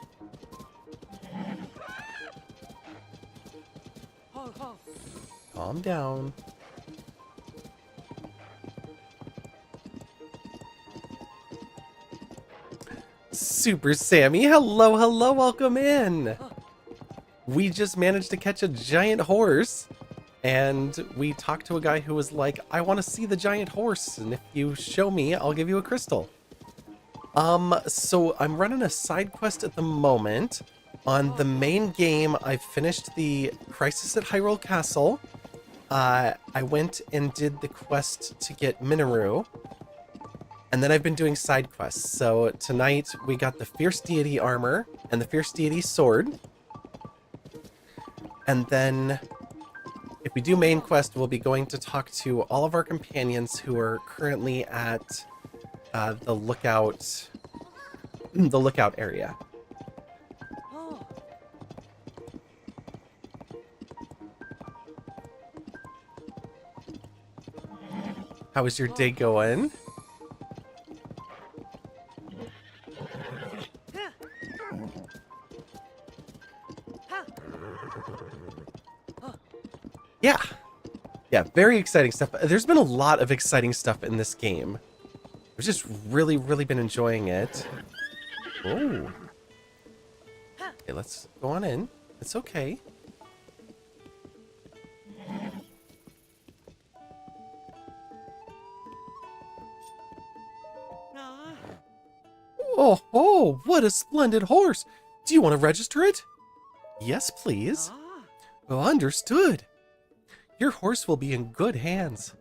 Calm down. Super Sammy, hello, hello, welcome in. We just managed to catch a giant horse, and we talked to a guy who was like, I want to see the giant horse, and if you show me, I'll give you a crystal. So I'm running a side quest at the moment. On the main game, I finished the Crisis at Hyrule Castle. I went and did the quest to get Minoru. And then I've been doing side quests. So tonight we got the Fierce Deity armor and the Fierce Deity sword. And then if we do main quest, we'll be going to talk to all of our companions who are currently at the lookout area. How was your day going? Yeah. Yeah, very exciting stuff. There's been a lot of exciting stuff in this game. I've just really, really been enjoying it. Oh. Okay, let's go on in. It's okay. Oh, what a splendid horse. Do you want to register it? Yes, please. Ah. Oh, understood. Your horse will be in good hands.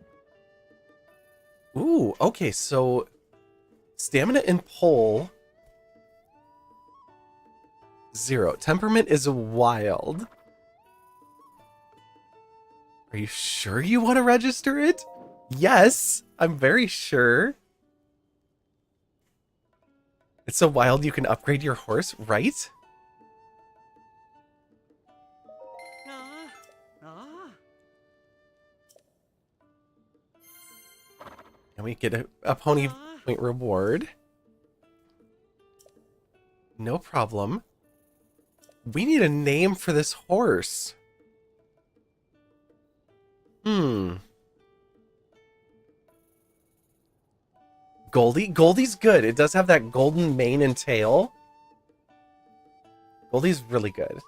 Ooh, okay, so stamina and pull 0. Temperament is wild. Are you sure you want to register it? Yes, I'm very sure. It's so wild you can upgrade your horse, right? Ah. Ah. And we get a pony point reward. No problem. We need a name for this horse. Goldie? Goldie's good. It does have that golden mane and tail. Goldie's really good.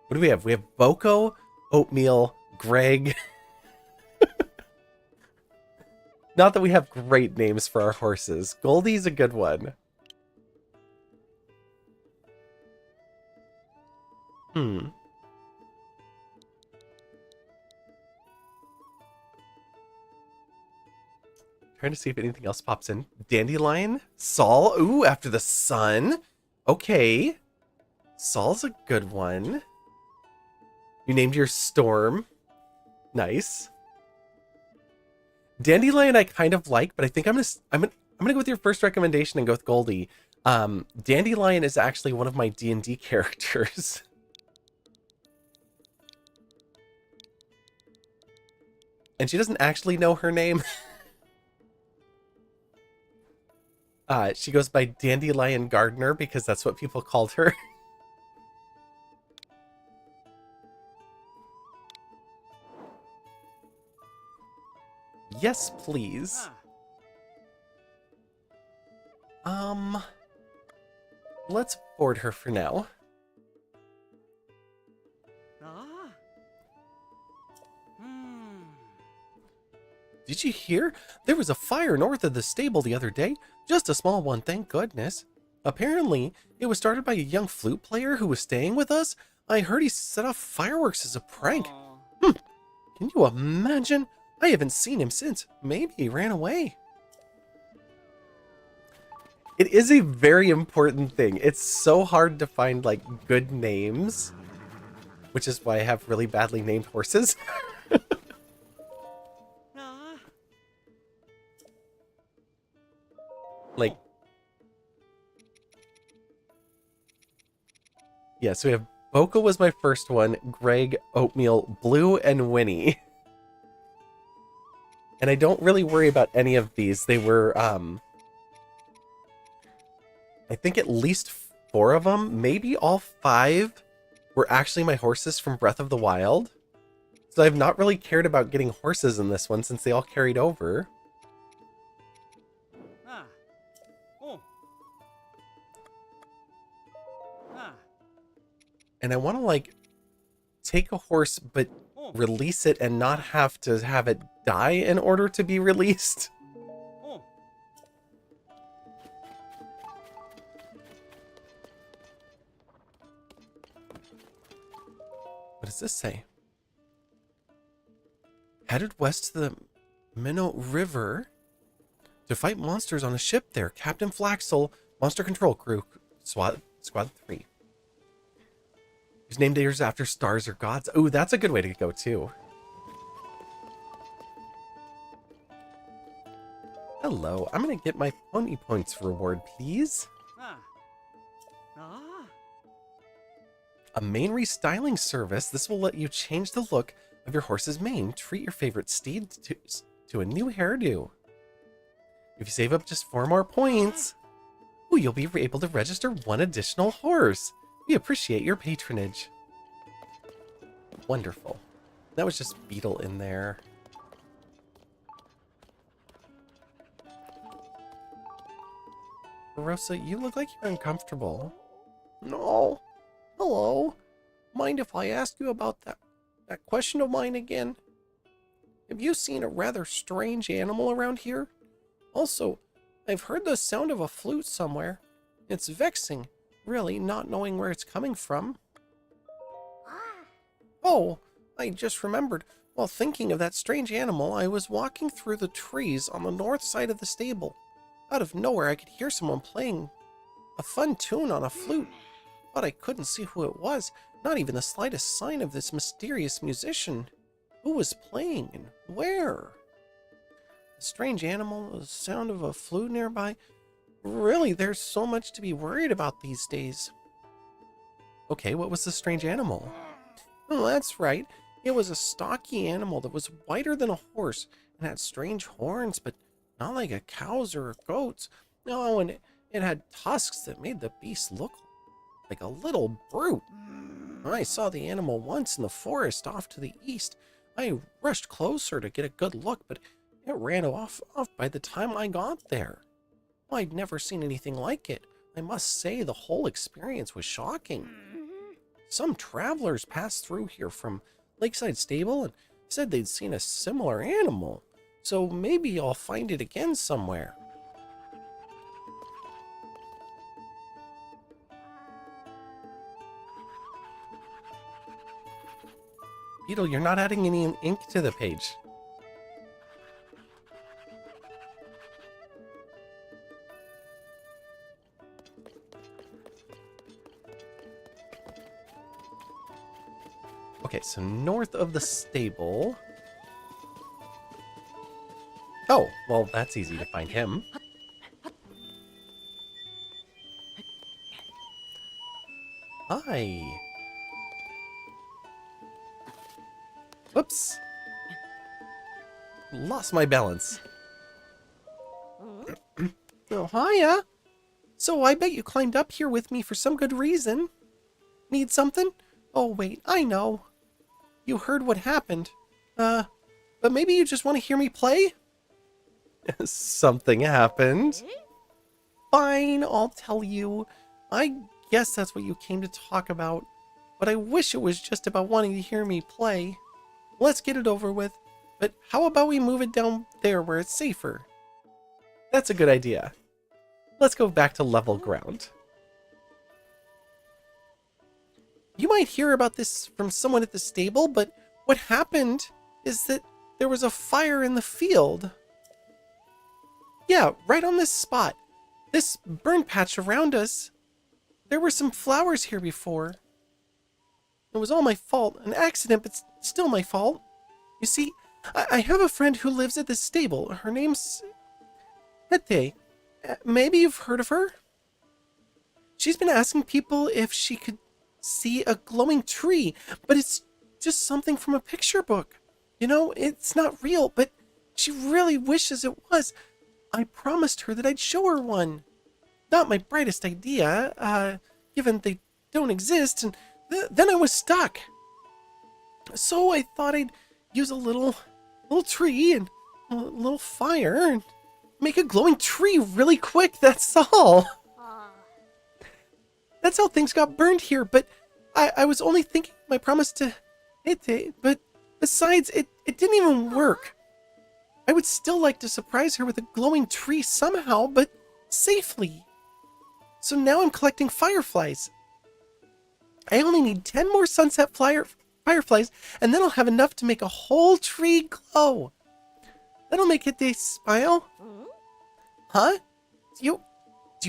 What do we have? We have Boko, Oatmeal, Greg. Not that we have great names for our horses. Goldie's a good one. Trying to see if anything else pops in. Dandelion? Saul? Ooh, after the sun. Okay. Saul's a good one. You named your Storm. Nice. Dandelion I kind of like, but I think I'm gonna go with your first recommendation and go with Goldie. Dandelion is actually one of my D&D characters. And she doesn't actually know her name. She goes by Dandelion Gardner because that's what people called her. Yes, please. Let's board her for now. Ah. Hmm. Did you hear? There was a fire north of the stable the other day. Just a small one, thank goodness. Apparently, it was started by a young flute player who was staying with us. I heard he set off fireworks as a prank. Aw. Can you imagine? I haven't seen him since. Maybe he ran away. It is a very important thing. It's so hard to find, like, good names. Which is why I have really badly named horses. Ah. Like... Yeah, so we have Boca was my first one, Greg, Oatmeal, Blue, and Winnie. And I don't really worry about any of these. They were, I think at least 4 of them, maybe all 5, were actually my horses from Breath of the Wild. So I've not really cared about getting horses in this one since they all carried over. Ah. Oh. Ah. And I want to, like, take a horse, but Oh. release it and not have to have it die in order to be released. Oh. What does this say? Headed west to the Minnow River to fight monsters on a ship there. Captain Flaxel, Monster Control Crew, Squad 3. Whose name dares after stars or gods. Oh, that's a good way to go too. Hello, I'm gonna get my pony points reward, please. Ah. Ah. A mane restyling service. This will let you change the look of your horse's mane. Treat your favorite steed to a new hairdo. If you save up just 4 more points, ooh, you'll be able to register 1 additional horse. We appreciate your patronage. Wonderful. That was just Beetle in there. Rosa, you look like you're uncomfortable. No. Hello. Mind if I ask you about that question of mine again? Have you seen a rather strange animal around here? Also, I've heard the sound of a flute somewhere. It's vexing, really, not knowing where it's coming from. Oh, I just remembered. While thinking of that strange animal, I was walking through the trees on the north side of the stable. Out of nowhere, I could hear someone playing a fun tune on a flute, but I couldn't see who it was, not even the slightest sign of this mysterious musician. Who was playing and where? A strange animal, the sound of a flute nearby. Really, there's so much to be worried about these days. Okay, what was the strange animal? Oh, that's right. It was a stocky animal that was whiter than a horse and had strange horns, but not like a cow's or a goat's. No, and it had tusks that made the beast look like a little brute. I saw the animal once in the forest off to the east. I rushed closer to get a good look, but it ran off by the time I got there. I'd never seen anything like it. I must say the whole experience was shocking. Some travelers passed through here from Lakeside Stable and said they'd seen a similar animal, so maybe I'll find it again somewhere. Beetle, you're not adding any ink to the page. Okay, so north of the stable. Oh, well, that's easy to find him. Hi. Whoops. Lost my balance. Oh, hiya. So I bet you climbed up here with me for some good reason. Need something? Oh, wait, I know. You heard what happened. But maybe you just want to hear me play? Something happened. Fine, I'll tell you. I guess that's what you came to talk about. But I wish it was just about wanting to hear me play. Let's get it over with. But how about we move it down there where it's safer? That's a good idea. Let's go back to level ground. You might hear about this from someone at the stable, but what happened is that there was a fire in the field. Yeah, right on this spot. This burn patch around us. There were some flowers here before. It was all my fault. An accident, but still my fault. You see, I have a friend who lives at this stable. Her name's Hete. Maybe you've heard of her? She's been asking people if she could see a glowing tree, but it's just something from a picture book. You know, it's not real, but she really wishes it was. I promised her that I'd show her one. Not my brightest idea, given they don't exist, and then I was stuck. So I thought I'd use a little tree and a little fire and make a glowing tree really quick, that's all. That's how things got burned here, but I was only thinking my promise to Hete, but besides, it didn't even work. I would still like to surprise her with a glowing tree somehow, but safely. So now I'm collecting fireflies. I only need 10 more sunset fireflies, and then I'll have enough to make a whole tree glow. That'll make Hete smile. Huh? Do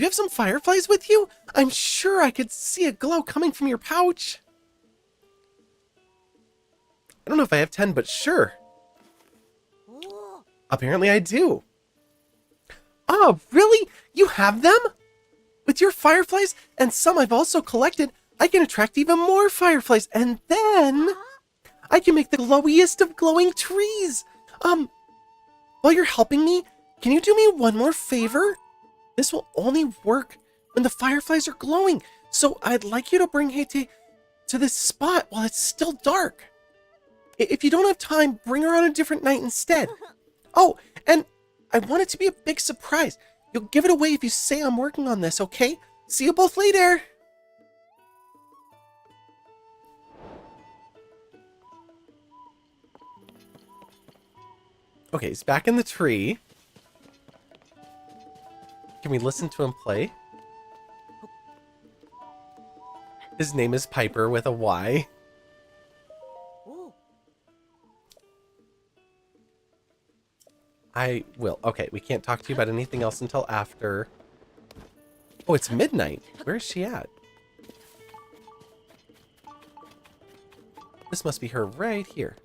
you have some fireflies with you? I'm sure I could see a glow coming from your pouch. I don't know if I have 10, but sure. Apparently I do. Oh, really? You have them? With your fireflies and some I've also collected, I can attract even more fireflies, and then I can make the glowiest of glowing trees. While you're helping me, can you do me one more favor? This will only work when the fireflies are glowing, so I'd like you to bring Hete to this spot while it's still dark. If you don't have time, bring her on a different night instead. Oh, and I want it to be a big surprise. You'll give it away if you say I'm working on this, okay? See you both later. Okay, he's back in the tree. we listen to him play? His name is Piper with a Y. Oh. I will. Okay, we can't talk to you about anything else until after. Oh, it's midnight. Where is she at? This must be her right here.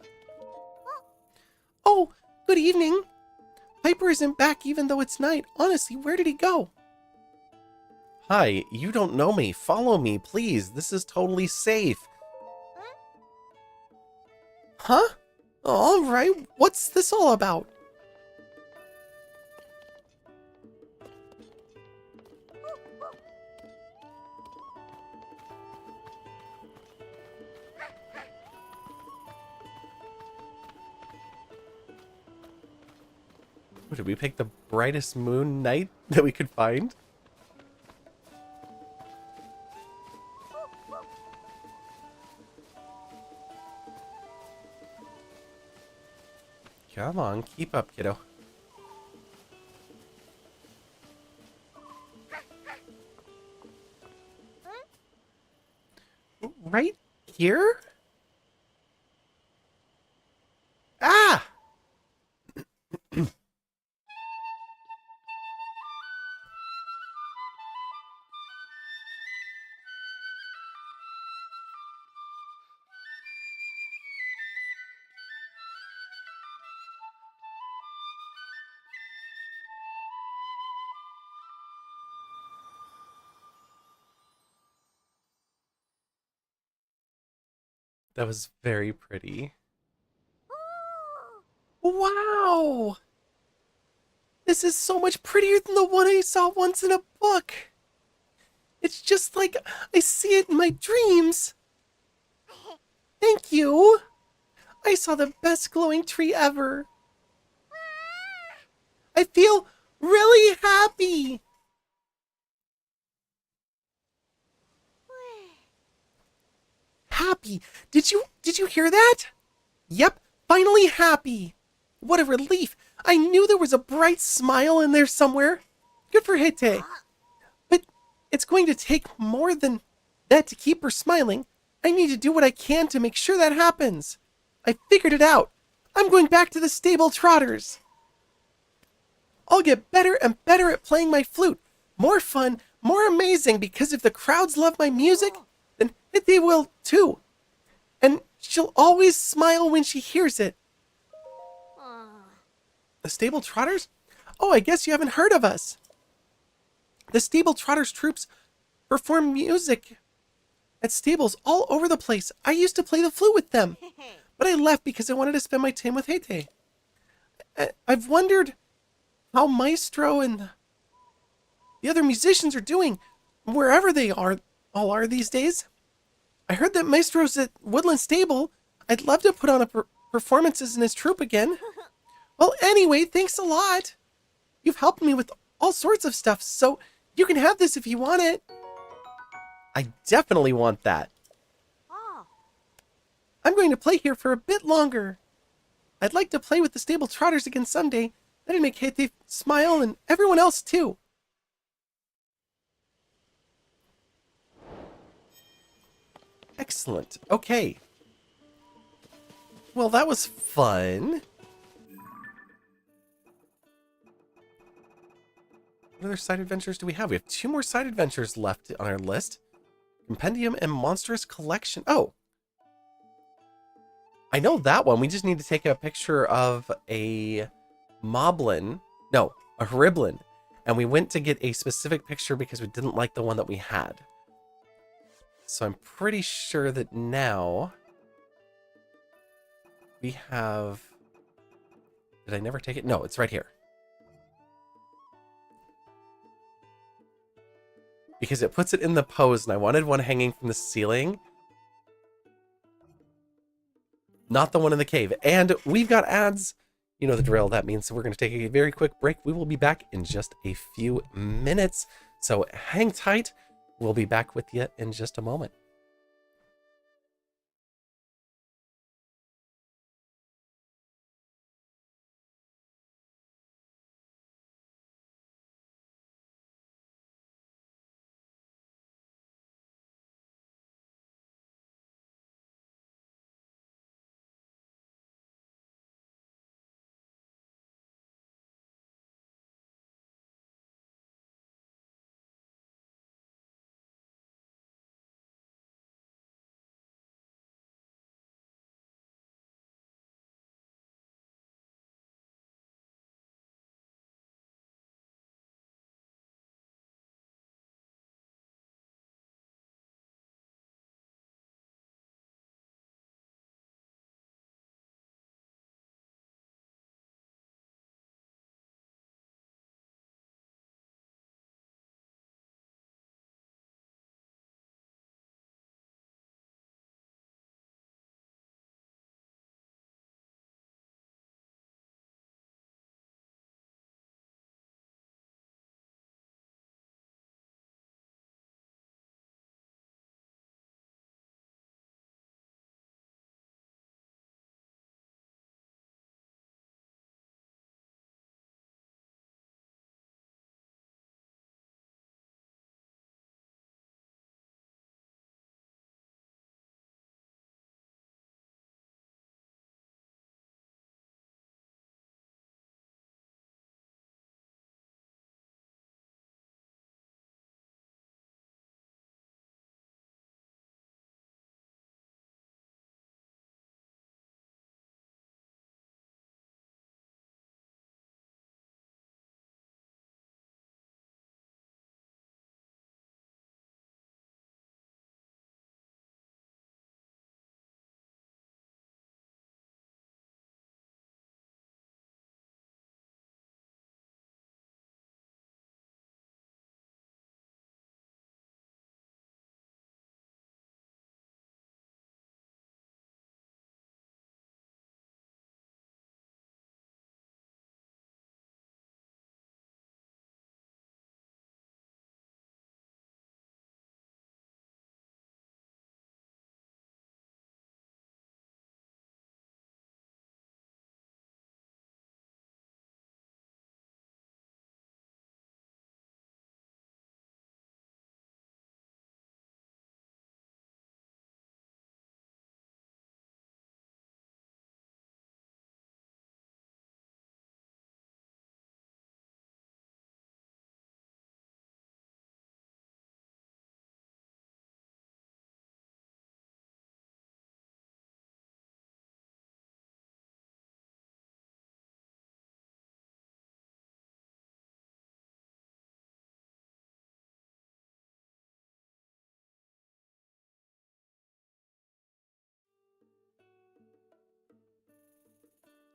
Oh, good evening. Piper isn't back even though it's night. Honestly, where did he go? Hi, you don't know me. Follow me, please. This is totally safe. Huh? All right. What's this all about? Did we pick the brightest moon night that we could find? Come on, keep up, kiddo. Right here? Ah! That was very pretty. Wow! This is so much prettier than the one I saw once in a book. It's just like I see it in my dreams. Thank you. I saw the best glowing tree ever. I feel really happy. Happy. Did you hear that? Yep, finally happy. What a relief. I knew there was a bright smile in there somewhere. Good for Hite. But it's going to take more than that to keep her smiling. I need to do what I can to make sure that happens. I figured it out. I'm going back to the stable trotters. I'll get better and better at playing my flute. More fun, more amazing, because if the crowds love my music, then they will too. And she'll always smile when she hears it. The stable trotters? Oh, I guess you haven't heard of us. The stable trotters troops perform music at stables all over the place. I used to play the flute with them, but I left because I wanted to spend my time with Hete. I've wondered how Maestro and the other musicians are doing, wherever they all are these days. I heard that Maestro's at Woodland Stable. I'd love to put on a performances in his troupe again. Well, anyway, thanks a lot. You've helped me with all sorts of stuff, so you can have this if you want it. I definitely want that. I'm going to play here for a bit longer. I'd like to play with the stable trotters again someday. That'd make Hete smile and everyone else too. Excellent. Okay. Well, that was fun. What other side adventures do we have? We have 2 more side adventures left on our list. Compendium and Monstrous Collection. Oh. I know that one. We just need to take a picture of a moblin. No, a hryblin. And we went to get a specific picture because we didn't like the one that we had. So I'm pretty sure that now we have... Did I never take it? No, it's right here. Because it puts it in the pose, and I wanted one hanging from the ceiling. Not the one in the cave. And we've got ads. You know the drill. That means we're going to take a very quick break. We will be back in just a few minutes. So hang tight. We'll be back with you in just a moment.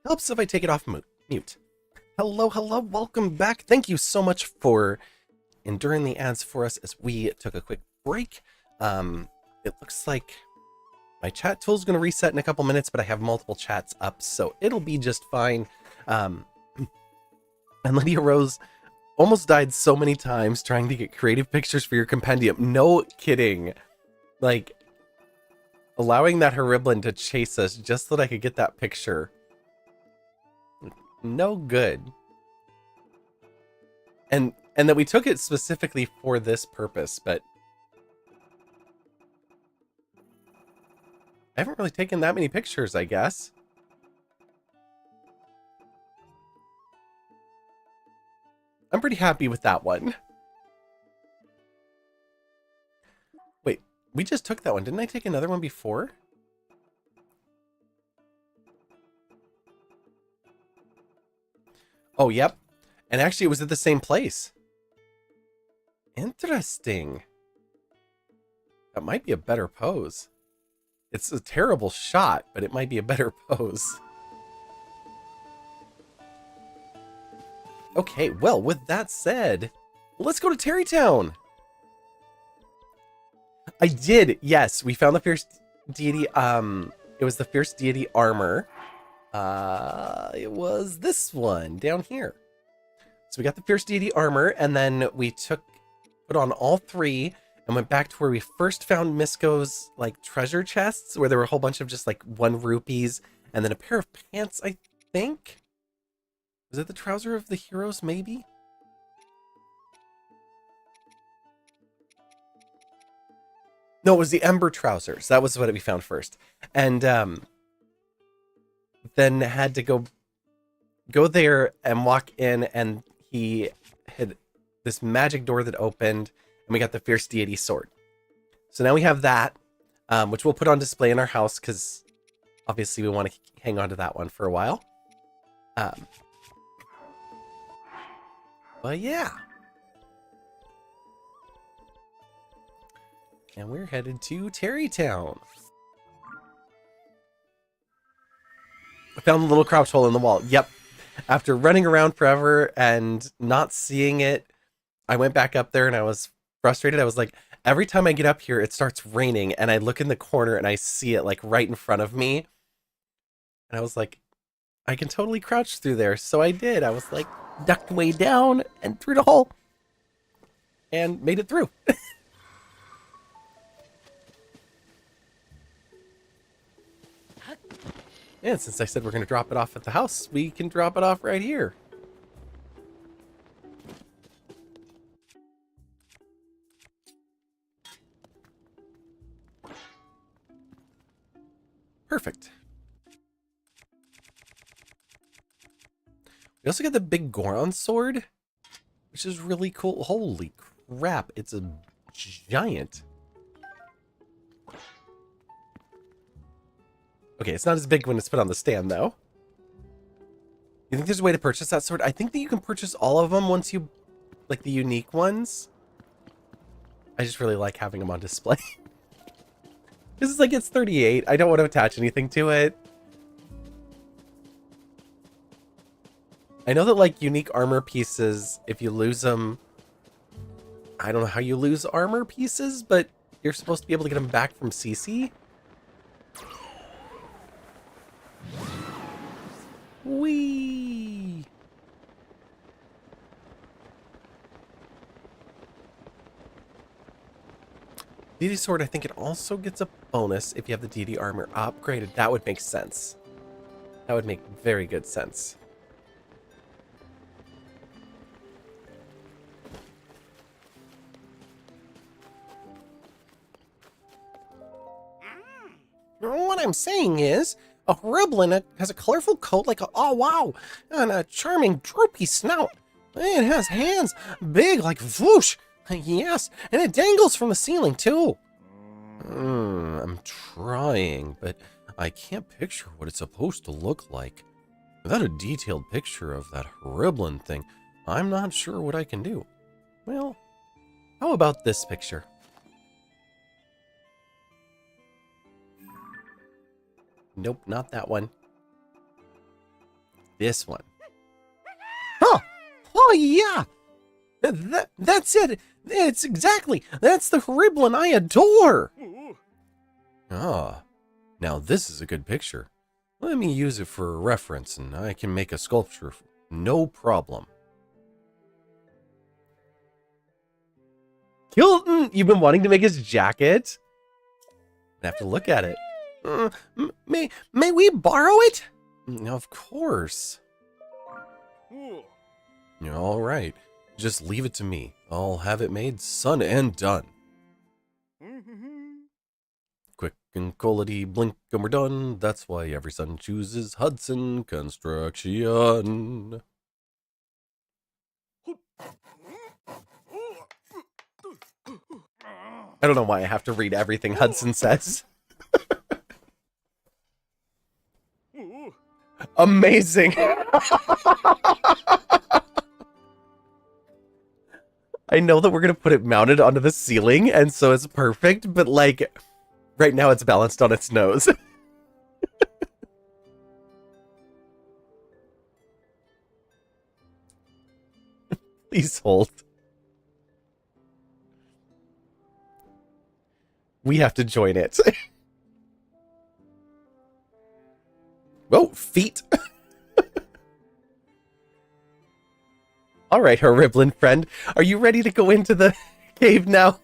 Helps if I take it off mute. Hello, hello, welcome back. Thank you so much for enduring the ads for us as we took a quick break. It looks like my chat tool is going to reset in a couple minutes, but I have multiple chats up, so it'll be just fine. And Lydia Rose almost died so many times trying to get creative pictures for your compendium. No kidding. Like, allowing that Heriblin to chase us just so that I could get that picture. No good. And that we took it specifically for this purpose, but I haven't really taken that many pictures, I guess. I'm pretty happy with that one. Wait, we just took that one. Didn't I take another one before? Oh, yep. And actually, it was at the same place. Interesting. That might be a better pose. It's a terrible shot, but it might be a better pose. Okay, well, with that said, let's go to Terrytown. I did, yes. We found the Fierce Deity. It was the Fierce Deity armor. It was this one down here. So we got the Fierce Deity armor, and then we put on all three and went back to where we first found Misko's like treasure chests, where there were a whole bunch of just like 1 rupees and then a pair of pants, I think. Was it the trouser of the heroes, maybe? No, it was the Ember trousers. That was what we found first. And then had to go there and walk in, and he had this magic door that opened, and we got the Fierce Deity sword. So now we have that, which we'll put on display in our house, because obviously we want to hang on to that one for a while. But yeah. And we're headed to Terrytown. I found the little crouch hole in the wall. Yep. After running around forever and not seeing it, I went back up there and I was frustrated. I was like, every time I get up here, it starts raining, and I look in the corner and I see it like right in front of me. And I was like, I can totally crouch through there. So I did. I was like, ducked way down and through the hole and made it through. And since I said we're going to drop it off at the house, we can drop it off right here. Perfect. We also got the big Goron sword, which is really cool. Holy crap, it's a giant. Okay, it's not as big when it's put on the stand, though. You think there's a way to purchase that sword? I think that you can purchase all of them once you, like, the unique ones. I just really like having them on display. This is like, it's 38. I don't want to attach anything to it. I know that, like, unique armor pieces, if you lose them... I don't know how you lose armor pieces, but you're supposed to be able to get them back from CC. Whee! Deity sword, I think it also gets a bonus if you have the Deity armor upgraded. That would make sense. That would make very good sense. What I'm saying is, a Heriblin has a colorful coat like a, oh wow, and a charming droopy snout. It has hands big like whoosh. Yes, and it dangles from the ceiling too. I'm trying, but I can't picture what it's supposed to look like. Without a detailed picture of that Heriblin thing, I'm not sure what I can do. Well, how about this picture? Nope, not that one. This one. Oh, oh yeah. That's it. It's exactly. That's the Hryblin I adore. Ah, now this is a good picture. Let me use it for a reference and I can make a sculpture. No problem. Kilton, you've been wanting to make his jacket? I have to look at it. May we borrow it? Of course. All right. Just leave it to me. I'll have it made, son, and done. Quick and quality, blink and we're done. That's why every son chooses Hudson Construction. I don't know why I have to read everything Hudson says. Amazing. I know that we're going to put it mounted onto the ceiling, and so it's perfect, but like, right now it's balanced on its nose. Please hold. We have to join it. Oh, feet. All right, Hryblin friend. Are you ready to go into the cave now?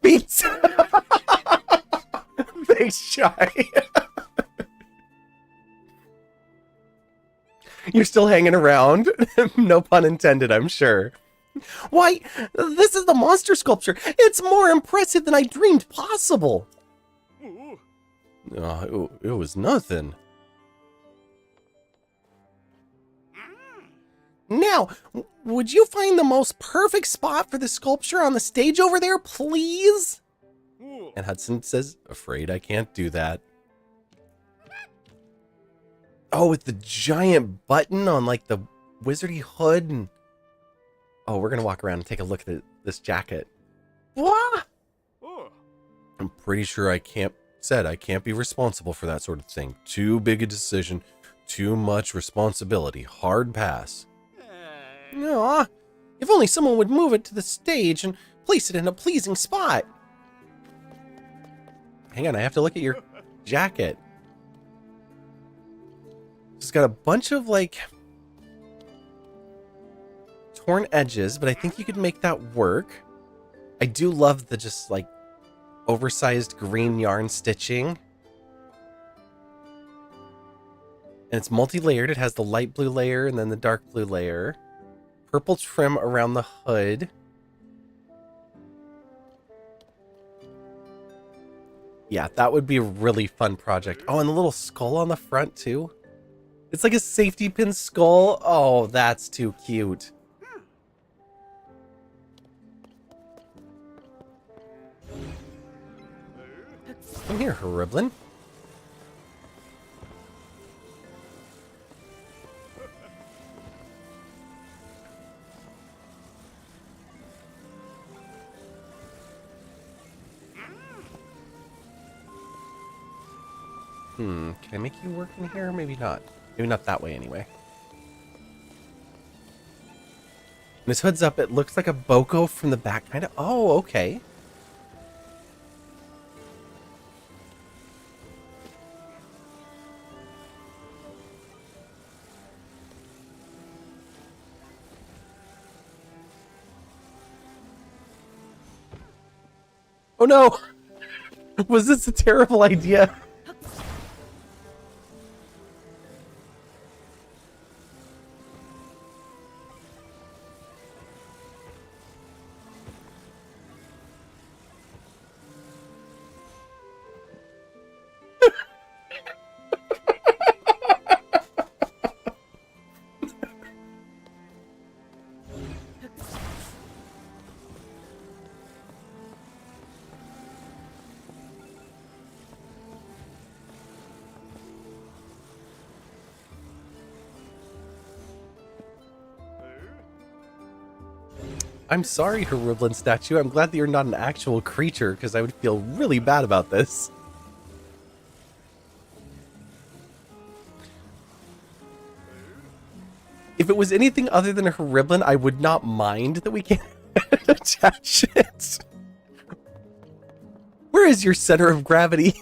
Feet. Thanks, Shy. You're still hanging around? No pun intended, I'm sure. Why, this is the monster sculpture. It's more impressive than I dreamed possible. It was nothing. Now, would you find the most perfect spot for the sculpture on the stage over there, please? And Hudson says, afraid I can't do that. Oh, with the giant button on like the wizardy hood. And oh, we're going to walk around and take a look at this jacket. What? I'm pretty sure I can't be responsible for that sort of thing. Too big a decision. Too much responsibility. Hard pass. Aw, if only someone would move it to the stage and place it in a pleasing spot. Hang on, I have to look at your jacket. It's got a bunch of like torn edges, but I think you could make that work. I do love the just like oversized green yarn stitching. And it's multi-layered. It has the light blue layer and then the dark blue layer. Purple trim around the hood. Yeah, that would be a really fun project. Oh, and the little skull on the front too. It's like a safety pin skull. Oh, that's too cute. Come here, Hryblin. Can I make you work in here? Maybe not. Maybe not that way anyway. And his hood's up. It looks like a boko from the back, kind of. Oh, okay. Oh no! Was this a terrible idea? I'm sorry, Hryblin statue. I'm glad that you're not an actual creature, because I would feel really bad about this. If it was anything other than a Hariblin, I would not mind that we can't attach it. Where is your center of gravity?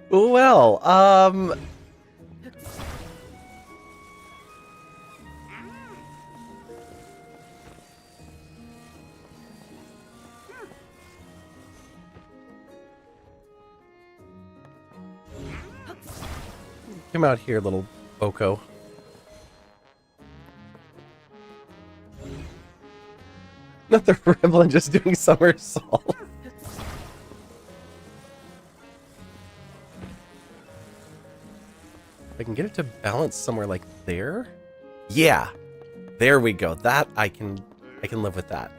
Well, come out here, little Boko. Not the Rimblin just doing somersault. I can get it to balance somewhere like there. Yeah, there we go. That I can live with that.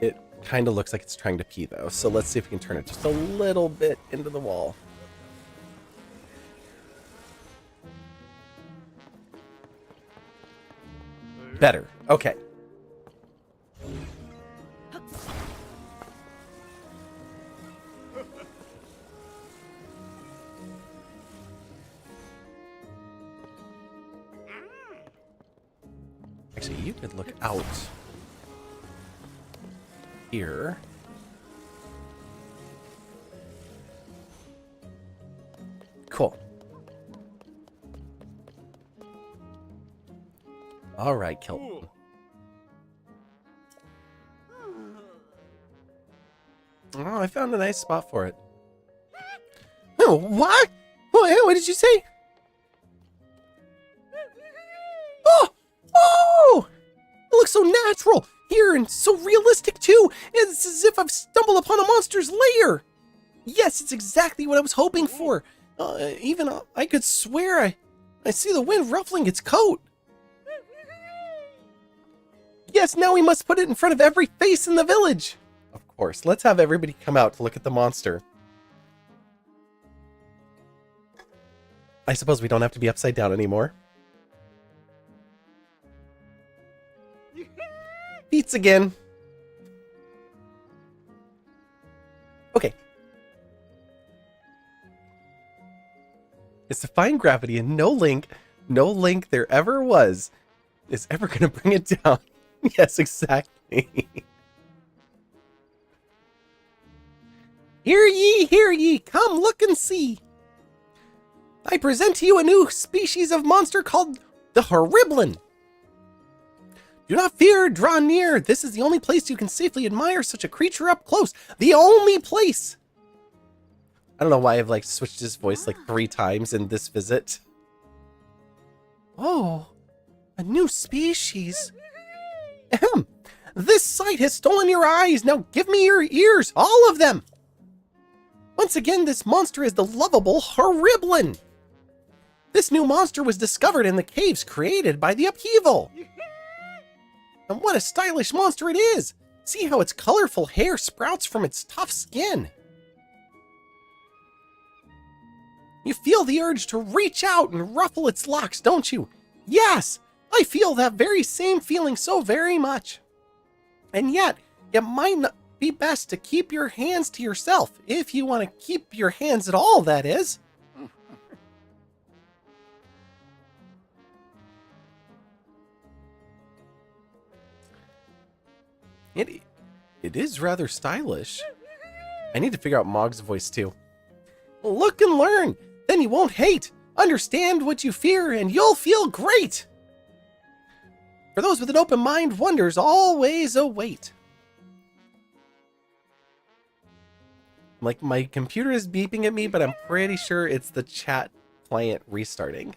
It kind of looks like it's trying to pee though, so let's see if we can turn it just a little bit into the wall. Better. Okay. Actually, you could look out here. Cool. All right, Kelton. Oh, I found a nice spot for it. Oh, what? What did you say? Oh! It looks so natural here and so realistic too. It's as if I've stumbled upon a monster's lair. Yes, it's exactly what I was hoping for. Even I could swear I see the wind ruffling its coat. Yes, now we must put it in front of every face in the village. Of course, let's have everybody come out to look at the monster. I suppose we don't have to be upside down anymore. Beats again. Okay. It's defying gravity and no link there ever was is ever going to bring it down. Yes, exactly. Hear ye, come look and see. I present to you a new species of monster called the Hariblin. Do not fear, draw near. This is the only place you can safely admire such a creature up close. The only place. I don't know why I've switched his voice 3 times in this visit. Oh, a new species. Ahem. This sight has stolen your eyes. Now give me your ears, all of them. Once again, this monster is the lovable Hariblin. This new monster was discovered in the caves created by the upheaval. And what a stylish monster it is! See how its colorful hair sprouts from its tough skin. You feel the urge to reach out and ruffle its locks, don't you? Yes, I feel that very same feeling so very much. And yet, it might not be best to keep your hands to yourself, if you want to keep your hands at all, that is. It is rather stylish. I need to figure out Mog's voice too. Look and learn, then you won't hate. Understand what you fear and you'll feel great. For those with an open mind, wonders always await. My computer is beeping at me, but I'm pretty sure it's the chat client restarting.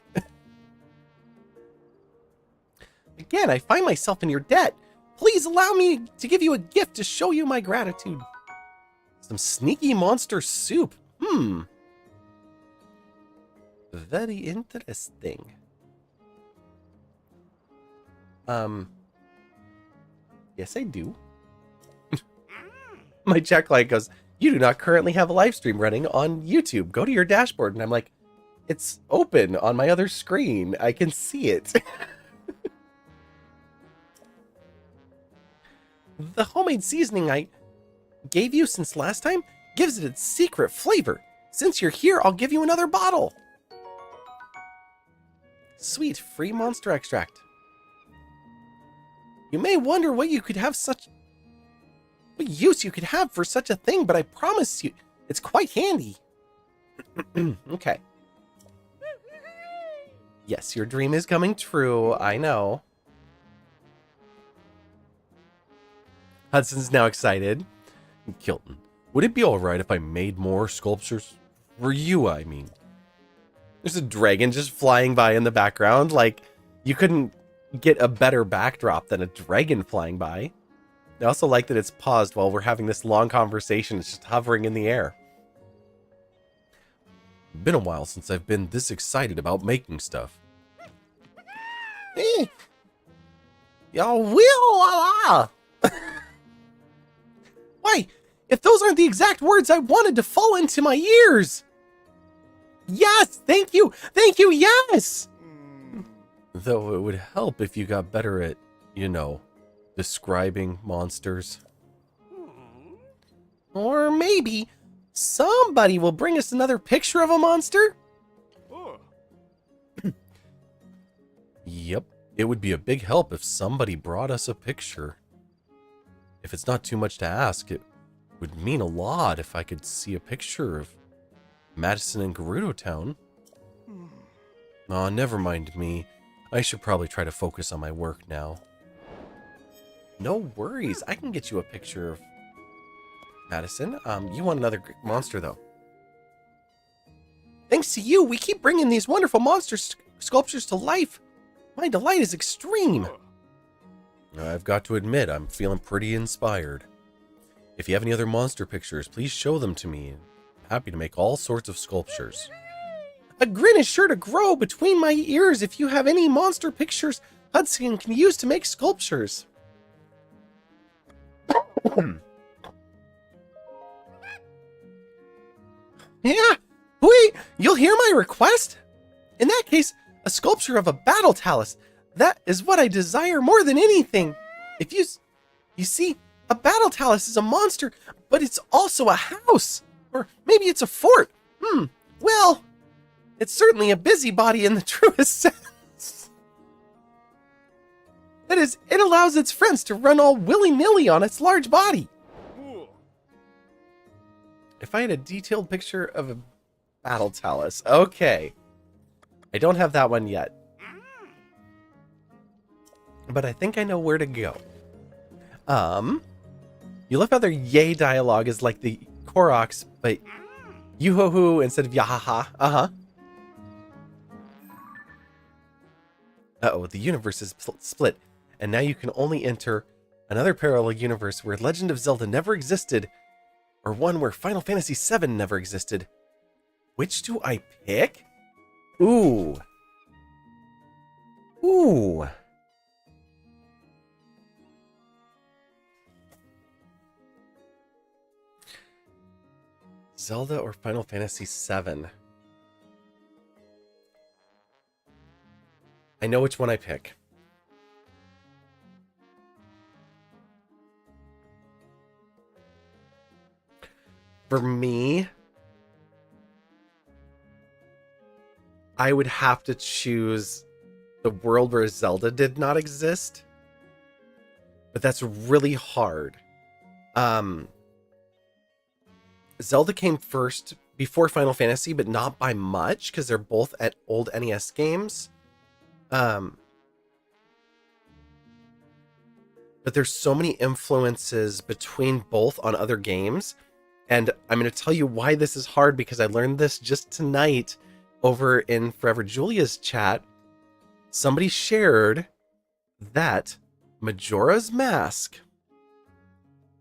Again, I find myself in your debt. Please allow me to give you a gift to show you my gratitude. Some sneaky monster soup. Very interesting. Yes, I do. My chat client goes, you do not currently have a live stream running on YouTube. Go to your dashboard. And I'm like, It's open on my other screen. I can see it. The homemade seasoning I gave you since last time gives it its secret flavor. Since you're here, I'll give you another bottle. Sweet, free monster extract. You may wonder what use you could have for such a thing, but I promise you, it's quite handy. Okay. Yes, your dream is coming true. I know. Hudson's now excited. Kilton, would it be alright if I made more sculptures? For you, I mean. There's a dragon just flying by in the background. Like, you couldn't get a better backdrop than a dragon flying by. I also like that it's paused while we're having this long conversation. It's just hovering in the air. Been a while since I've been this excited about making stuff. Y'all will. Why, if those aren't the exact words I wanted to fall into my ears. Yes, thank you, yes. Though it would help if you got better at, describing monsters. Or maybe somebody will bring us another picture of a monster. Yep, it would be a big help if somebody brought us a picture. If it's not too much to ask, it would mean a lot if I could see a picture of Madison and Gerudo Town. Aw, never mind me. I should probably try to focus on my work now. No worries, I can get you a picture of Madison. You want another monster, though. Thanks to you, we keep bringing these wonderful monster sculptures to life. My delight is extreme. I've got to admit, I'm feeling pretty inspired. If you have any other monster pictures, please show them to me. I'm happy to make all sorts of sculptures. A grin is sure to grow between my ears if you have any monster pictures Hudson can use to make sculptures. Yeah, wait, you'll hear my request? In that case, a sculpture of a battle talus. That is what I desire more than anything. If you see, a battle talus is a monster, but it's also a house. Or maybe it's a fort. Well, it's certainly a busybody in the truest sense. That is, it allows its friends to run all willy-nilly on its large body. If I had a detailed picture of a battle talus. Okay. I don't have that one yet. But I think I know where to go. You left out their yay dialogue is like the Koroks, but you-ho-ho instead of yahaha. Uh-oh, the universe is split, and now you can only enter another parallel universe where Legend of Zelda never existed, or one where Final Fantasy VII never existed. Which do I pick? Ooh. Zelda or Final Fantasy VII? I know which one I pick. For me, I would have to choose the world where Zelda did not exist. But that's really hard. Zelda came first before Final Fantasy, but not by much, because they're both at old NES games. But there's so many influences between both on other games. And I'm going to tell you why this is hard, because I learned this just tonight over in Forever Julia's chat. Somebody shared that Majora's Mask,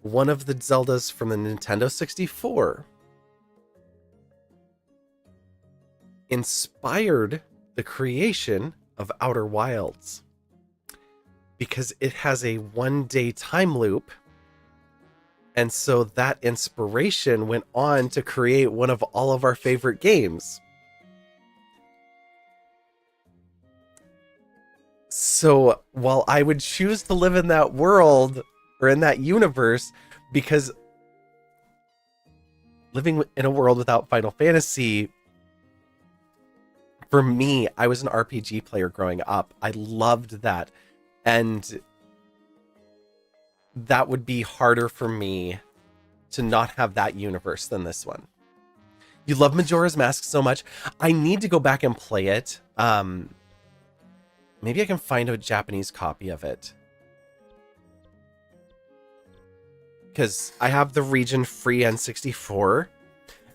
one of the Zeldas from the Nintendo 64, inspired the creation of Outer Wilds because it has a one-day time loop. And so that inspiration went on to create one of all of our favorite games. So while I would choose to live in that world or in that universe, because living in a world without Final Fantasy, for me, I was an RPG player growing up. I loved that. And that would be harder for me to not have that universe than this one. You love Majora's Mask so much. I need to go back and play it. Maybe I can find a Japanese copy of it. Because I have the region free N64.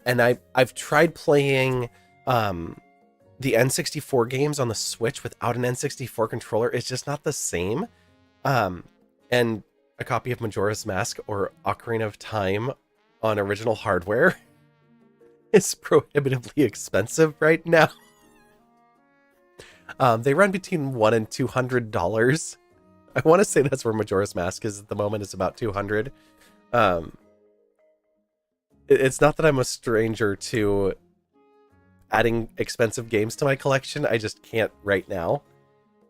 And I've tried playing the N64 games on the Switch without an N64 controller. It's just not the same. And a copy of Majora's Mask or Ocarina of Time on original hardware is prohibitively expensive right now. They run between $100 and $200. I want to say that's where Majora's Mask is at the moment. It's about $200. It's not that I'm a stranger to adding expensive games to my collection. I just can't right now.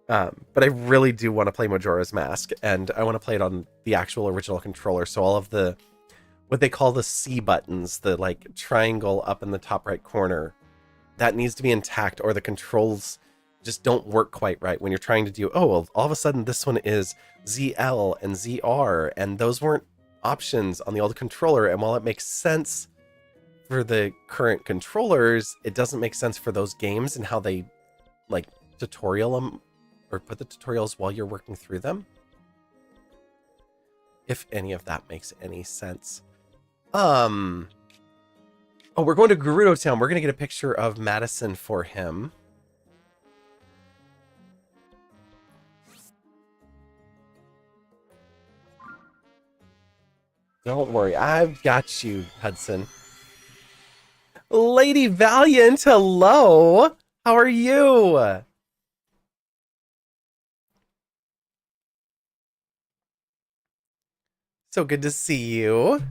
But I really do want to play Majora's Mask, and I want to play it on the actual original controller. So all of the, what they call the C buttons, the like triangle up in the top right corner, that needs to be intact, or the controls just don't work quite right when you're trying to do, oh, well, all of a sudden this one is ZL and ZR, and those weren't options on the old controller. And while it makes sense for the current controllers, it doesn't make sense for those games and how they like tutorial them or put the tutorials while you're working through them. If any of that makes any sense. Oh, we're going to Gerudo Town. We're going to get a picture of Madison for him. Don't worry, I've got you, Hudson. Lady Valiant, hello! How are you? So good to see you.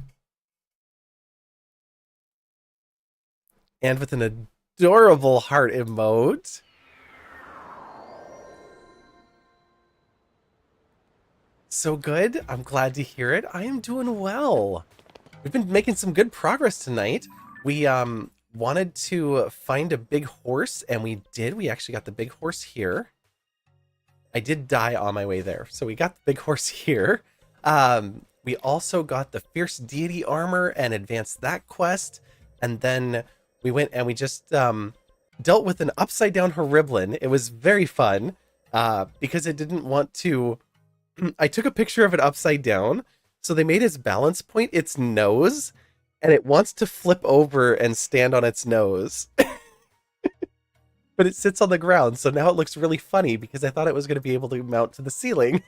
And with an adorable heart emote. So good. I'm glad to hear it. I am doing well. We've been making some good progress tonight. We wanted to find a big horse, and we did. We actually got the big horse here. I did die on my way there, so we got the big horse here. We also got the fierce deity armor and advanced that quest, and then we went and we just dealt with an upside down Horiblin. It was very fun because it didn't want to. I took a picture of it upside down, so they made its balance point its nose, and it wants to flip over and stand on its nose. But it sits on the ground, so now it looks really funny because I thought it was going to be able to mount to the ceiling.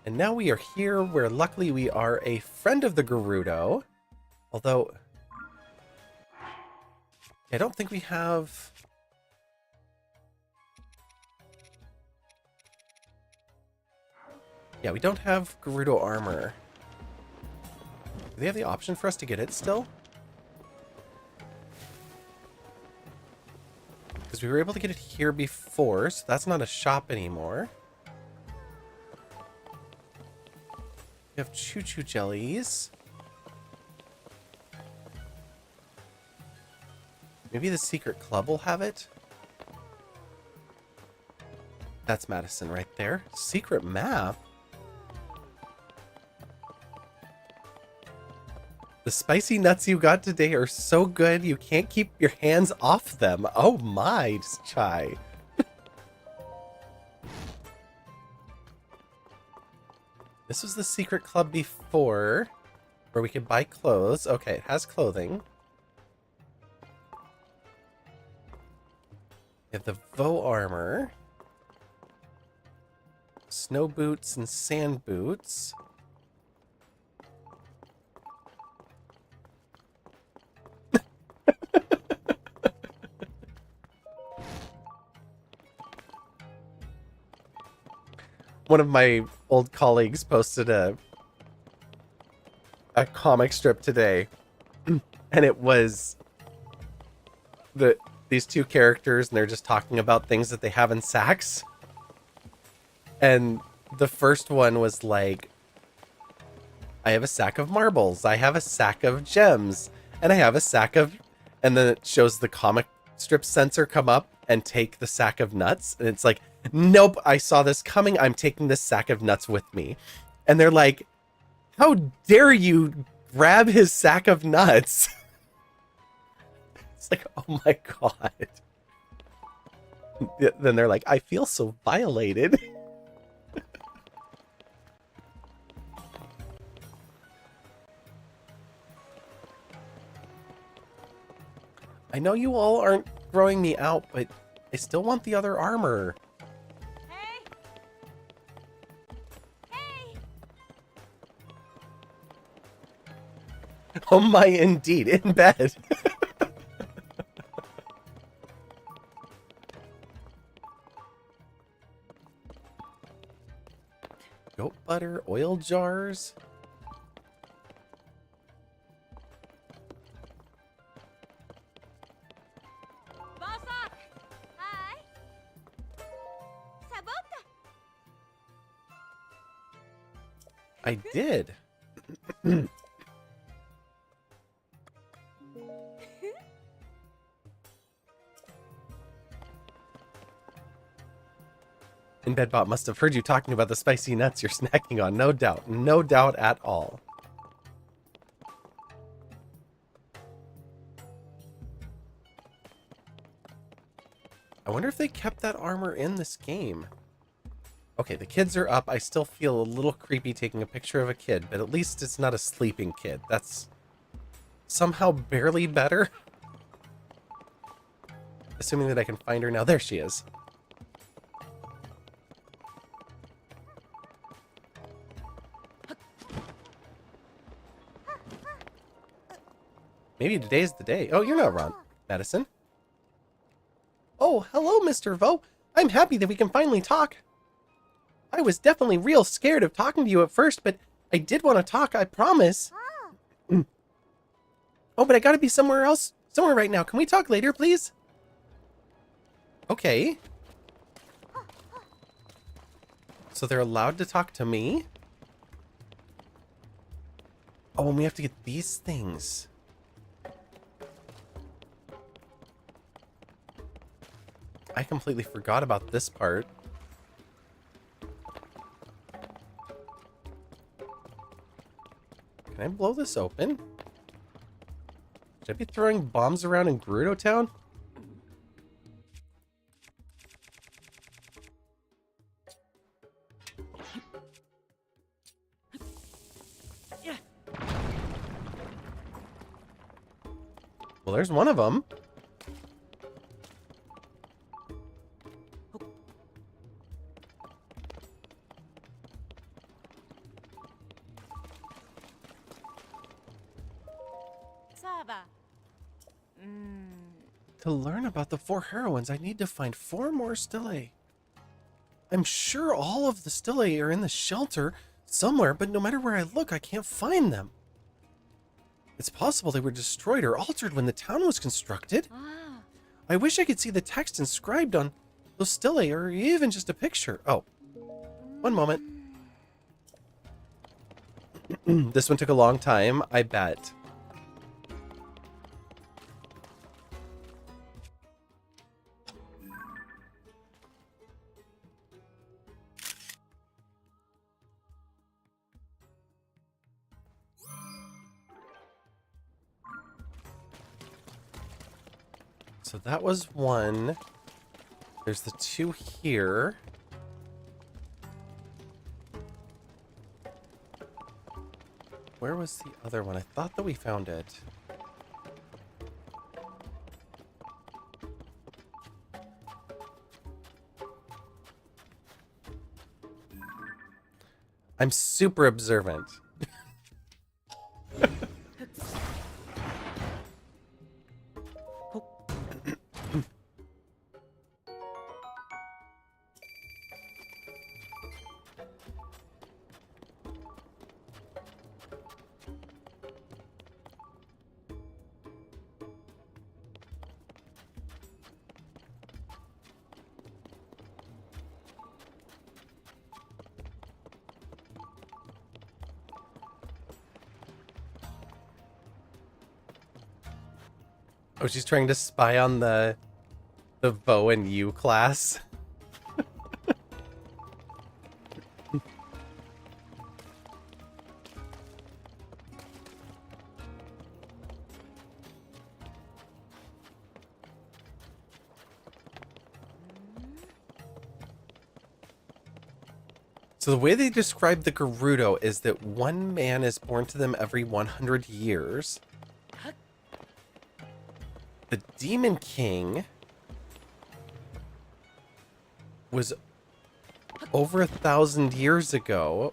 And now we are here where luckily we are a friend of the Gerudo. Although, I don't think we have... Yeah, we don't have Gerudo armor. Do they have the option for us to get it still? Because we were able to get it here before, so that's not a shop anymore. We have choo-choo jellies. Maybe the secret club will have it? That's Madison right there. Secret map? The spicy nuts you got today are so good you can't keep your hands off them. Oh my, Chai. This was the secret club before, where we could buy clothes. Okay, it has clothing. We have the Vo armor. Snow boots and sand boots. One of my old colleagues posted a comic strip today, and it was these two characters, and they're just talking about things that they have in sacks. And the first one was like, I have a sack of marbles, I have a sack of gems, and I have a sack of... And then it shows the comic strip censor come up and take the sack of nuts. And it's like, nope, I saw this coming. I'm taking this sack of nuts with me. And they're like, how dare you grab his sack of nuts? It's like, oh my God. Then they're like, I feel so violated. I know you all aren't throwing me out, but I still want the other armor. Hey! Hey! Oh my, indeed, in bed. Goat butter, oil jars. Basak! Hi! Sabota! I did. Bedbot must have heard you talking about the spicy nuts you're snacking on. No doubt. No doubt at all. I wonder if they kept that armor in this game. Okay, the kids are up. I still feel a little creepy taking a picture of a kid, but at least it's not a sleeping kid. That's somehow barely better. Assuming that I can find her now. There she is. Maybe today's the day. Oh, you're not wrong, Madison. Oh, hello, Mr. Vo. I'm happy that we can finally talk. I was definitely real scared of talking to you at first, but I did want to talk, I promise. Oh, but I gotta be somewhere else, somewhere right now. Can we talk later, please? Okay. So they're allowed to talk to me? Oh, and we have to get these things. I completely forgot about this part. Can I blow this open? Should I be throwing bombs around in Gerudo Town? Well, there's one of them. Saba. To learn about the 4 heroines, I need to find 4 more Stillae. I'm sure all of the Stillae are in the shelter somewhere, but no matter where I look, I can't find them. It's possible they were destroyed or altered when the town was constructed. Ah. I wish I could see the text inscribed on those Stillae, or even just a picture. Oh, one moment. This one took a long time, I bet. So that was one. There's the 2 here. Where was the other one? I thought that we found it. I'm super observant. Oh, she's trying to spy on the Vo and you class. So the way they describe the Gerudo is that one man is born to them every 100 years. The Demon King was over 1,000 years ago,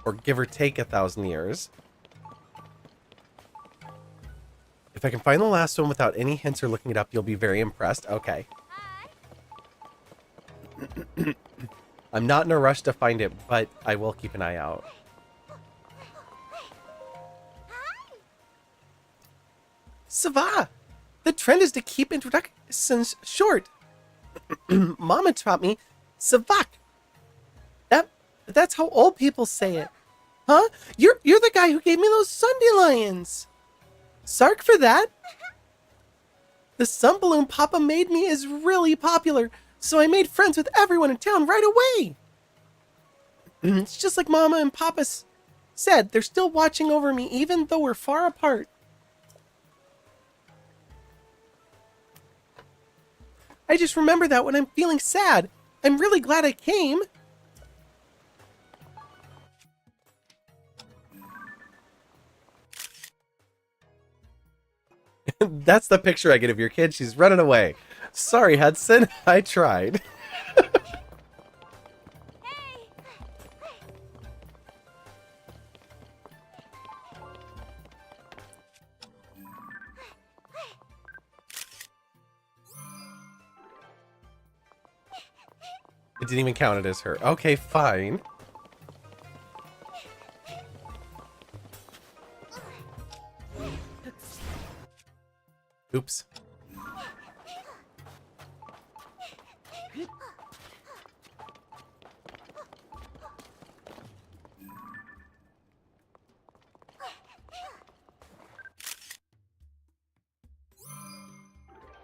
or give or take 1,000 years. If I can find the last one without any hints or looking it up, you'll be very impressed. Okay. I'm not in a rush to find it, but I will keep an eye out. Sava! The trend is to keep introductions short. Mama taught me Savak. That's how old people say it. Huh? You're the guy who gave me those Sunday lions. Sark for that. The sun balloon Papa made me is really popular, so I made friends with everyone in town right away. It's just like Mama and Papa said, they're still watching over me even though we're far apart. I just remember that when I'm feeling sad. I'm really glad I came. That's the picture I get of your kid. She's running away. Sorry, Hudson. I tried. It didn't even count it as her. Okay, fine. Oops.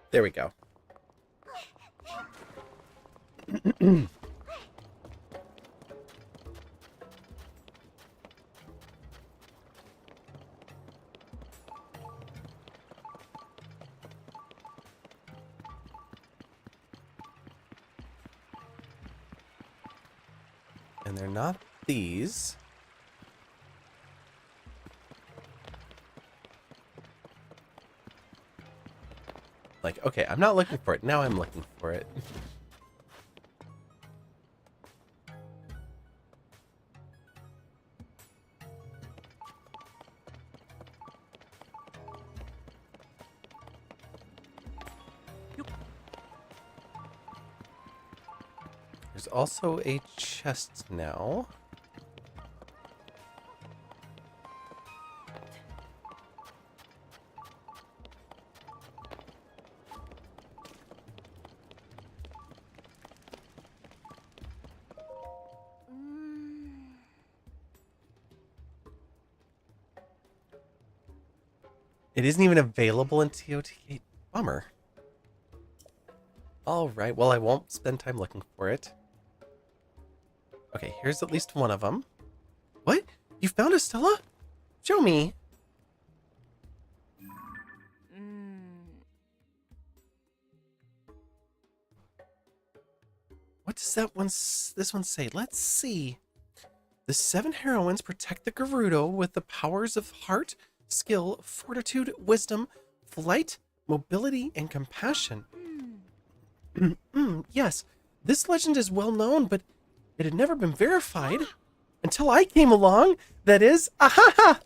There we go. And they're not these. Like, okay, I'm not looking for it. Now I'm looking for it. There's also a chest now. It isn't even available in TOTK. Bummer. Alright, well, I won't spend time looking for it. Okay, here's at least one of them. What? You found a Stella? Show me. What does this one say? Let's see. The 7 heroines protect the Gerudo with the powers of heart, skill, fortitude, wisdom, flight, mobility, and compassion. Yes, this legend is well known, but it had never been verified. Until I came along, that is. Ahaha!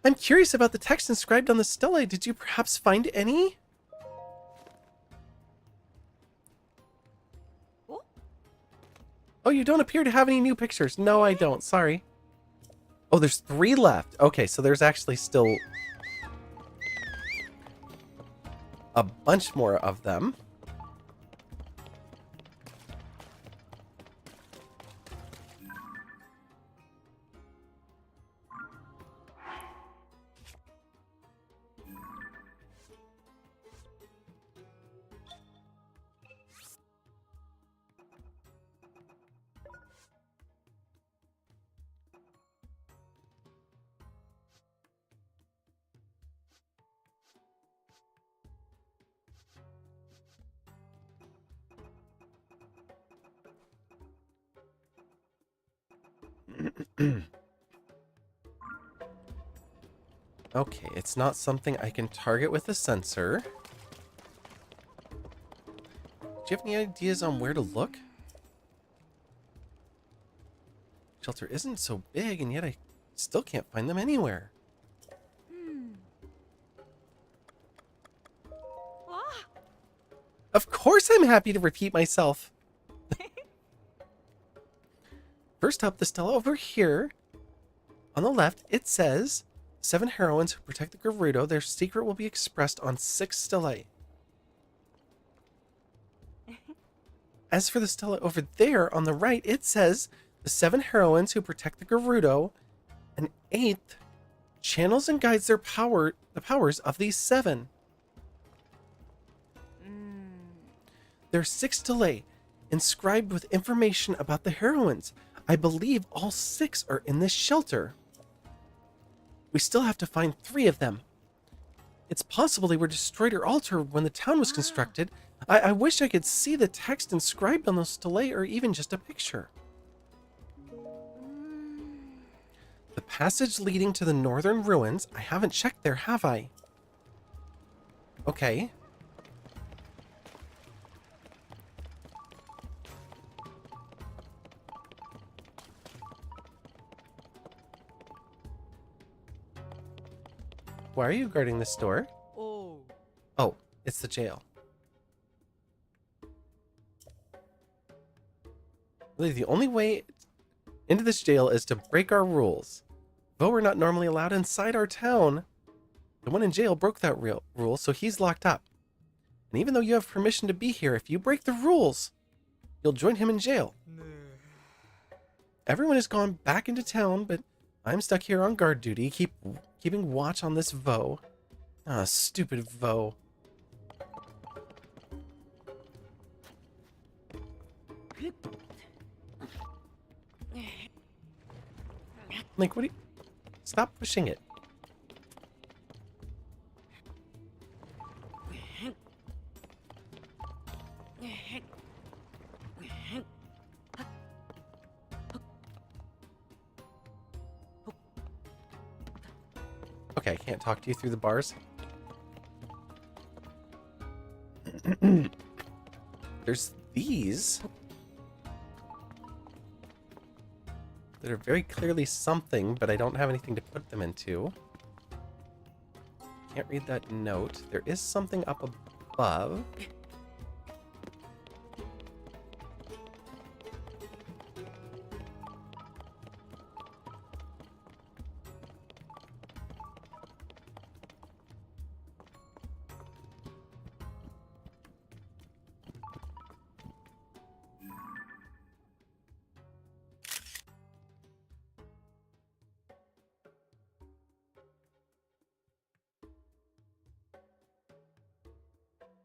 I'm curious about the text inscribed on the stele. Did you perhaps find any? Oh, you don't appear to have any new pictures. No, I don't. Sorry. Oh, there's 3 left. Okay, so there's actually still a bunch more of them. Okay, it's not something I can target with a sensor. Do you have any ideas on where to look? Shelter isn't so big, and yet I still can't find them anywhere. Ah, Of course I'm happy to repeat myself. First up, the stela over here. On the left, it says, 7 heroines who protect the Gerudo. Their secret will be expressed on 6 stelae. As for the stela over there on the right, it says, the 7 heroines who protect the Gerudo. An 8th channels and guides the powers of these 7. There are 6 stelae inscribed with information about the heroines. I believe all 6 are in this shelter. We still have to find 3 of them. It's possible they were destroyed or altered when the town was constructed. I wish I could see the text inscribed on those stelae or even just a picture. The passage leading to the northern ruins. I haven't checked there, have I? Okay. Why are you guarding this door? oh. Oh, it's the jail. Really, the only way into this jail is to break our rules. Though we're not normally allowed inside our town, the one in jail broke that rule, so he's locked up. And even though you have permission to be here, if you break the rules, you'll join him in jail. Everyone has gone back into town, but I'm stuck here on guard duty, keeping watch on this Vo. Ah, stupid Vo. Like, what do you... Stop pushing it. Okay, I can't talk to you through the bars. There's these that are very clearly something, but I don't have anything to put them into. Can't read that note. There is something up above.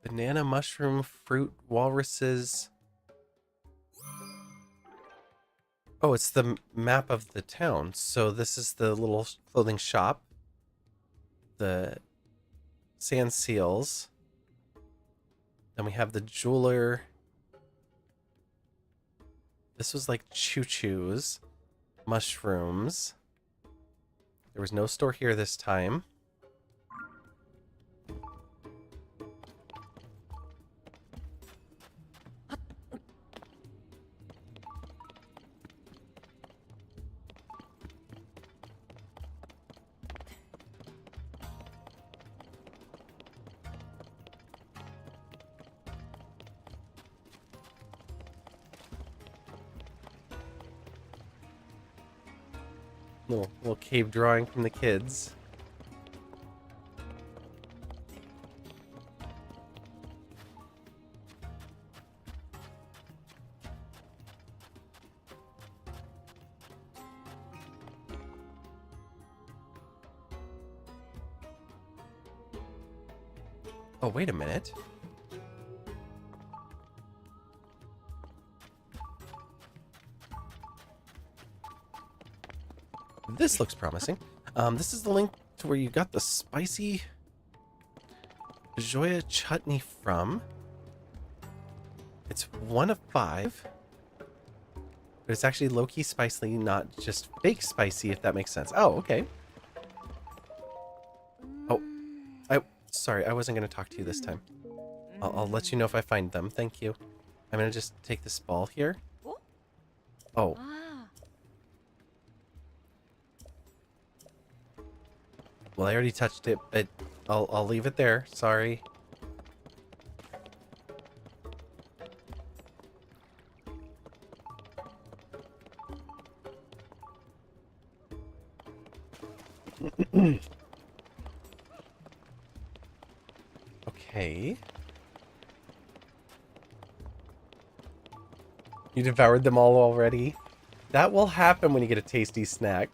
Banana, mushroom, fruit, walruses. Oh, it's the map of the town. So this is the little clothing shop. The sand seals. Then we have the jeweler. This was like choo-choos. Mushrooms. There was no store here this time. Little cave drawing from the kids. Oh, wait a minute. This looks promising. This is the link to where you got the spicy Joya chutney from. It's 1 of 5. But it's actually low-key spicy, not just fake spicy, if that makes sense. Oh, okay. Oh, sorry, I wasn't going to talk to you this time. I'll let you know if I find them. Thank you. I'm going to just take this ball here. Oh. Ah. Well, I already touched it, but I'll leave it there. Sorry. Okay. You devoured them all already? That will happen when you get a tasty snack.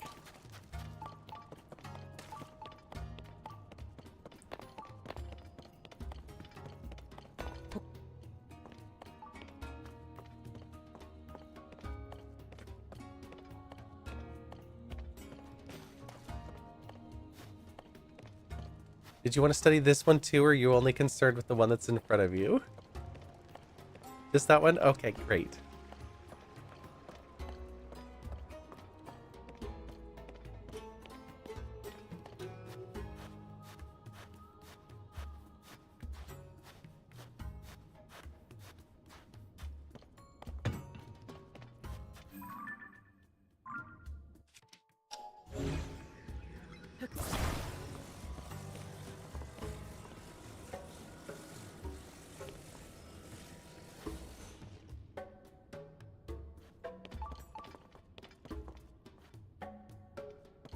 Did you want to study this one too, or are you only concerned with the one that's in front of you? Just that one? Okay, great.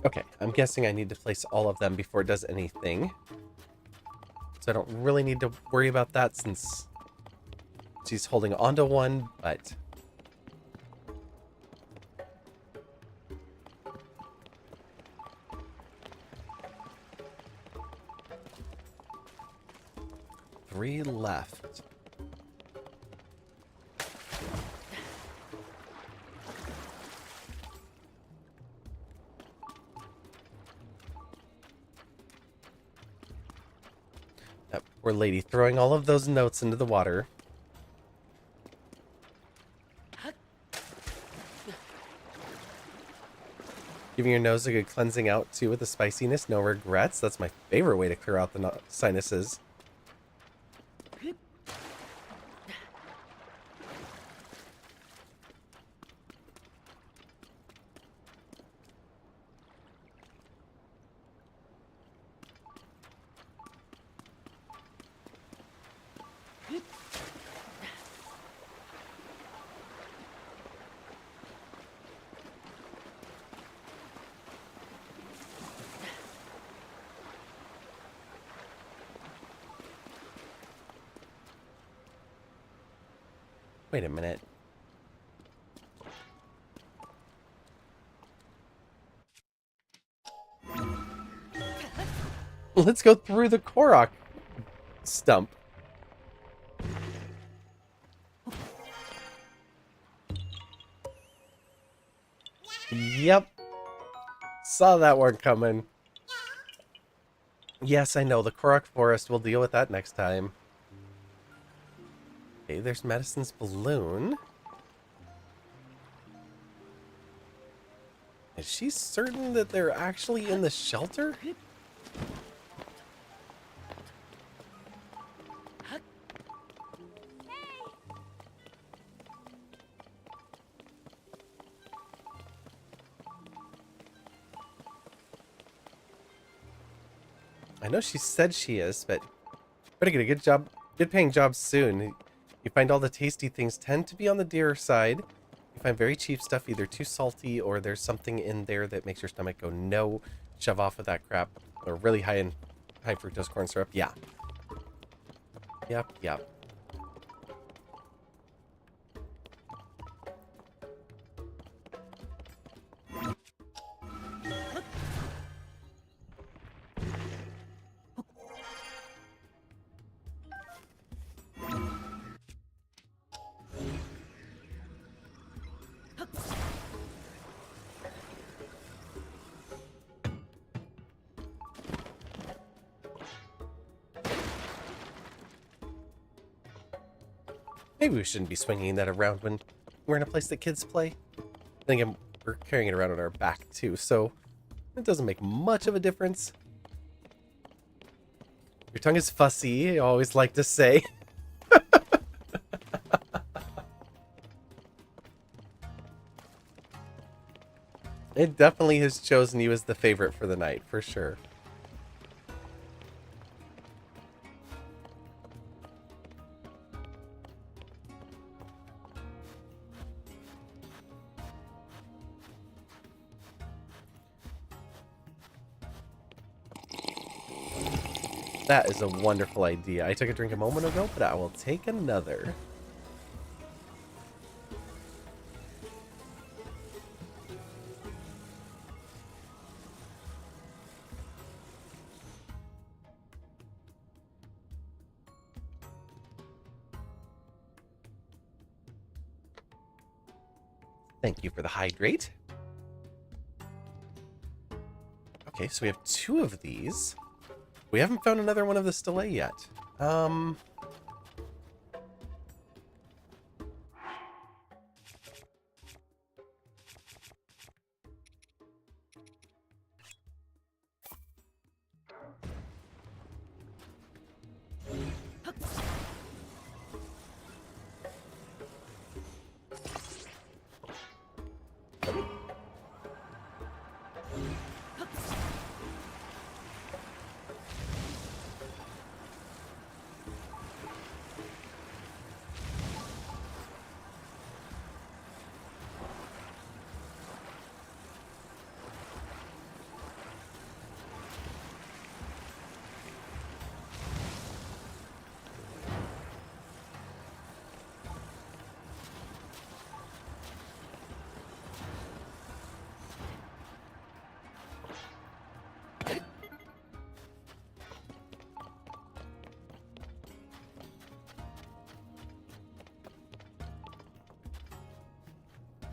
Okay, I'm guessing I need to place all of them before it does anything. So I don't really need to worry about that since she's holding onto one, but... Three left. That poor lady throwing all of those notes into the water. Giving your nose a good cleansing out too with the spiciness. No regrets. That's my favorite way to clear out the sinuses. Wait a minute. Let's go through the Korok stump. Yep. Saw that one coming. Yes, I know. The Korok Forest. We'll deal with that next time. Okay, there's Medicine's balloon. Is she certain that they're actually in the shelter? I know she said she is, but better get a good paying job soon. You find all the tasty things tend to be on the dearer side. You find very cheap stuff, either too salty or there's something in there that makes your stomach go no. Shove off with that crap. Or really high fructose corn syrup. Yeah. Yep. Maybe we shouldn't be swinging that around when we're in a place that kids play. Thinking we're carrying it around on our back too, so it doesn't make much of a difference. Your tongue is fussy, I always like to say. It definitely has chosen you as the favorite for the night, for sure. That is a wonderful idea. I took a drink a moment ago, but I will take another. Thank you for the hydrate. Okay, so we have 2 of these. We haven't found another one of this delay yet.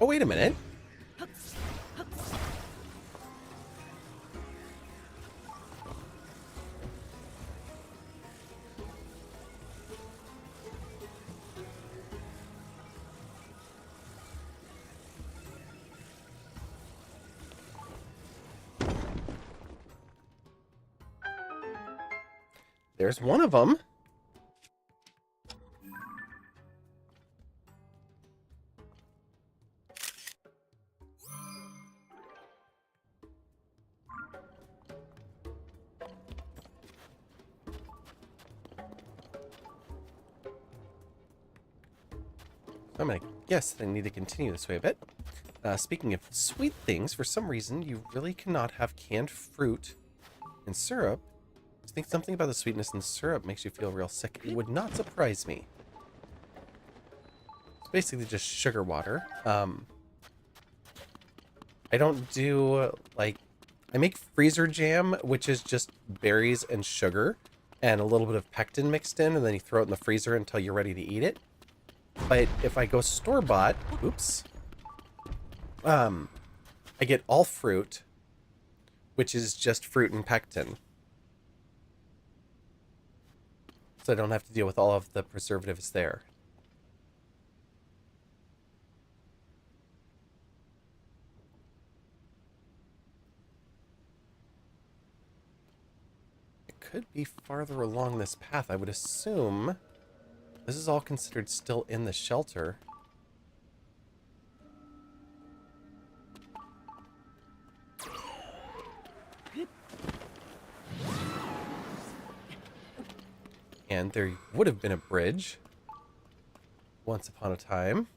Oh, wait a minute. There's one of them. I'm gonna guess that I need to continue this way a bit. Speaking of sweet things, for some reason, you really cannot have canned fruit and syrup. I think something about the sweetness in syrup makes you feel real sick. It would not surprise me. It's basically just sugar water. I don't do, like... I make freezer jam, which is just berries and sugar and a little bit of pectin mixed in, and then you throw it in the freezer until you're ready to eat it. But if I go store-bought, oops, I get all fruit, which is just fruit and pectin. So I don't have to deal with all of the preservatives there. It could be farther along this path. I would assume this is all considered still in the shelter. And there would have been a bridge once upon a time.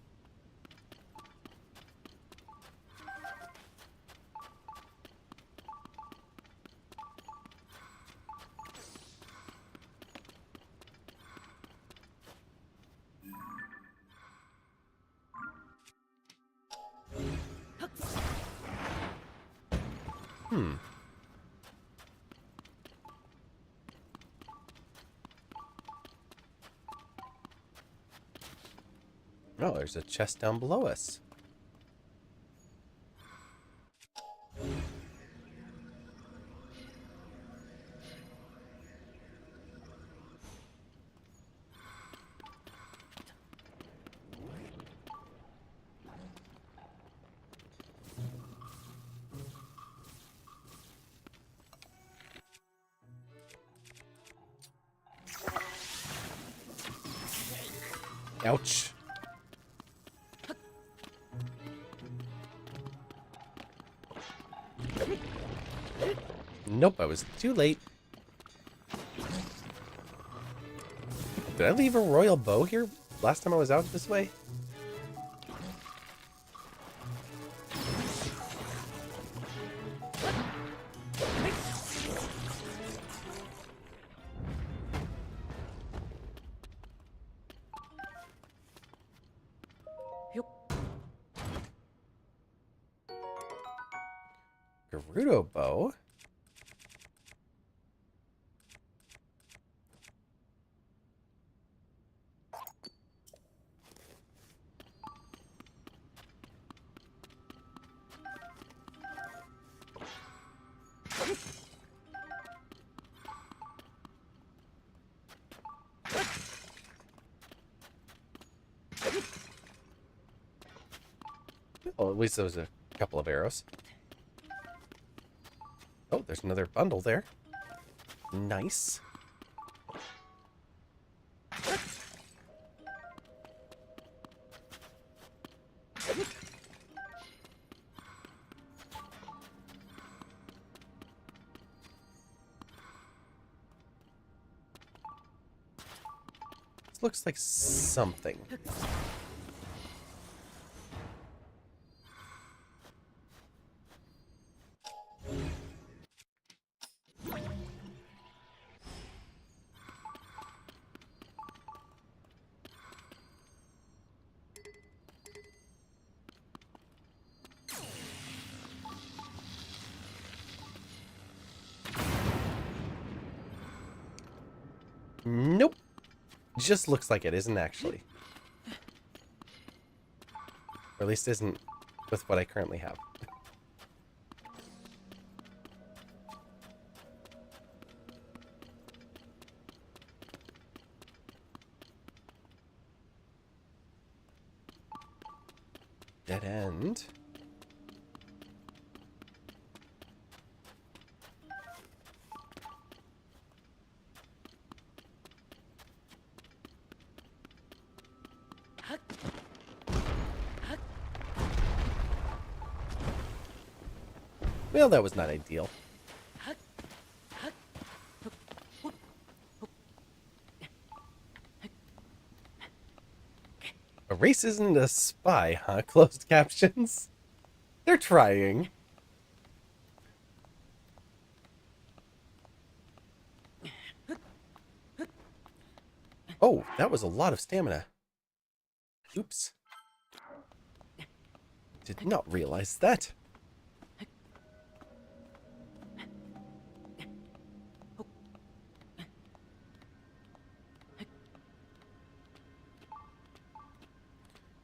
Oh, there's a chest down below us. Ouch. Nope, I was too late. Did I leave a royal bow here last time I was out this way? Gerudo bow? Well, at least there was a couple of arrows. Oh, there's another bundle there. Nice. This looks like something. Nope. Just looks like it isn't actually. Or at least isn't with what I currently have. Dead end. Well, that was not ideal. A race isn't a spy, huh? Closed captions. They're trying. Oh, that was a lot of stamina. Oops. Did not realize that.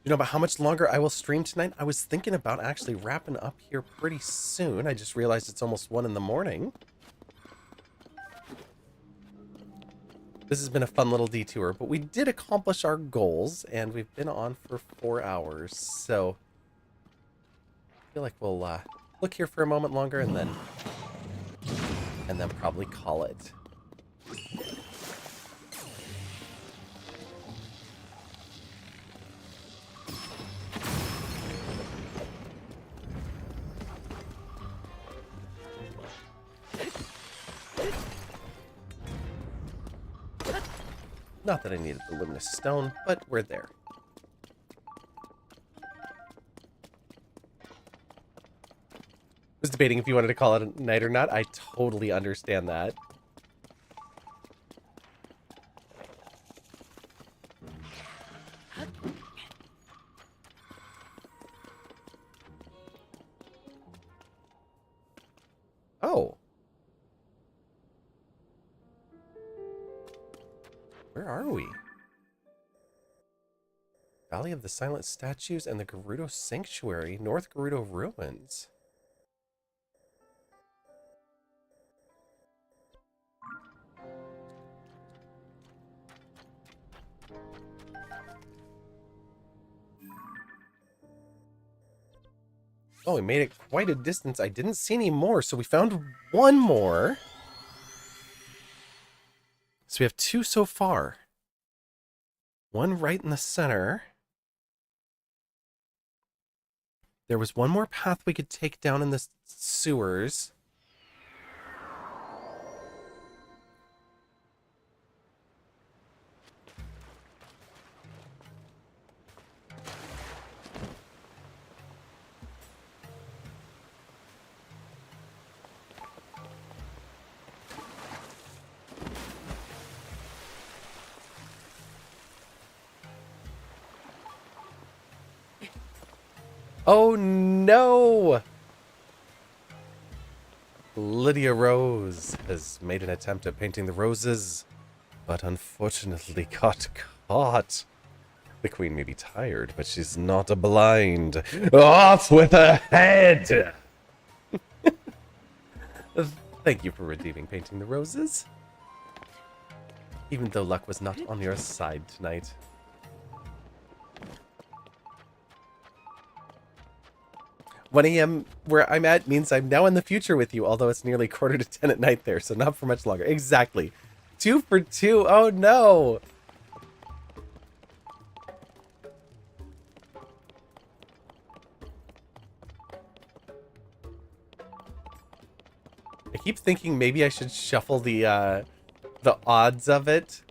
You know about how much longer I will stream tonight? I was thinking about actually wrapping up here pretty soon. I just realized it's almost 1 in the morning. This has been a fun little detour, but we did accomplish our goals, and we've been on for 4 hours, so I feel like we'll look here for a moment longer and then probably call it. Not that I needed the luminous stone, but we're there. Was debating if you wanted to call it a night or not. I totally understand that. Oh. Where are we? Valley of the Silent Statues and the Gerudo Sanctuary, North Gerudo Ruins. Oh, we made it quite a distance. I didn't see any more, so we found one more. So we have 2 so far. One right in the center. There was one more path we could take down in the sewers. Oh no! Lydia Rose has made an attempt at painting the roses, but unfortunately got caught. The queen may be tired, but she's not blind. Off with her head! Thank you for redeeming painting the roses. Even though luck was not on your side tonight. One AM where I'm at means I'm now in the future with you, although it's nearly 9:45 at night there, so not for much longer. Exactly. 2 for 2. Oh no! I keep thinking maybe I should shuffle the odds of it.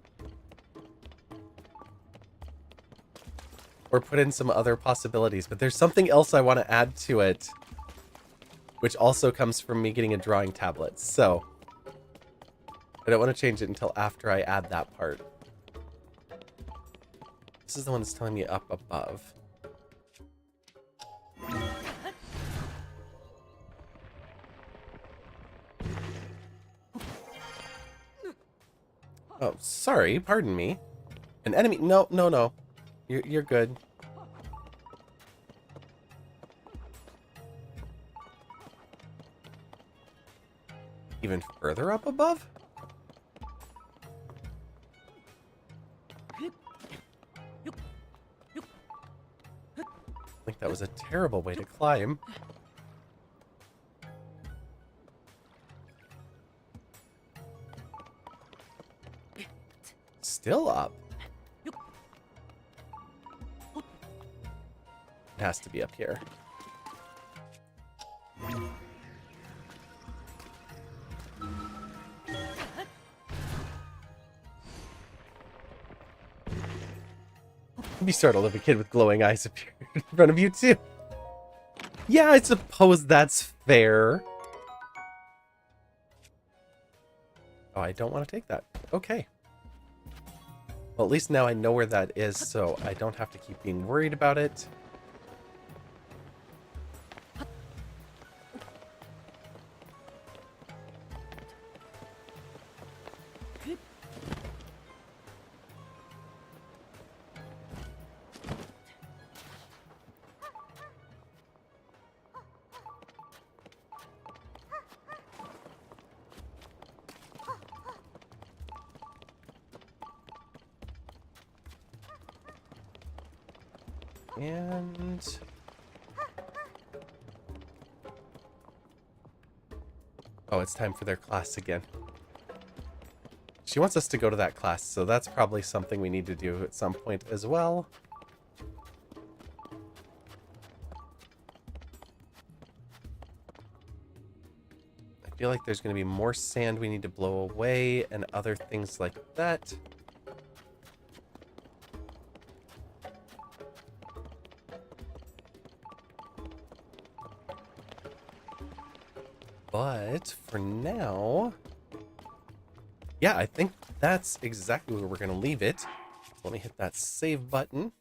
Or put in some other possibilities, but there's something else I want to add to it, which also comes from me getting a drawing tablet, so I don't want to change it until after I add that part. This is the one that's telling me up above. Oh, sorry, pardon me. An enemy? No, no, no. You're good. Even further up above? I think that was a terrible way to climb. Still up. It has to be up here. Be startled if a kid with glowing eyes appeared in front of you too. Yeah, I suppose that's fair. Oh, I don't want to take that. Okay. Well, at least now I know where that is, so I don't have to keep being worried about it. And oh, it's time for their class again. She wants us to go to that class, so that's probably something we need to do at some point as well. I feel like there's going to be more sand we need to blow away and other things like that. But for now, yeah, I think that's exactly where we're going to leave it. So let me hit that save button.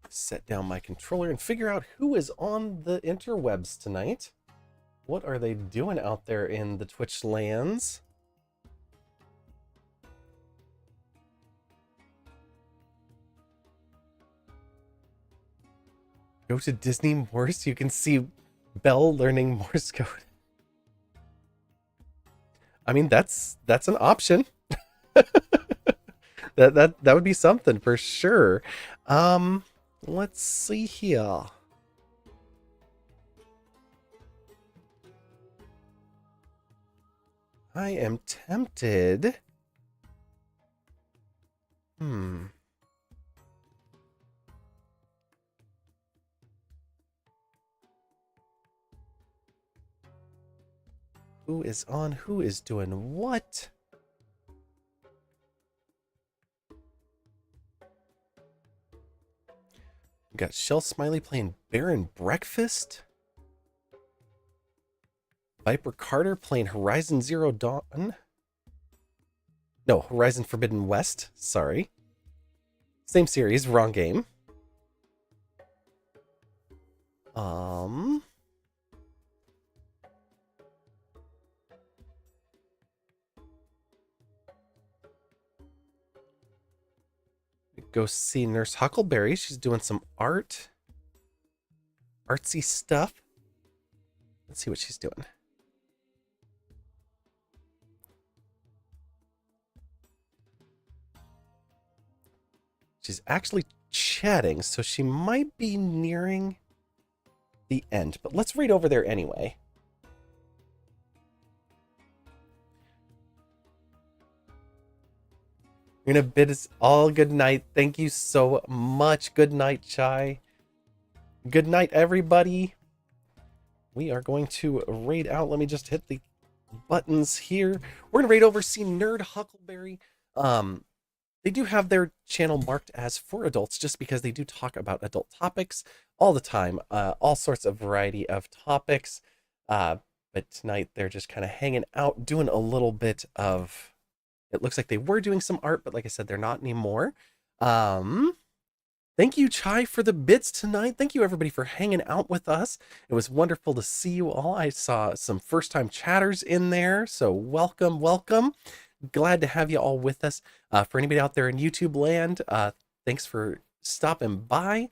Set down my controller and figure out who is on the interwebs tonight. What are they doing out there in the Twitch lands? Go to Disney Morse, you can see Belle learning Morse code. I mean, that's an option. that would be something for sure. Let's see here. I am tempted. Hmm. Who is on? Who is doing what? We got Shell Smiley playing Bear and Breakfast. Viper Carter playing Horizon Zero Dawn. No, Horizon Forbidden West. Sorry. Same series, wrong game. Go see Nurse Huckleberry. She's doing some artsy stuff. Let's see what she's doing. She's actually chatting, so she might be nearing the end. But let's read over there anyway. You're gonna bid us all good night. Thank you so much. Good night, Chai. Good night, everybody. We are going to raid out. Let me just hit the buttons here. We're gonna raid over see Nerd Huckleberry. They do have their channel marked as for adults just because they do talk about adult topics all the time, all sorts of variety of topics. But tonight they're just kind of hanging out, doing a little bit of, it looks like they were doing some art, but like I said, they're not anymore. Thank you, Chai, for the bits tonight. Thank you, everybody, for hanging out with us. It was wonderful to see you all. I saw some first-time chatters in there, so welcome, welcome. Glad to have you all with us. For anybody out there in YouTube land, thanks for stopping by.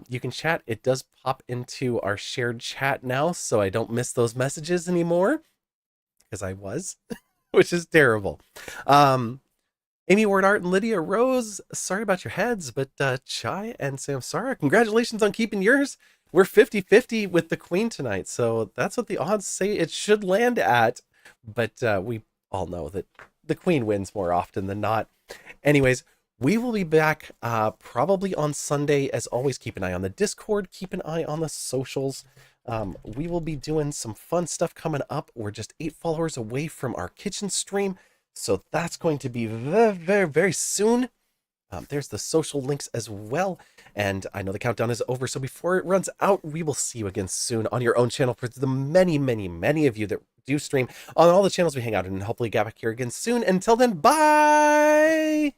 You can chat. It does pop into our shared chat now, so I don't miss those messages anymore, because I was, which is terrible. Amy Ward Art and Lydia Rose, sorry about your heads, but Chai and Samsara, congratulations on keeping yours. We're 50-50 with the Queen tonight, so that's what the odds say it should land at. But we all know that the Queen wins more often than not. Anyways, we will be back probably on Sunday. As always, keep an eye on the Discord, keep an eye on the socials. We will be doing some fun stuff coming up. We're just 8 followers away from our kitchen stream, so that's going to be very, very, very soon. There's the social links as well. And I know the countdown is over, so before it runs out, we will see you again soon on your own channel for the many, many, many of you that do stream on all the channels we hang out in, and hopefully get back here again soon. Until then, bye!